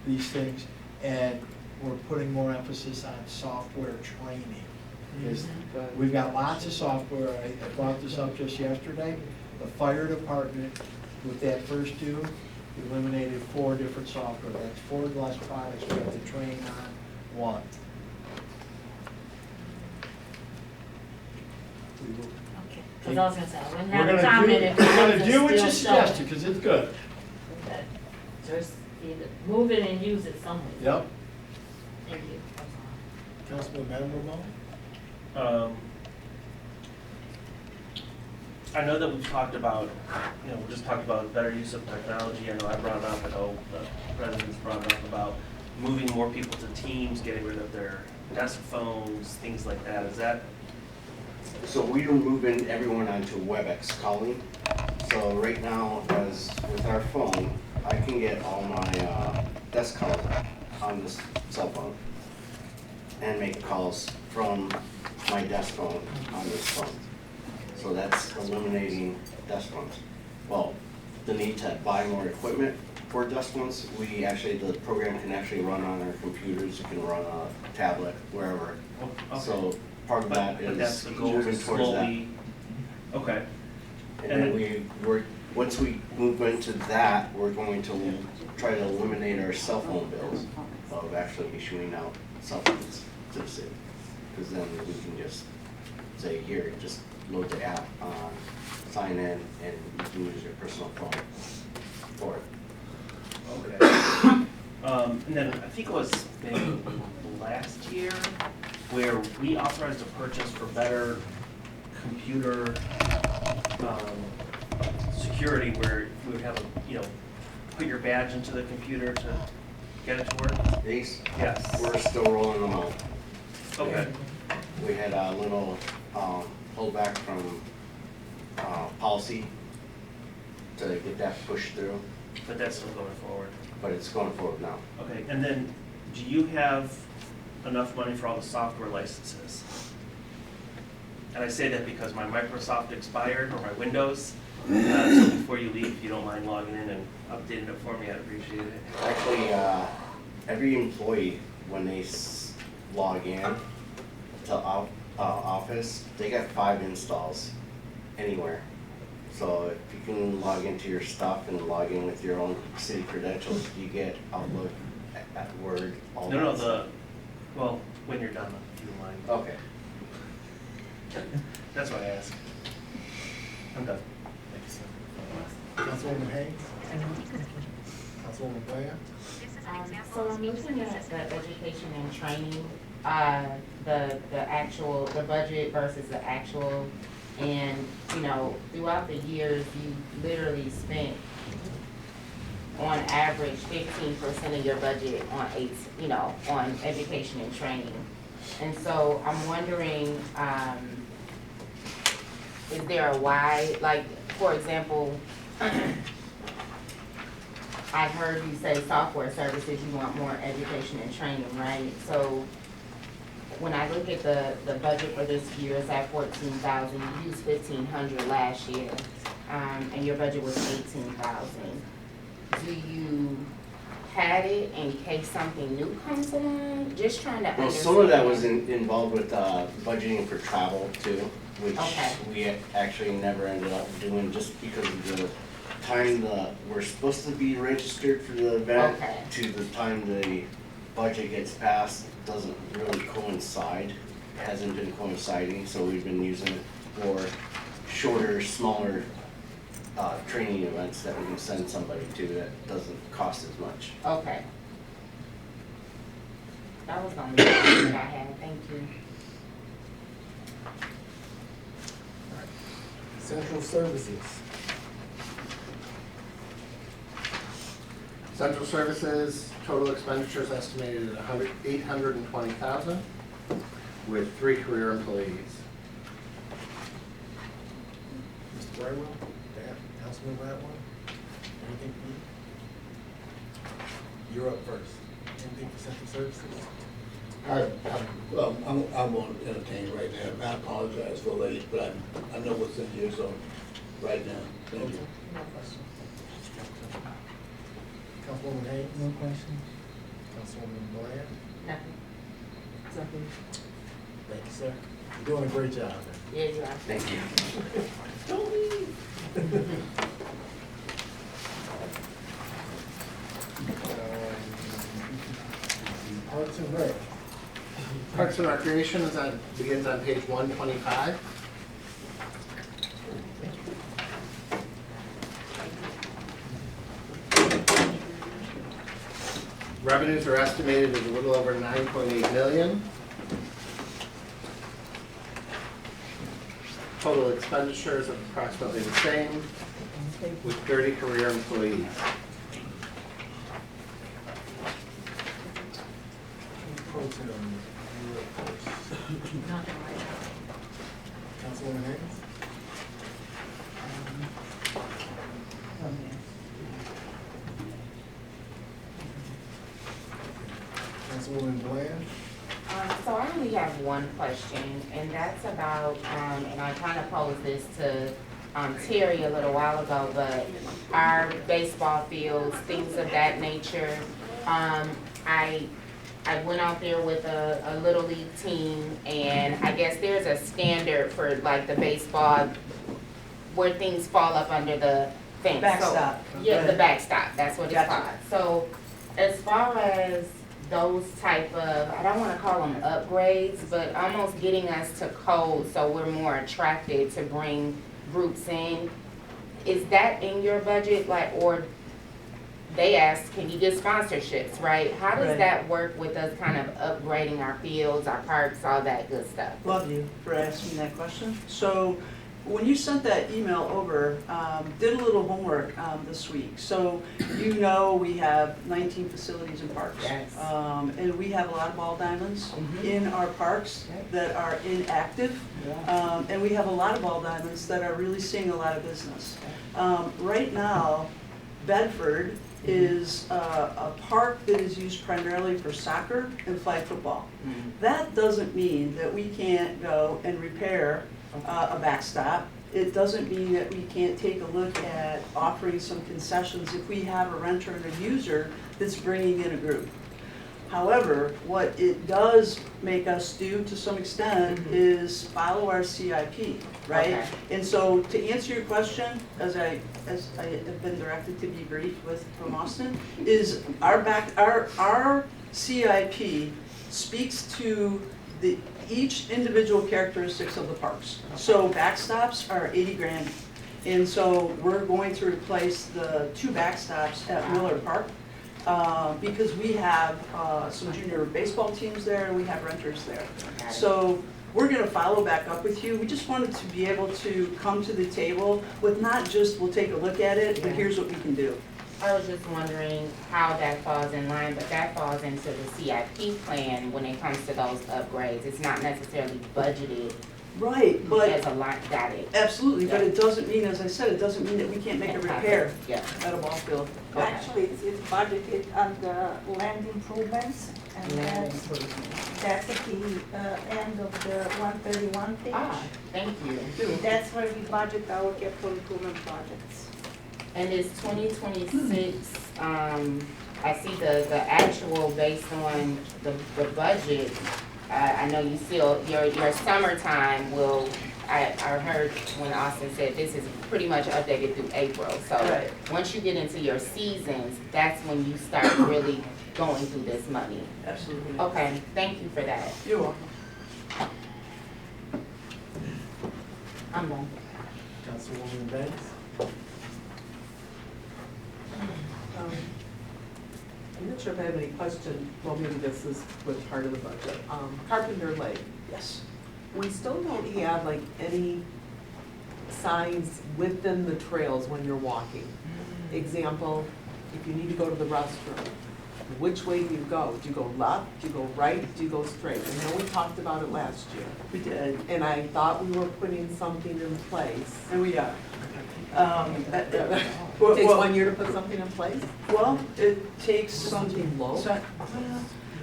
these things, and we're putting more emphasis on software training. Because we've got lots of software. I brought this up just yesterday. The fire department, with that first due, eliminated 4 different software. That's 4 less products we have to train on one. Okay, because I was gonna say, I wouldn't We're have a gonna comment do, if we're it gonna wasn't do what you still suggested, shown. because it's good. Okay. Just either move it and use it somewhere. Yep. Thank you. Councilman, Madam Ramon? I know that we've talked about, we just talked about better use of technology. I know I brought it up, I know the president's brought it up about moving more people to Teams, getting rid of their desk phones, things like that. Is that? So we are moving everyone onto WebEx calling. So right now, as with our phone, I can get all my desk calls on this cell phone and make calls from my desk phone on this phone. So that's eliminating desk phones. Well, the need to buy more equipment for desk phones, the program can actually run on our computers, it can run on a tablet, wherever. Okay. So part of that But that's is the goal, moving to towards that. slowly. Okay. And then once we move into that, we're going to try to eliminate our cell phone bills of actually issuing out cell phones to the city. Because then we can just say, here, just load the app, sign in, and you can use your personal phone for it. Okay. And then I think it was maybe last year where we authorized a purchase for better computer security, where we would have put your badge into the computer to get it to work. These, Yes. we're still rolling them out. Okay. We had a little pullback from policy to get that pushed through, But that's still going forward. but it's going forward now. Okay, and then do you have enough money for all the software licenses? And I say that because my Microsoft expired, or my Windows, so before you leave, if you don't mind logging in and updating it for me, I'd appreciate it. Actually, every employee, when they log in to Office, they get 5 installs anywhere. So if you can log into your stuff and log in with your own city credentials, you get Outlook, Word, all that. No, well, when you're done, if you don't mind. Okay. That's why I asked. I'm done. Thank you, sir. Councilwoman Hayes? Councilwoman Blair? So I'm looking at the education and training, the budget versus the actual. And, you know, throughout the years, you literally spent on average 15% of your budget on on education and training. And so I'm wondering, is there a why, like, for example, I heard you say software services, you want more education and training, right? So when I look at the budget for this year, it's at 14,000, you used 1,500 last year, and your budget was 18,000. Do you had it in case something new comes along? Just trying to understand. Well, some of that was involved with budgeting for travel too, which Okay. we actually never ended up doing just because of the time we're supposed to be registered for the event Okay. to the time the budget gets passed doesn't really coincide. It hasn't been coinciding, so we've been using it for shorter, smaller training events that we can send somebody to that doesn't cost as much. Okay. That was the only question that I had, thank you. Central services. Central services, total expenditures estimated at $820,000 with 3 career employees. Mr. Brightwell, Councilman Radwan, anything for you? You're up first. Anything for central services? I won't entertain right now. I apologize for late, but I know what's in here, so right now, thank you. No question. Councilwoman Hayes? No questions? Councilwoman Bland? Nothing. Something? Thank you, sir. You're doing a great job, man. Yeah, you are. Thank you. Don't leave. Parks and Rec. Parks and Recreation begins on page 125. Revenues are estimated at a little over 9.8 million. Total expenditures of approximately the same, with 30 career employees. Pro Tem, you're up first. Councilwoman Hayes? Councilwoman Bland? So I only have one question, and that's about, and I kind of posed this to Terry a little while ago, but our baseball fields, things of that nature. I went out there with a little league team, and I guess there's a standard for like the baseball where things fall up under the fence. Backstop. So, yeah, the backstop, that's what it's called. So as far as those type of, I don't want to call them upgrades, but almost getting us to code so we're more attracted to bring groups in. Is that in your budget, like, or they asked, can you get sponsorships, right? How does Right. that work with us kind of upgrading our fields, our parks, all that good stuff? Love you for asking that question. So when you sent that email over, did a little homework this week. So you know we have 19 facilities and parks. Yes. And we have a lot of ball diamonds in our parks that are inactive. And we have a lot of ball diamonds that are really seeing a lot of business. Right now, Bedford is a park that is used primarily for soccer and flag football. That doesn't mean that we can't go and repair a backstop. It doesn't mean that we can't take a look at offering some concessions if we have a renter and a user that's bringing in a group. However, what it does make us do to some extent is follow our CIP, right? Okay. And so to answer your question, as I have been directed to be brief from Austin, is our CIP speaks to each individual characteristics of the parks. So backstops are 80 grand. And so we're going to replace the 2 backstops at Miller Park. because we have some junior baseball teams there, and we have renters there. So we're gonna follow back up with you. We just wanted to be able to come to the table with not just, we'll take a look at it, but here's what we can do. I was just wondering how that falls in line, but that falls into the CIP plan when it comes to those upgrades. It's not necessarily budgeted Right, but. as a line, got it. Absolutely, but it doesn't mean, as I said, it doesn't mean that we can't make a repair Yeah. at a ball field. Actually, it's budgeted under land improvements, and that's at the end of the 131 page. Ah, thank you. That's where we budget our capital improvement projects. And it's 2026, I see the actual based on the budget. I know you still, your summertime will, I heard when Austin said this is pretty much updated through April. So Right. once you get into your seasons, that's when you start really going through this money. Absolutely. Okay, thank you for that. You're welcome. I'm done. Councilwoman Banks? I'm not sure if I have any question, well, maybe this is with part of the budget. Carpenter Lake, Yes. we still don't have like any signs within the trails when you're walking. Example, if you need to go to the restroom, which way do you go? Do you go left, do you go right, do you go straight? I know we talked about it last year, We did, and I thought we were putting something in place. and we are. It takes 1 year to put something in place? Well, it takes Something low?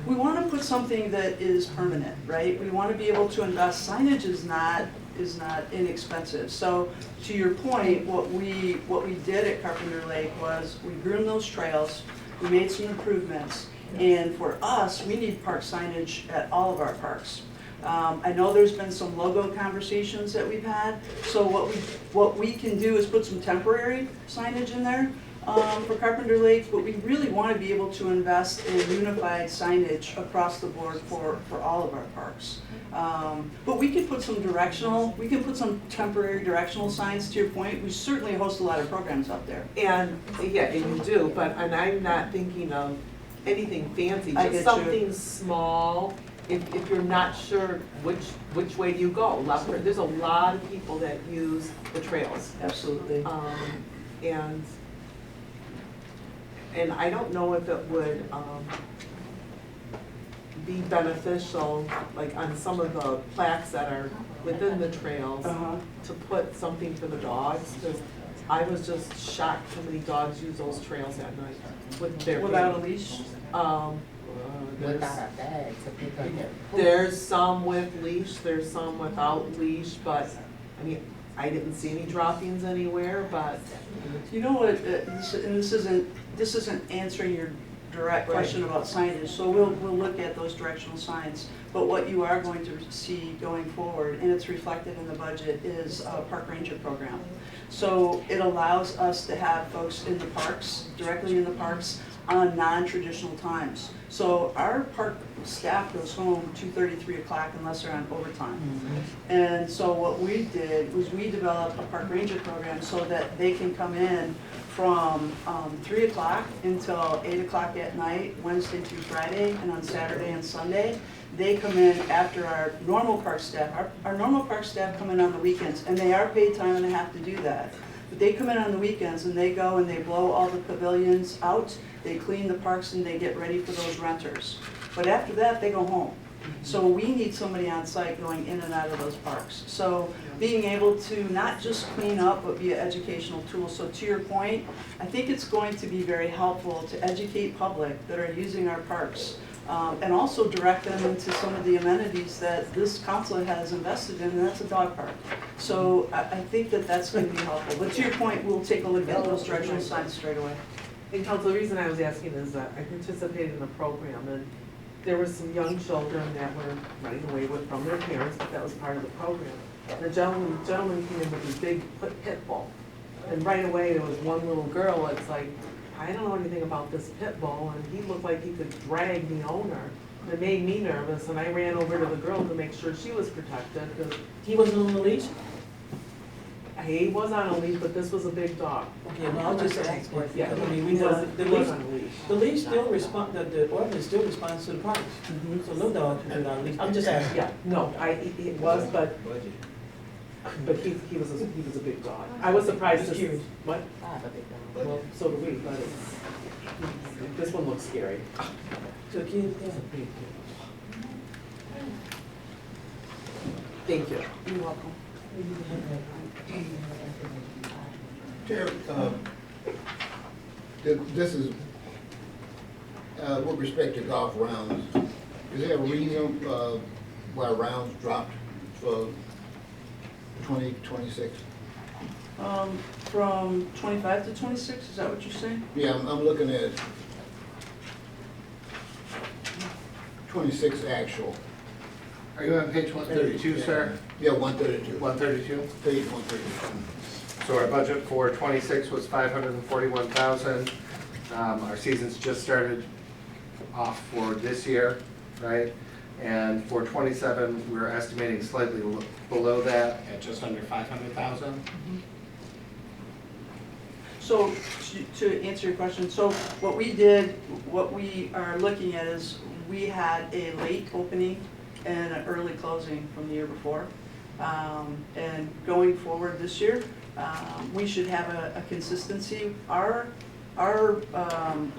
We want to put something that is permanent, right? We want to be able to invest. Signage is not inexpensive. So to your point, what we did at Carpenter Lake was we groomed those trails, we made some improvements, and for us, we need park signage at all of our parks. I know there's been some logo conversations that we've had, so what we can do is put some temporary signage in there for Carpenter Lake, but we really want to be able to invest in unified signage across the board for all of our parks. But we could put some temporary directional signs, to your point. We certainly host a lot of programs up there. And, yeah, and you do, and I'm not thinking of anything fancy, I get you. just something small. If you're not sure which way do you go, left or, there's a lot of people that use the trails. Absolutely. And I don't know if it would, be beneficial, like on some of the plaques that are within the trails, to put something for the dogs, because I was just shocked how many dogs use those trails at night with their. Without a leash? Without a bag to pick up their poop. There's some with leash, there's some without leash, but, I mean, I didn't see any droppings anywhere, but. You know what, this isn't answering your direct question about signage, so we'll look at those directional signs. But what you are going to see going forward, and it's reflected in the budget, is a park ranger program. So it allows us to have folks in the parks, directly in the parks, on non-traditional times. So our park staff goes home 2:30, 3 o'clock unless they're on overtime. And so what we did was we developed a park ranger program so that they can come in from 3 o'clock until 8 o'clock at night, Wednesday through Friday, and on Saturday and Sunday. They come in after our normal park staff. Our normal park staff come in on the weekends, and they are paid time and a half to do that. But they come in on the weekends and they go and they blow all the pavilions out, they clean the parks and they get ready for those renters. But after that, they go home. So we need somebody on site going in and out of those parks. So being able to not just clean up, but be an educational tool. So to your point, I think it's going to be very helpful to educate public that are using our parks, and also direct them into some of the amenities that this council has invested in, and that's a dog park. So I think that that's going to be helpful. But to your point, we'll take a look at those directional signs straight away. And Council, the reason I was asking is that I participated in a program, and there were some young children that were running away from their parents, but that was part of the program. The gentleman came in with this big pit bull, and right away there was one little girl that's like, I don't know anything about this pit bull, and he looked like he could drag the owner. It made me nervous, and I ran over to the girl to make sure she was protected, because He wasn't on the leash? He was on a leash, but this was a big dog. Okay, no, I'll just ask. Yeah, I mean, he was, he was on a leash. the leash still the ordinance still responds to the parties. So no dog can be on a leash. I'm just asking. Yeah, no, it was, but he was a big dog. I was surprised Just to curious. what? Well, so do we, but this one looks scary. To the kids, yeah. Thank you. You're welcome. Chair, this is, with respect to golf rounds, is there a reason why rounds dropped for 2026? From 25 to 26, is that what you're saying? Yeah, I'm looking at 26 actual. Are you on page 132, sir? Yeah, 132. 132? Page 132. So our budget for 26 was 541,000. Our season's just started off for this year, right? And for 27, we're estimating slightly below that at just under 500,000. So to answer your question, so what we did, what we are looking at is we had a late opening and an early closing from the year before. And going forward this year, we should have a consistency. Our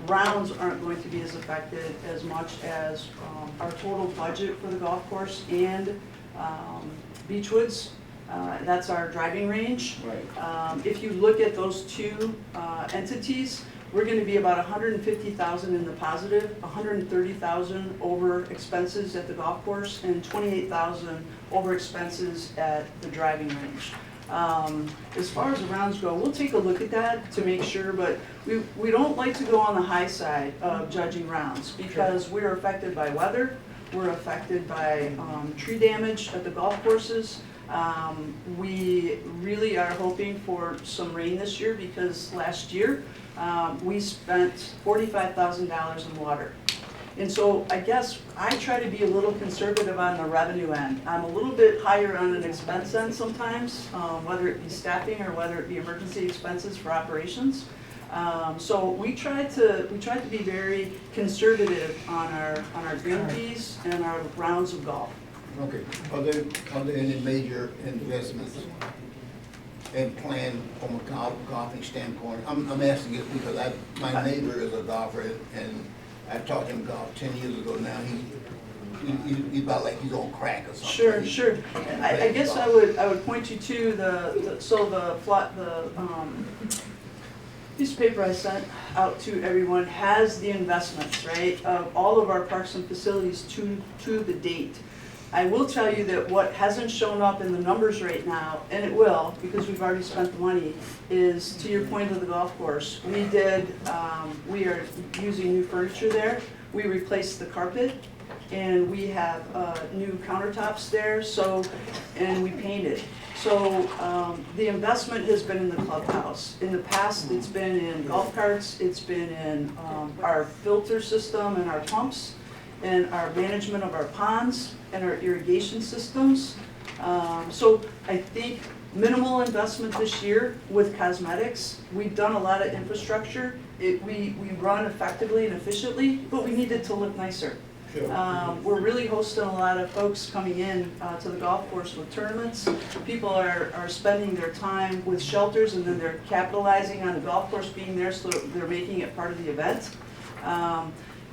rounds aren't going to be as affected as much as our total budget for the golf course and Beachwoods. That's our driving range. Right. If you look at those two entities, we're gonna be about 150,000 in the positive, 130,000 over expenses at the golf course, and 28,000 over expenses at the driving range. As far as the rounds go, we'll take a look at that to make sure, but we don't like to go on the high side of judging rounds because we're affected by weather, we're affected by tree damage at the golf courses. We really are hoping for some rain this year because last year we spent $45,000 in water. And so I guess I try to be a little conservative on the revenue end. I'm a little bit higher on an expense end sometimes, whether it be staffing or whether it be emergency expenses for operations. So we try to be very conservative on our green fees and our rounds of golf. Okay. Are there any major investments and plan from a golfing standpoint? I'm asking it because my neighbor is a golfer and I taught him golf 10 years ago. Now he's about like he's on crack or something. Sure. I guess I would point you to the piece of paper I sent out to everyone has the investments, right, of all of our parks and facilities to the date. I will tell you that what hasn't shown up in the numbers right now, and it will because we've already spent the money, is to your point of the golf course. We are using new furniture there. We replaced the carpet and we have new countertops there, and we painted. So the investment has been in the clubhouse. In the past, it's been in golf carts, it's been in our filter system and our pumps, and our management of our ponds and our irrigation systems. So I think minimal investment this year with cosmetics. We've done a lot of infrastructure. We run effectively and efficiently, but we need it to look nicer. Sure. We're really hosting a lot of folks coming in to the golf course with tournaments. People are spending their time with shelters and then they're capitalizing on the golf course being there, so they're making it part of the event.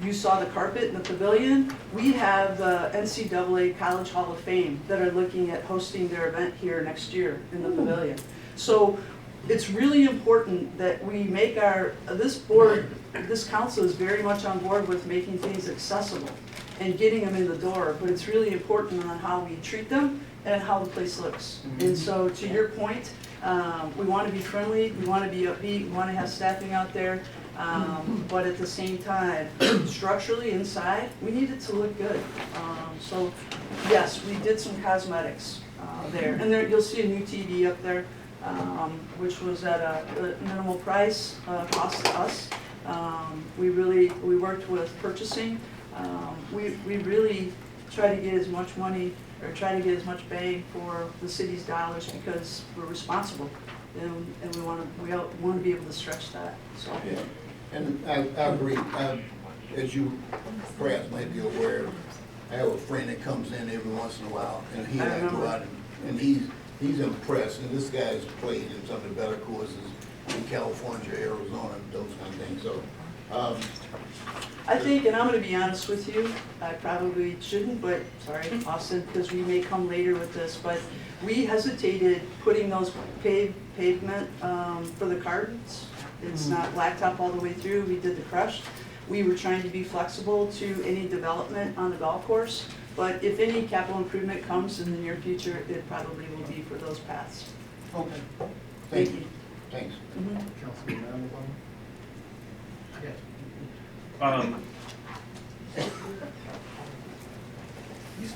You saw the carpet in the pavilion. We have the NCAA College Hall of Fame that are looking at hosting their event here next year in the pavilion. So it's really important that we make this board, this council is very much on board with making things accessible and getting them in the door, but it's really important on how we treat them and how the place looks. And so to your point, we want to be friendly, we want to be upbeat, we want to have staffing out there, but at the same time, structurally inside, we need it to look good. So yes, we did some cosmetics there, and there you'll see a new TV up there, which was at a minimal price, cost to us. We worked with purchasing. We really try to get as much money or try to get as much bang for the city's dollars because we're responsible. And we wanna be able to stretch that, so. Yeah, and I agree. As you perhaps might be aware, I have a friend that comes in every once in a while, and he and I go out, and he's impressed, and this guy's played in some of the better courses in California, Arizona, those kind of things, so. I think, and I'm gonna be honest with you, I probably shouldn't, but, sorry, Austin, because we may come later with this, but we hesitated putting those pavement for the carts. It's not blacktop all the way through, we did the crushed. We were trying to be flexible to any development on the golf course, but if any capital improvement comes in the near future, it probably will be for those paths. Okay. Thank you. Thanks. Councilman Allen? You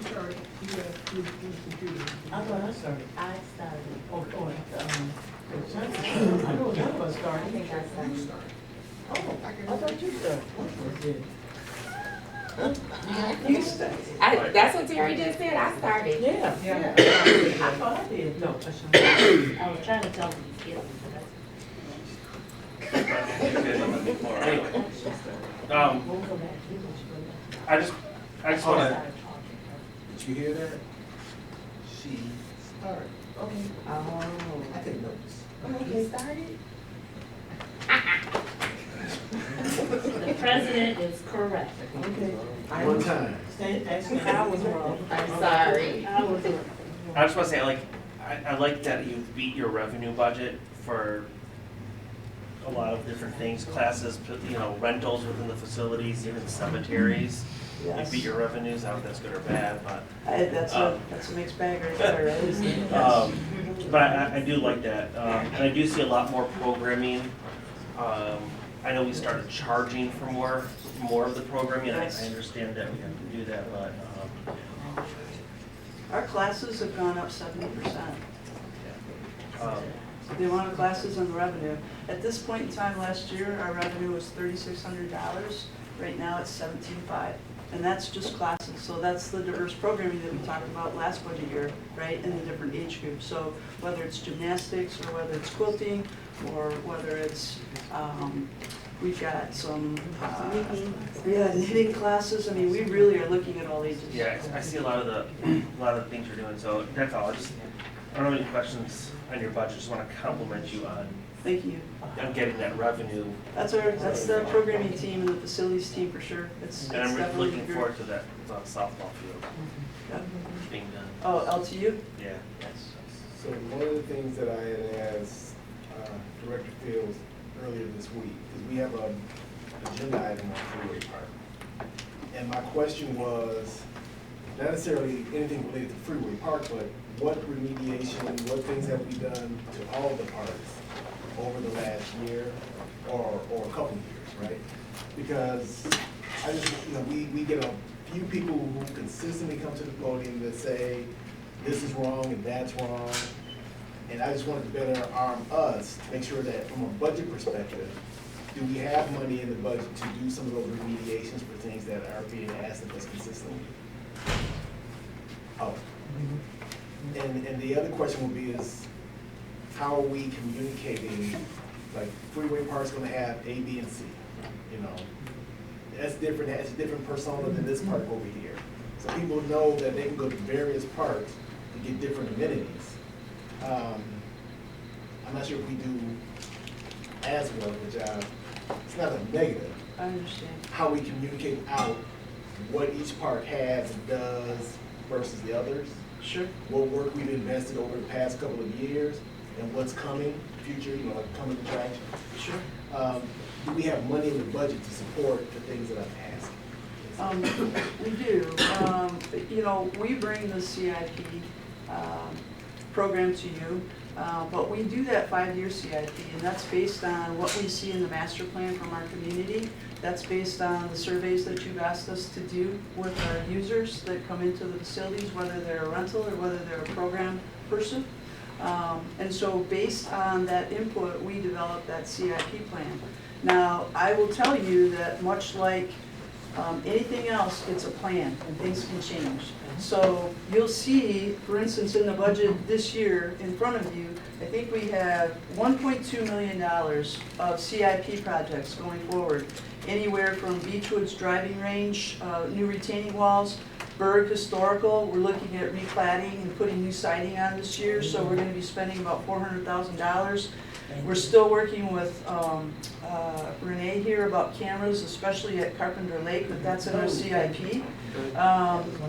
started. I thought I started. I started. I know none of us I started. think I started. Oh, I thought you started. You stay. That's what Terry just said, I started. Yeah, I thought I did. No, I was trying to tell him to get I just wanna, Did you hear that? She started. Okay. Oh. I didn't notice. You started? The president is correct. Okay. One time. Actually, I was wrong. I'm sorry. I was, I just wanna say, I like that you beat your revenue budget for a lot of different things, classes, rentals within the facilities, even cemeteries. You Yes. beat your revenues, I don't know if that's good or bad, but. That's a mixed bag right there, right? But I do like that, and I do see a lot more programming. I know we started charging for more of the programming, and I understand that we have to do that, but, Our classes have gone up 70%. The amount of classes and the revenue. At this point in time last year, our revenue was $3,600. Right now it's $17,500. And that's just classes. So that's the diverse programming that we talked about last budget year, right? In the different age groups. So whether it's gymnastics or whether it's quilting or whether it's, we've got some, knitting classes. I mean, we really are looking at all ages. yeah, I see a lot of the things you're doing, so that's all. I don't have any questions on your budget, just wanna compliment you on Thank you. getting that revenue. That's the programming team and the facilities team for sure. It's And I'm really definitely looking good. forward to that softball field Yep. being done. Oh, LTU? Yeah. So one of the things that I had asked Director Fields earlier this week, because we have an agenda item on Freeway Park. And my question was, not necessarily anything related to Freeway Park, but what remediation, what things have we done to all the parks over the last year or a couple of years, right? Because I just, we get a few people who consistently come to the podium that say, this is wrong and that's wrong. And I just wanted to better arm us, make sure that from a budget perspective, do we have money in the budget to do some of those remediations for things that are being asked of us consistently? Oh. And the other question would be is, how are we communicating, like Freeway Park's gonna have A, B, and C, That's different, has a different persona than this park over here. So people know that they can go to various parks to get different amenities. I'm not sure if we do as well of a job, it's not a negative. I understand. How we communicate out what each park has and does versus the others. Sure. What work we've invested over the past couple of years and what's coming, future, like coming attraction. Sure. Do we have money in the budget to support the things that I'm asking? We do. We bring the CIP program to you, but we do that 5-year CIP, and that's based on what we see in the master plan from our community. That's based on the surveys that you've asked us to do with our users that come into the facilities, whether they're a rental or whether they're a program person. And so based on that input, we developed that CIP plan. Now, I will tell you that much like Anything else, it's a plan, and things can change. So you'll see, for instance, in the budget this year in front of you, I think we have $1.2 million of CIP projects going forward. Anywhere from Beechwood's driving range, new retaining walls, Berg Historical, we're looking at recladding and putting new siding on this year, so we're gonna be spending about $400,000. We're still working with Renee here about cameras, especially at Carpenter Lake, but that's in our CIP.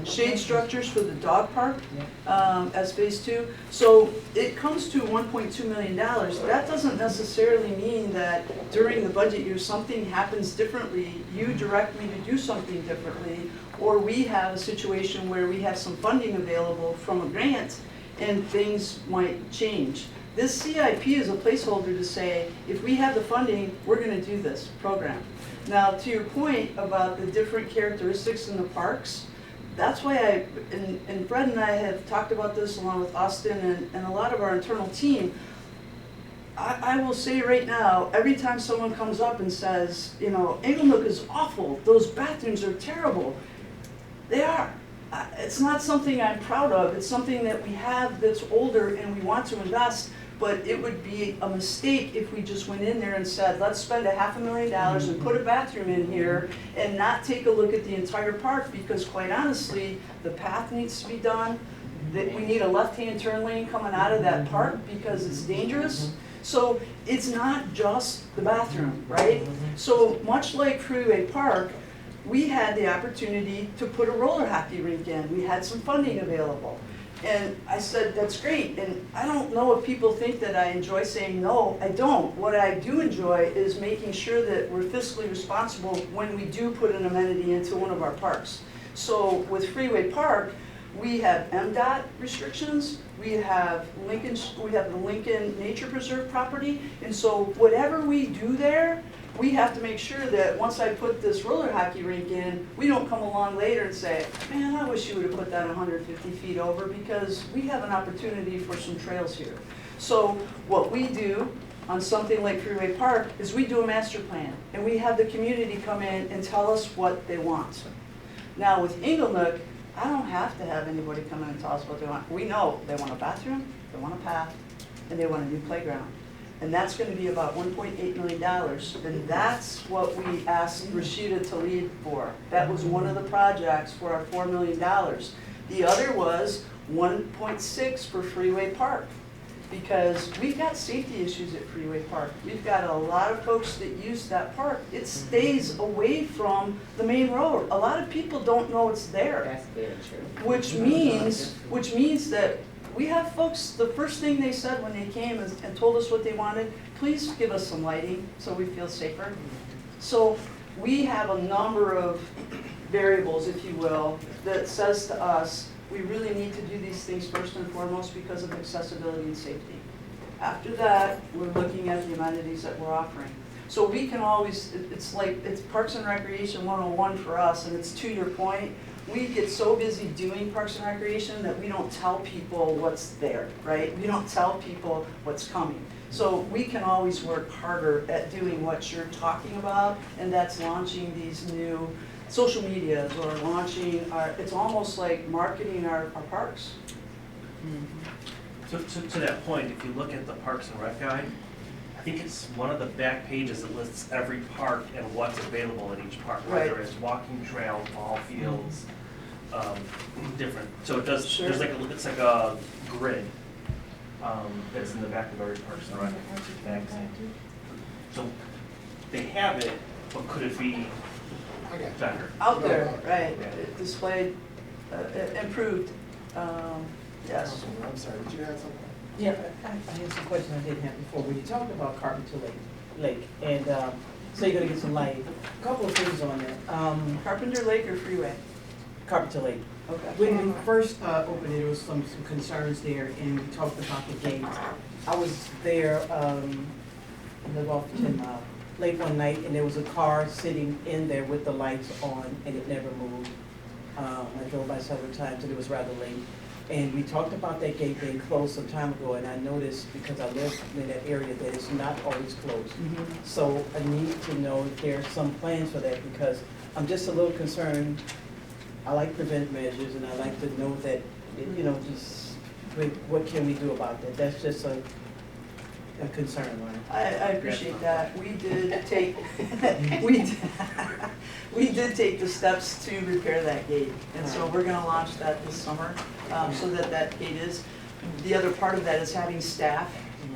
Shade structures for the dog park as phase 2. So it comes to $1.2 million. That doesn't necessarily mean that during the budget year something happens differently, you direct me to do something differently, or we have a situation where we have some funding available from a grant and things might change. This CIP is a placeholder to say, if we have the funding, we're gonna do this program. Now, to your point about the different characteristics in the parks, that's why and Fred and I have talked about this along with Austin and a lot of our internal team. I will say right now, every time someone comes up and says, you know, Inglenook is awful, those bathrooms are terrible, they are. It's not something I'm proud of, it's something that we have that's older and we want to invest. But it would be a mistake if we just went in there and said, let's spend $500,000 and put a bathroom in here and not take a look at the entire park, because quite honestly, the path needs to be done. That we need a left-hand turn lane coming out of that park because it's dangerous. So it's not just the bathroom, right? So much like Freeway Park, we had the opportunity to put a roller hockey rink in. We had some funding available. And I said, that's great, and I don't know if people think that I enjoy saying no, I don't. What I do enjoy is making sure that we're fiscally responsible when we do put an amenity into one of our parks. So with Freeway Park, we have MDOT restrictions, we have the Lincoln Nature Preserve property, and so whatever we do there, we have to make sure that once I put this roller hockey rink in, we don't come along later and say, man, I wish you would have put that 150 feet over, because we have an opportunity for some trails here. So what we do on something like Freeway Park is we do a master plan, and we have the community come in and tell us what they want. Now with Inglenook, I don't have to have anybody come in and tell us what they want. We know they want a bathroom, they want a path, and they want a new playground. And that's going to be about $1.8 million. And that's what we asked Rashida to lead for. That was one of the projects for our $4 million. The other was 1.6 for Freeway Park, because we've got safety issues at Freeway Park. We've got a lot of folks that use that park. It stays away from the main road. A lot of people don't know it's there. That's very true. Which means that we have folks, the first thing they said when they came and told us what they wanted, please give us some lighting so we feel safer. So we have a number of variables, if you will, that says to us, we really need to do these things first and foremost because of accessibility and safety. After that, we're looking at the amenities that we're offering. So we can always, it's Parks and Recreation 101 for us, and it's to your point, we get so busy doing Parks and Recreation that we don't tell people what's there, right? We don't tell people what's coming. So we can always work harder at doing what you're talking about, and that's launching these new social medias or launching it's almost like marketing our parks. So to that point, if you look at the Parks and Rec guide, I think it's one of the back pages that lists every park and what's available at each park, Right. whether it's walking trail, ball fields, different. So it does. Sure. There's it's like a grid that's in the back of every Parks and Rec magazine. So they have it, but could it be better? Out there, right, displayed, improved, yes. I'm sorry, did you have something? Yeah, I had some questions I didn't have before. When you talked about Carpenter Lake, and so you're gonna get some light. A couple of things on that. Carpenter Lake or Freeway? Carpenter Lake. Okay. When we first opened it, there was some concerns there, and we talked about the gate. I was there, I live off 10 Mile, late one night, and there was a car sitting in there with the lights on, and it never moved. I drove by several times, and it was rather late. And we talked about that gate being closed some time ago, and I noticed, because I live in that area, that it's not always closed. So I need to know if there are some plans for that, because I'm just a little concerned. I like preventive measures, and I like to know that, you know, just, what can we do about that? That's just a concern, Ryan. I appreciate that. We did take, we did take the steps to repair that gate. And so we're gonna launch that this summer, so that that gate is. The other part of that is having staff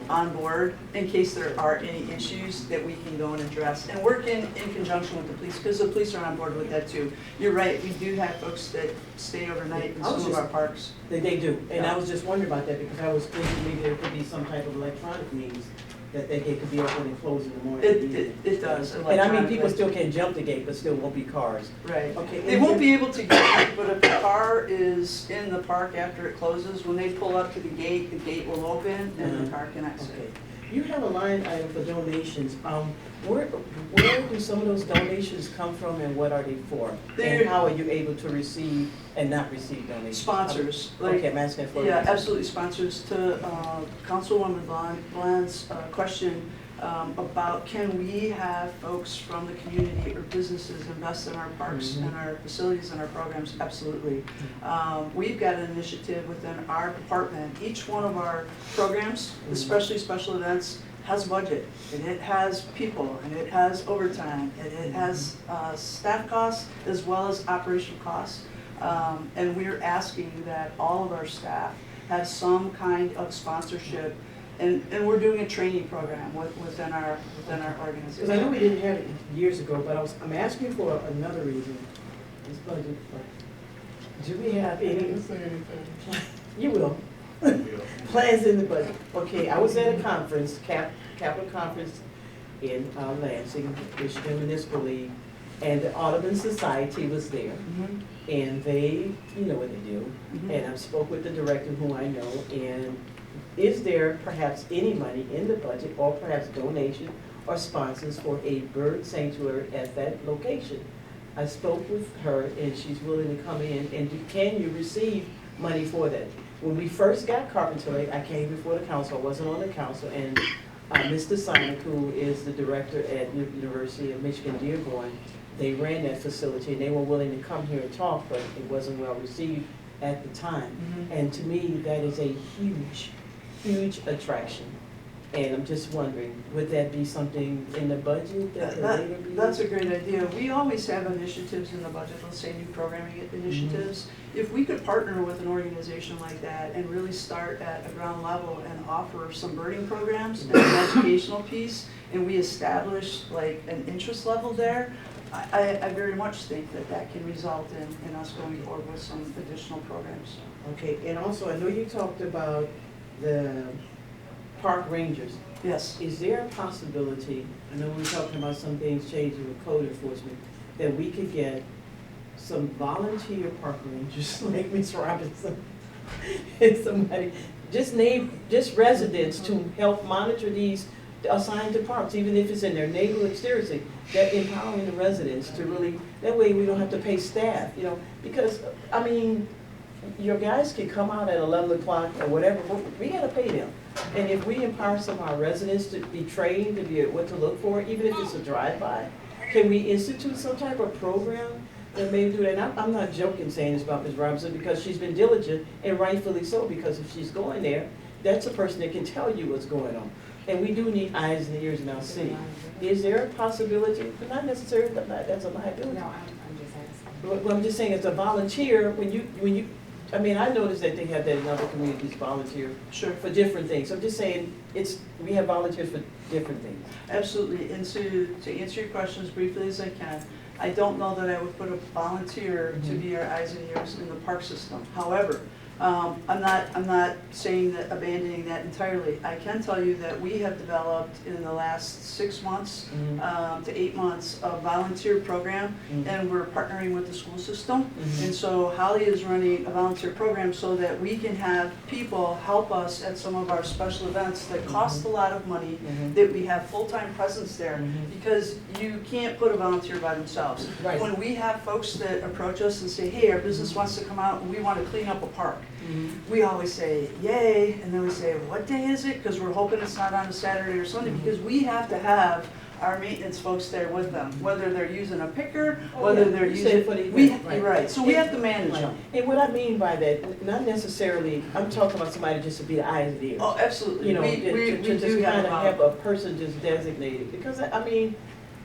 on board in case there are any issues that we can go and address. And work in conjunction with the police, because the police are on board with that too. You're right, we do have folks that stay overnight in some of our parks. They do, and I was just wondering about that because I was thinking maybe there could be some type of electronic means that they could be open and closed in the morning. It does. And I mean, people still can jump the gate, but still won't be cars. Right. Okay. They won't be able to get it, but if the car is in the park after it closes, when they pull up to the gate will open and the car can exit. Okay. You have a line item for donations. Where do some of those donations come from and what are they for? They're- And how are you able to receive and not receive donations? Sponsors. Okay, I'm asking for. Yeah, absolutely, sponsors. To Councilwoman Bland's question about can we have folks from the community or businesses invest in our parks and our facilities and our programs? Absolutely. We've got an initiative within our department. Each one of our programs, especially special events, has a budget, and it has people, and it has overtime, and it has staff costs as well as operational costs. And we're asking that all of our staff have some kind of sponsorship, and we're doing a training program within our organization. Because I know we didn't have it years ago, but I'm asking for another reason. This budget, do we have any? You will. Plans in the budget. Okay, I was at a conference, capital conference in Lansing, Michigan Municipal League, and the Audubon Society was there. And they, you know what they do. And I spoke with the director who I know, and is there perhaps any money in the budget or perhaps donation or sponsors for a bird sanctuary at that location? I spoke with her and she's willing to come in, and can you receive money for that? When we first got Carpenter Lake, I came before the council, I wasn't on the council, and Mr. Sonic, who is the director at University of Michigan Dearborn, they ran that facility and they were willing to come here and talk, but it wasn't well received at the time. And to me, that is a huge, huge attraction. And I'm just wondering, would that be something in the budget that could later be? That's a great idea. We always have initiatives in the budget, let's say new programming initiatives. If we could partner with an organization like that and really start at a ground level and offer some birding programs and an educational piece, and we establish like an interest level there, I very much think that can result in us going forward with some additional programs. Okay, and also, I know you talked about the park rangers. Yes. Is there a possibility, I know we're talking about some things changing with code enforcement, that we could get some volunteer park rangers like Ms. Robinson and somebody, just residents to help monitor these assigned to parks, even if it's in their neighborhood, seriously, that empowering the residents to really, that way we don't have to pay staff, you know, because, I mean, your guys can come out at 11 o'clock or whatever, we gotta pay them. And if we empower some of our residents to be trained to be what to look for, even if it's a drive-by, can we institute some type of program that may do that? And I'm not joking saying this about Ms. Robinson, because she's been diligent, and rightfully so, because if she's going there, that's a person that can tell you what's going on. And we do need eyes and ears in our city. Is there a possibility, but not necessarily, that's a liability. No, I'm just asking. But I'm just saying, as a volunteer, when you, I mean, I noticed that they have that in other communities, volunteer for different things. I'm just saying, we have volunteers for different things. Absolutely, and to answer your question as briefly as I can, I don't know that I would put a volunteer to be our eyes and ears in the park system. However, I'm not saying that abandoning that entirely. I can tell you that we have developed in the last 6 months to 8 months a volunteer program, and we're partnering with the school system. And so Holly is running a volunteer program so that we can have people help us at some of our special events that cost a lot of money, that we have full-time presence there, because you can't put a volunteer by themselves. Right. When we have folks that approach us and say, hey, our business wants to come out and we want to clean up a park, we always say, yay, and then we say, what day is it? Because we're hoping it's not on a Saturday or Sunday, because we have to have our maintenance folks there with them, whether they're using a picker, whether they're You said using. for the we- event, Right, so we have to manage Right. them. And what I mean by that, not necessarily, I'm talking about somebody just to be the eyes and ears. Oh, absolutely. You know, We to do just kind of have a, a person just designated, because I mean,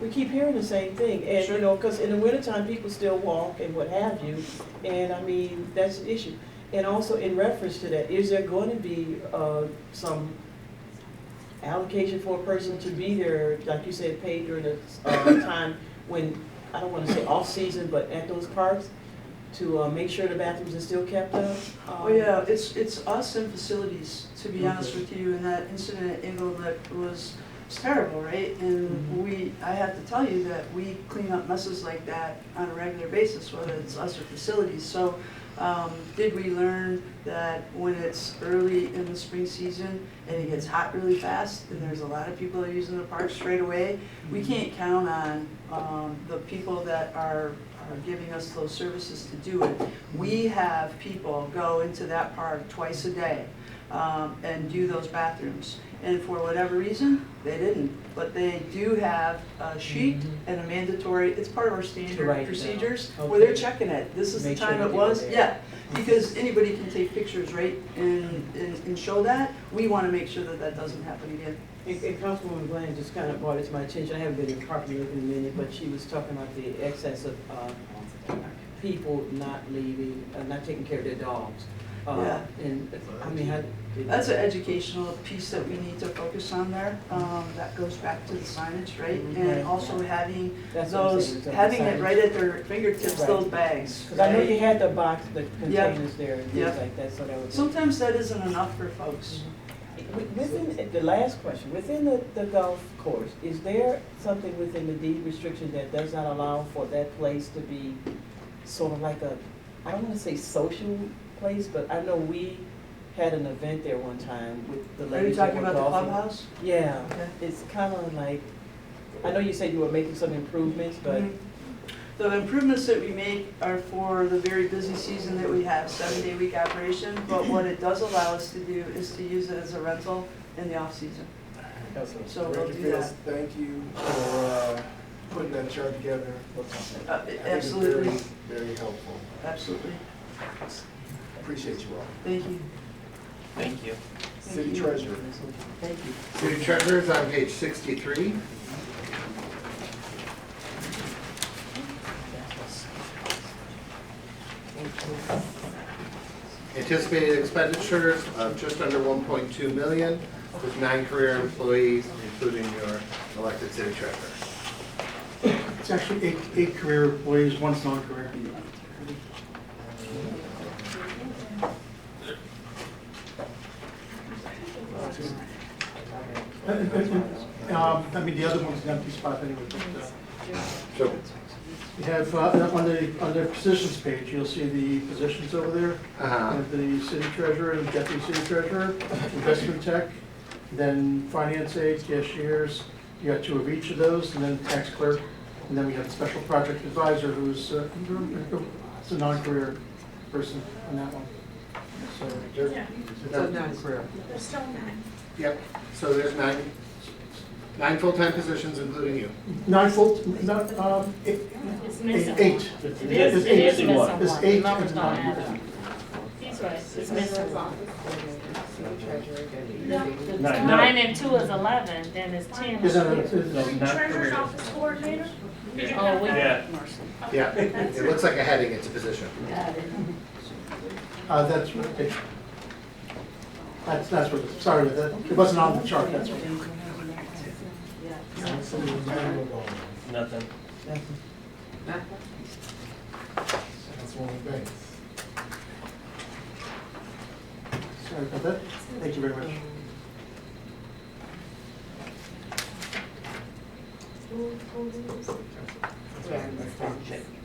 we keep hearing the same thing, and Sure. you know, because in the wintertime, people still walk and what have you, and I mean, that's an issue. And also in reference to that, is there going to be some allocation for a person to be there, like you said, paid during the time when, I don't want to say off-season, but at those parks, to make sure the bathrooms are still kept up? oh yeah, it's us and facilities, to be honest Okay. with you, and that incident at Englewood was, it's terrible, right? And I have to tell you that we clean up messes like that on a regular basis, whether it's us or facilities. So, did we learn that when it's early in the spring season and it gets hot really fast and there's a lot of people that are using the park straight away, we can't count on the people that are giving us those services to do it. We have people go into that park twice a day and do those bathrooms. And for whatever reason, they didn't. But they do have a sheet and a mandatory, it's part of our To standard write procedures, down. where they're Okay. checking it. This is the Make sure time that it they were was, there. yeah. Because anybody can take pictures, right, and show that. We want to make sure that that doesn't happen again. And Councilwoman Glenn just kind of brought it to my attention, I haven't been in the park in a minute, but she was talking about the excess of people not leaving, not taking care of their dogs. Yeah. And, I mean, how. That's an educational piece that we need to focus on there. That goes back to the signage, right? Right. And also having That's what I'm those, saying, it's on the having it signage. right at their fingertips, Right. those bags. Because I know right? you had the box, the Yep. containers there and Yep. things like that, so that was. Sometimes that isn't enough for folks. Within, the last question, within the golf course, is there something within the deed restriction that does not allow for that place to be sort of like a, I don't wanna say social place, but I know we had an event there one time with the Are you ladies that talking were about the golfing. clubhouse? Yeah, Okay. it's kinda like, I know you said you were making some improvements, but. Mhm. The improvements that we make are for the very busy season that we have, 7-day-week operation, but what it does allow us to do is to use it as a rental in the off-season. So we'll Director do Fields, that. thank you for putting that chart together. I think it's Absolutely, very, very helpful. absolutely. Appreciate you all. Thank you. Thank you. City you. Treasurer. Thank you. City Treasurer is on page 63. Anticipated expenditures of just under 1.2 million with 9 career employees, including your elected city treasurer. It's actually eight career employees, one's non-career. I mean, the other one's an empty spot anyway. But, So, you have, on the positions page, you'll see the positions over there. You have the city treasurer and deputy city treasurer, investment tech, then finance aides, cashiers. You got 2 of each of those, and then tax clerk. And then we have a special project advisor who's it's a non-career person on that one. So they're, It's a non-career. There's still nine. yep, so there's 9 full-time positions, including you. 9 full, not, It's missing one. 8. It is missing one. There's 8 Numbers and don't add 9. up. He's right, it's missing one. Nine. 9 and 2 is 11, then it's 10. Is that a- No, not Treasurer's career. office coordinator? Oh, we. Yeah. Yeah, it looks like a heading, it's a position. Got it. That's what it, that's what, sorry, that, it wasn't on the chart, that's what. Nothing. Councilwoman Banks. Sorry about that. Thank you very much.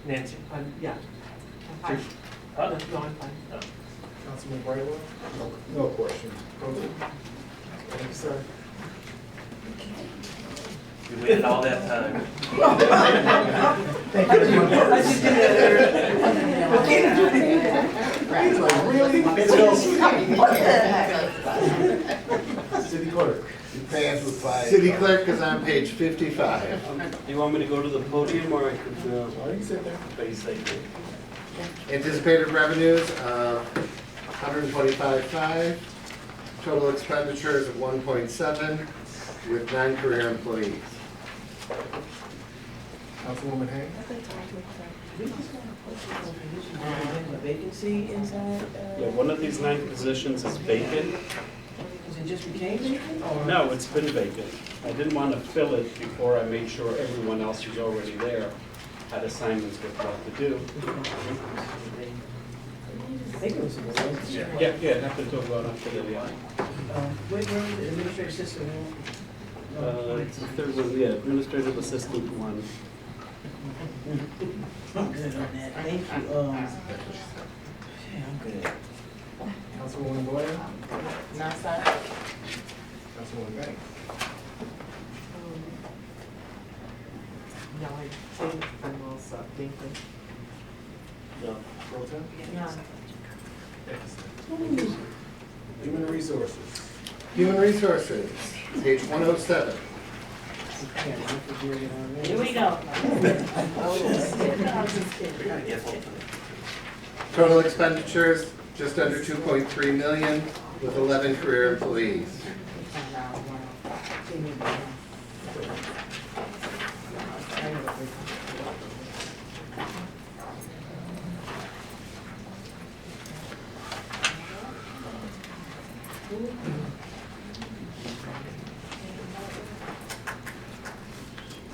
Nancy. Yeah. Huh? No, I'm fine. Councilman Brightwell. No questions. Thank you, sir. We waited all that time. Thank you. I should do that, Eric. He's like, really? What the heck? City clerk. You passed with 5. City clerk is on page 55. Do you want me to go to the podium or I could, Why do you sit there? basically? Anticipated revenues of 125.5, total expenditures of 1.7 with 9 career employees. Councilwoman Hayes? Vacancy inside, Yeah, one of these 9 positions is vacant. is it just became vacant or? No, it's been vacant. I didn't want to fill it before I made sure everyone else who's already there had assignments with what to do. I think it was. Yeah, it happened to have gone up to the, Wait, the administrative assistant. it's the third one, yeah, administrative assistant 1. I'm good on that, thank you, yeah, I'm good. Councilwoman Boyle? No, sir. Councilwoman Banks? No, I think I'm all set, thank you. No. Pro Tem? No. Excellent. Human Resources. Human resources, page 107. Here we go. Total expenditures, just under 2.3 million with 11 career employees.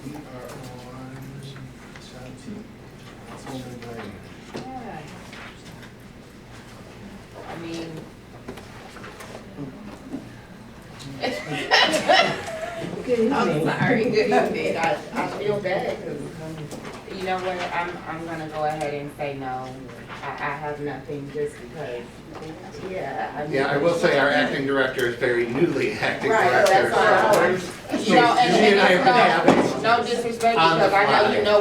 We are on Shanti. Councilwoman Graham. I mean. I'm sorry, good evening. I feel bad, 'cause, you know what, I'm gonna go ahead and say no. I have nothing just because, yeah. I mean- Yeah, I will say our acting director is very newly acting Right, director. that's why. So You know, and she and I have been having no disrespect, on the because I know fly. you know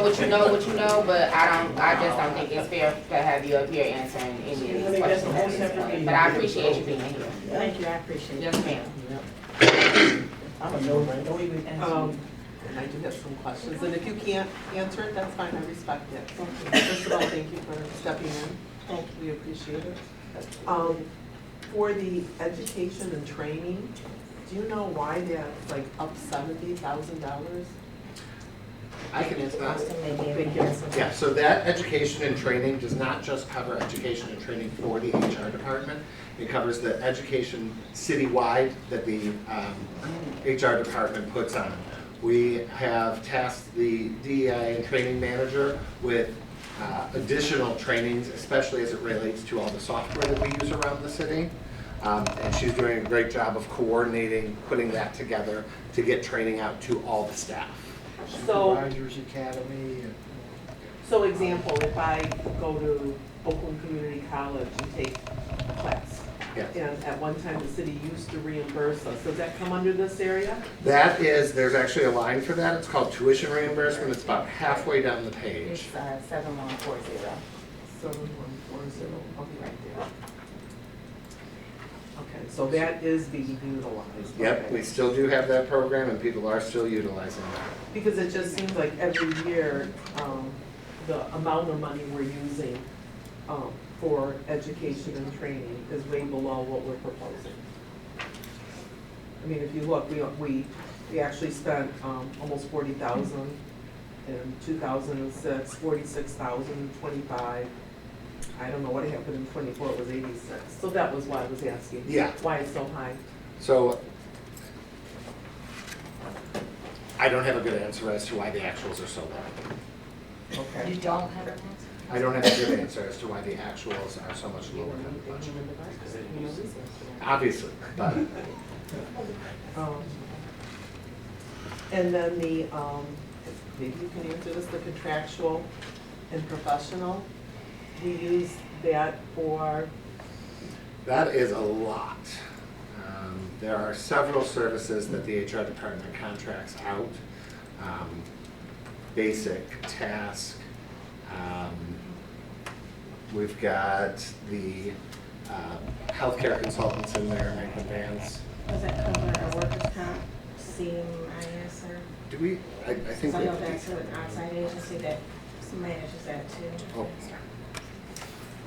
what you know, but I just don't think it's fair to have you up here answering any of these questions at this point. But I appreciate you being here. Thank you, I appreciate it. Yes, ma'am. I'm a no, don't even answer. And I do have some questions, and if you can't answer it, that's fine, I respect it. First of all, thank you for stepping in. Thank We appreciate it. For the education and training, do you know why that's like up $70,000? I can answer that. Thank you. Yeah, so that education and training does not just cover education and training for the HR department. It covers the education citywide that the HR department puts on. We have tasked the DEI and training manager with additional trainings, especially as it relates to all the software that we use around the city. And she's doing a great job of coordinating, putting that together to get training out to all the staff. So, Supervisors Academy and. so example, if I go to Oakland Community College and take a class, Yes. and at one time the city used to reimburse us, does that come under this area? That is, there's actually a line for that. It's called tuition reimbursement. It's about halfway down the page. It's 7140. 7140, I'll be right there. Okay, so that is being utilized. Yep, Okay. we still do have that program and people are still utilizing that. Because it just seems like every year, the amount of money we're using for education and training is way below what we're proposing. I mean, if you look, we actually spent almost 40,000 in 2006, 46,000 in 25. I don't know what happened in 24, it was 86. So that was why I was asking. Yeah. Why it's so high. So I don't have a good answer as to why the actuals are so low. Okay. You don't have an answer? I don't have a good answer as to why the actuals are so much lower than the budget. Obviously, but And then the, maybe you can answer this, the contractual and professional, we use that for, that is a lot. There are several services that the HR department contracts out. Basic, task, We've got the healthcare consultants in there, Mike and Vance. Does that cover our workers' comp, CMIS, or? Do we, I think I we know have to that's an outside agency that manages that too. Oh.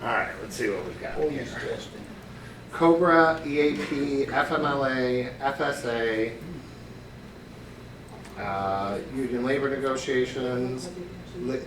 All right, let's see what we've got Full here. use testing. Cobra, EAP, FMLA, FSA, union labor negotiations, laser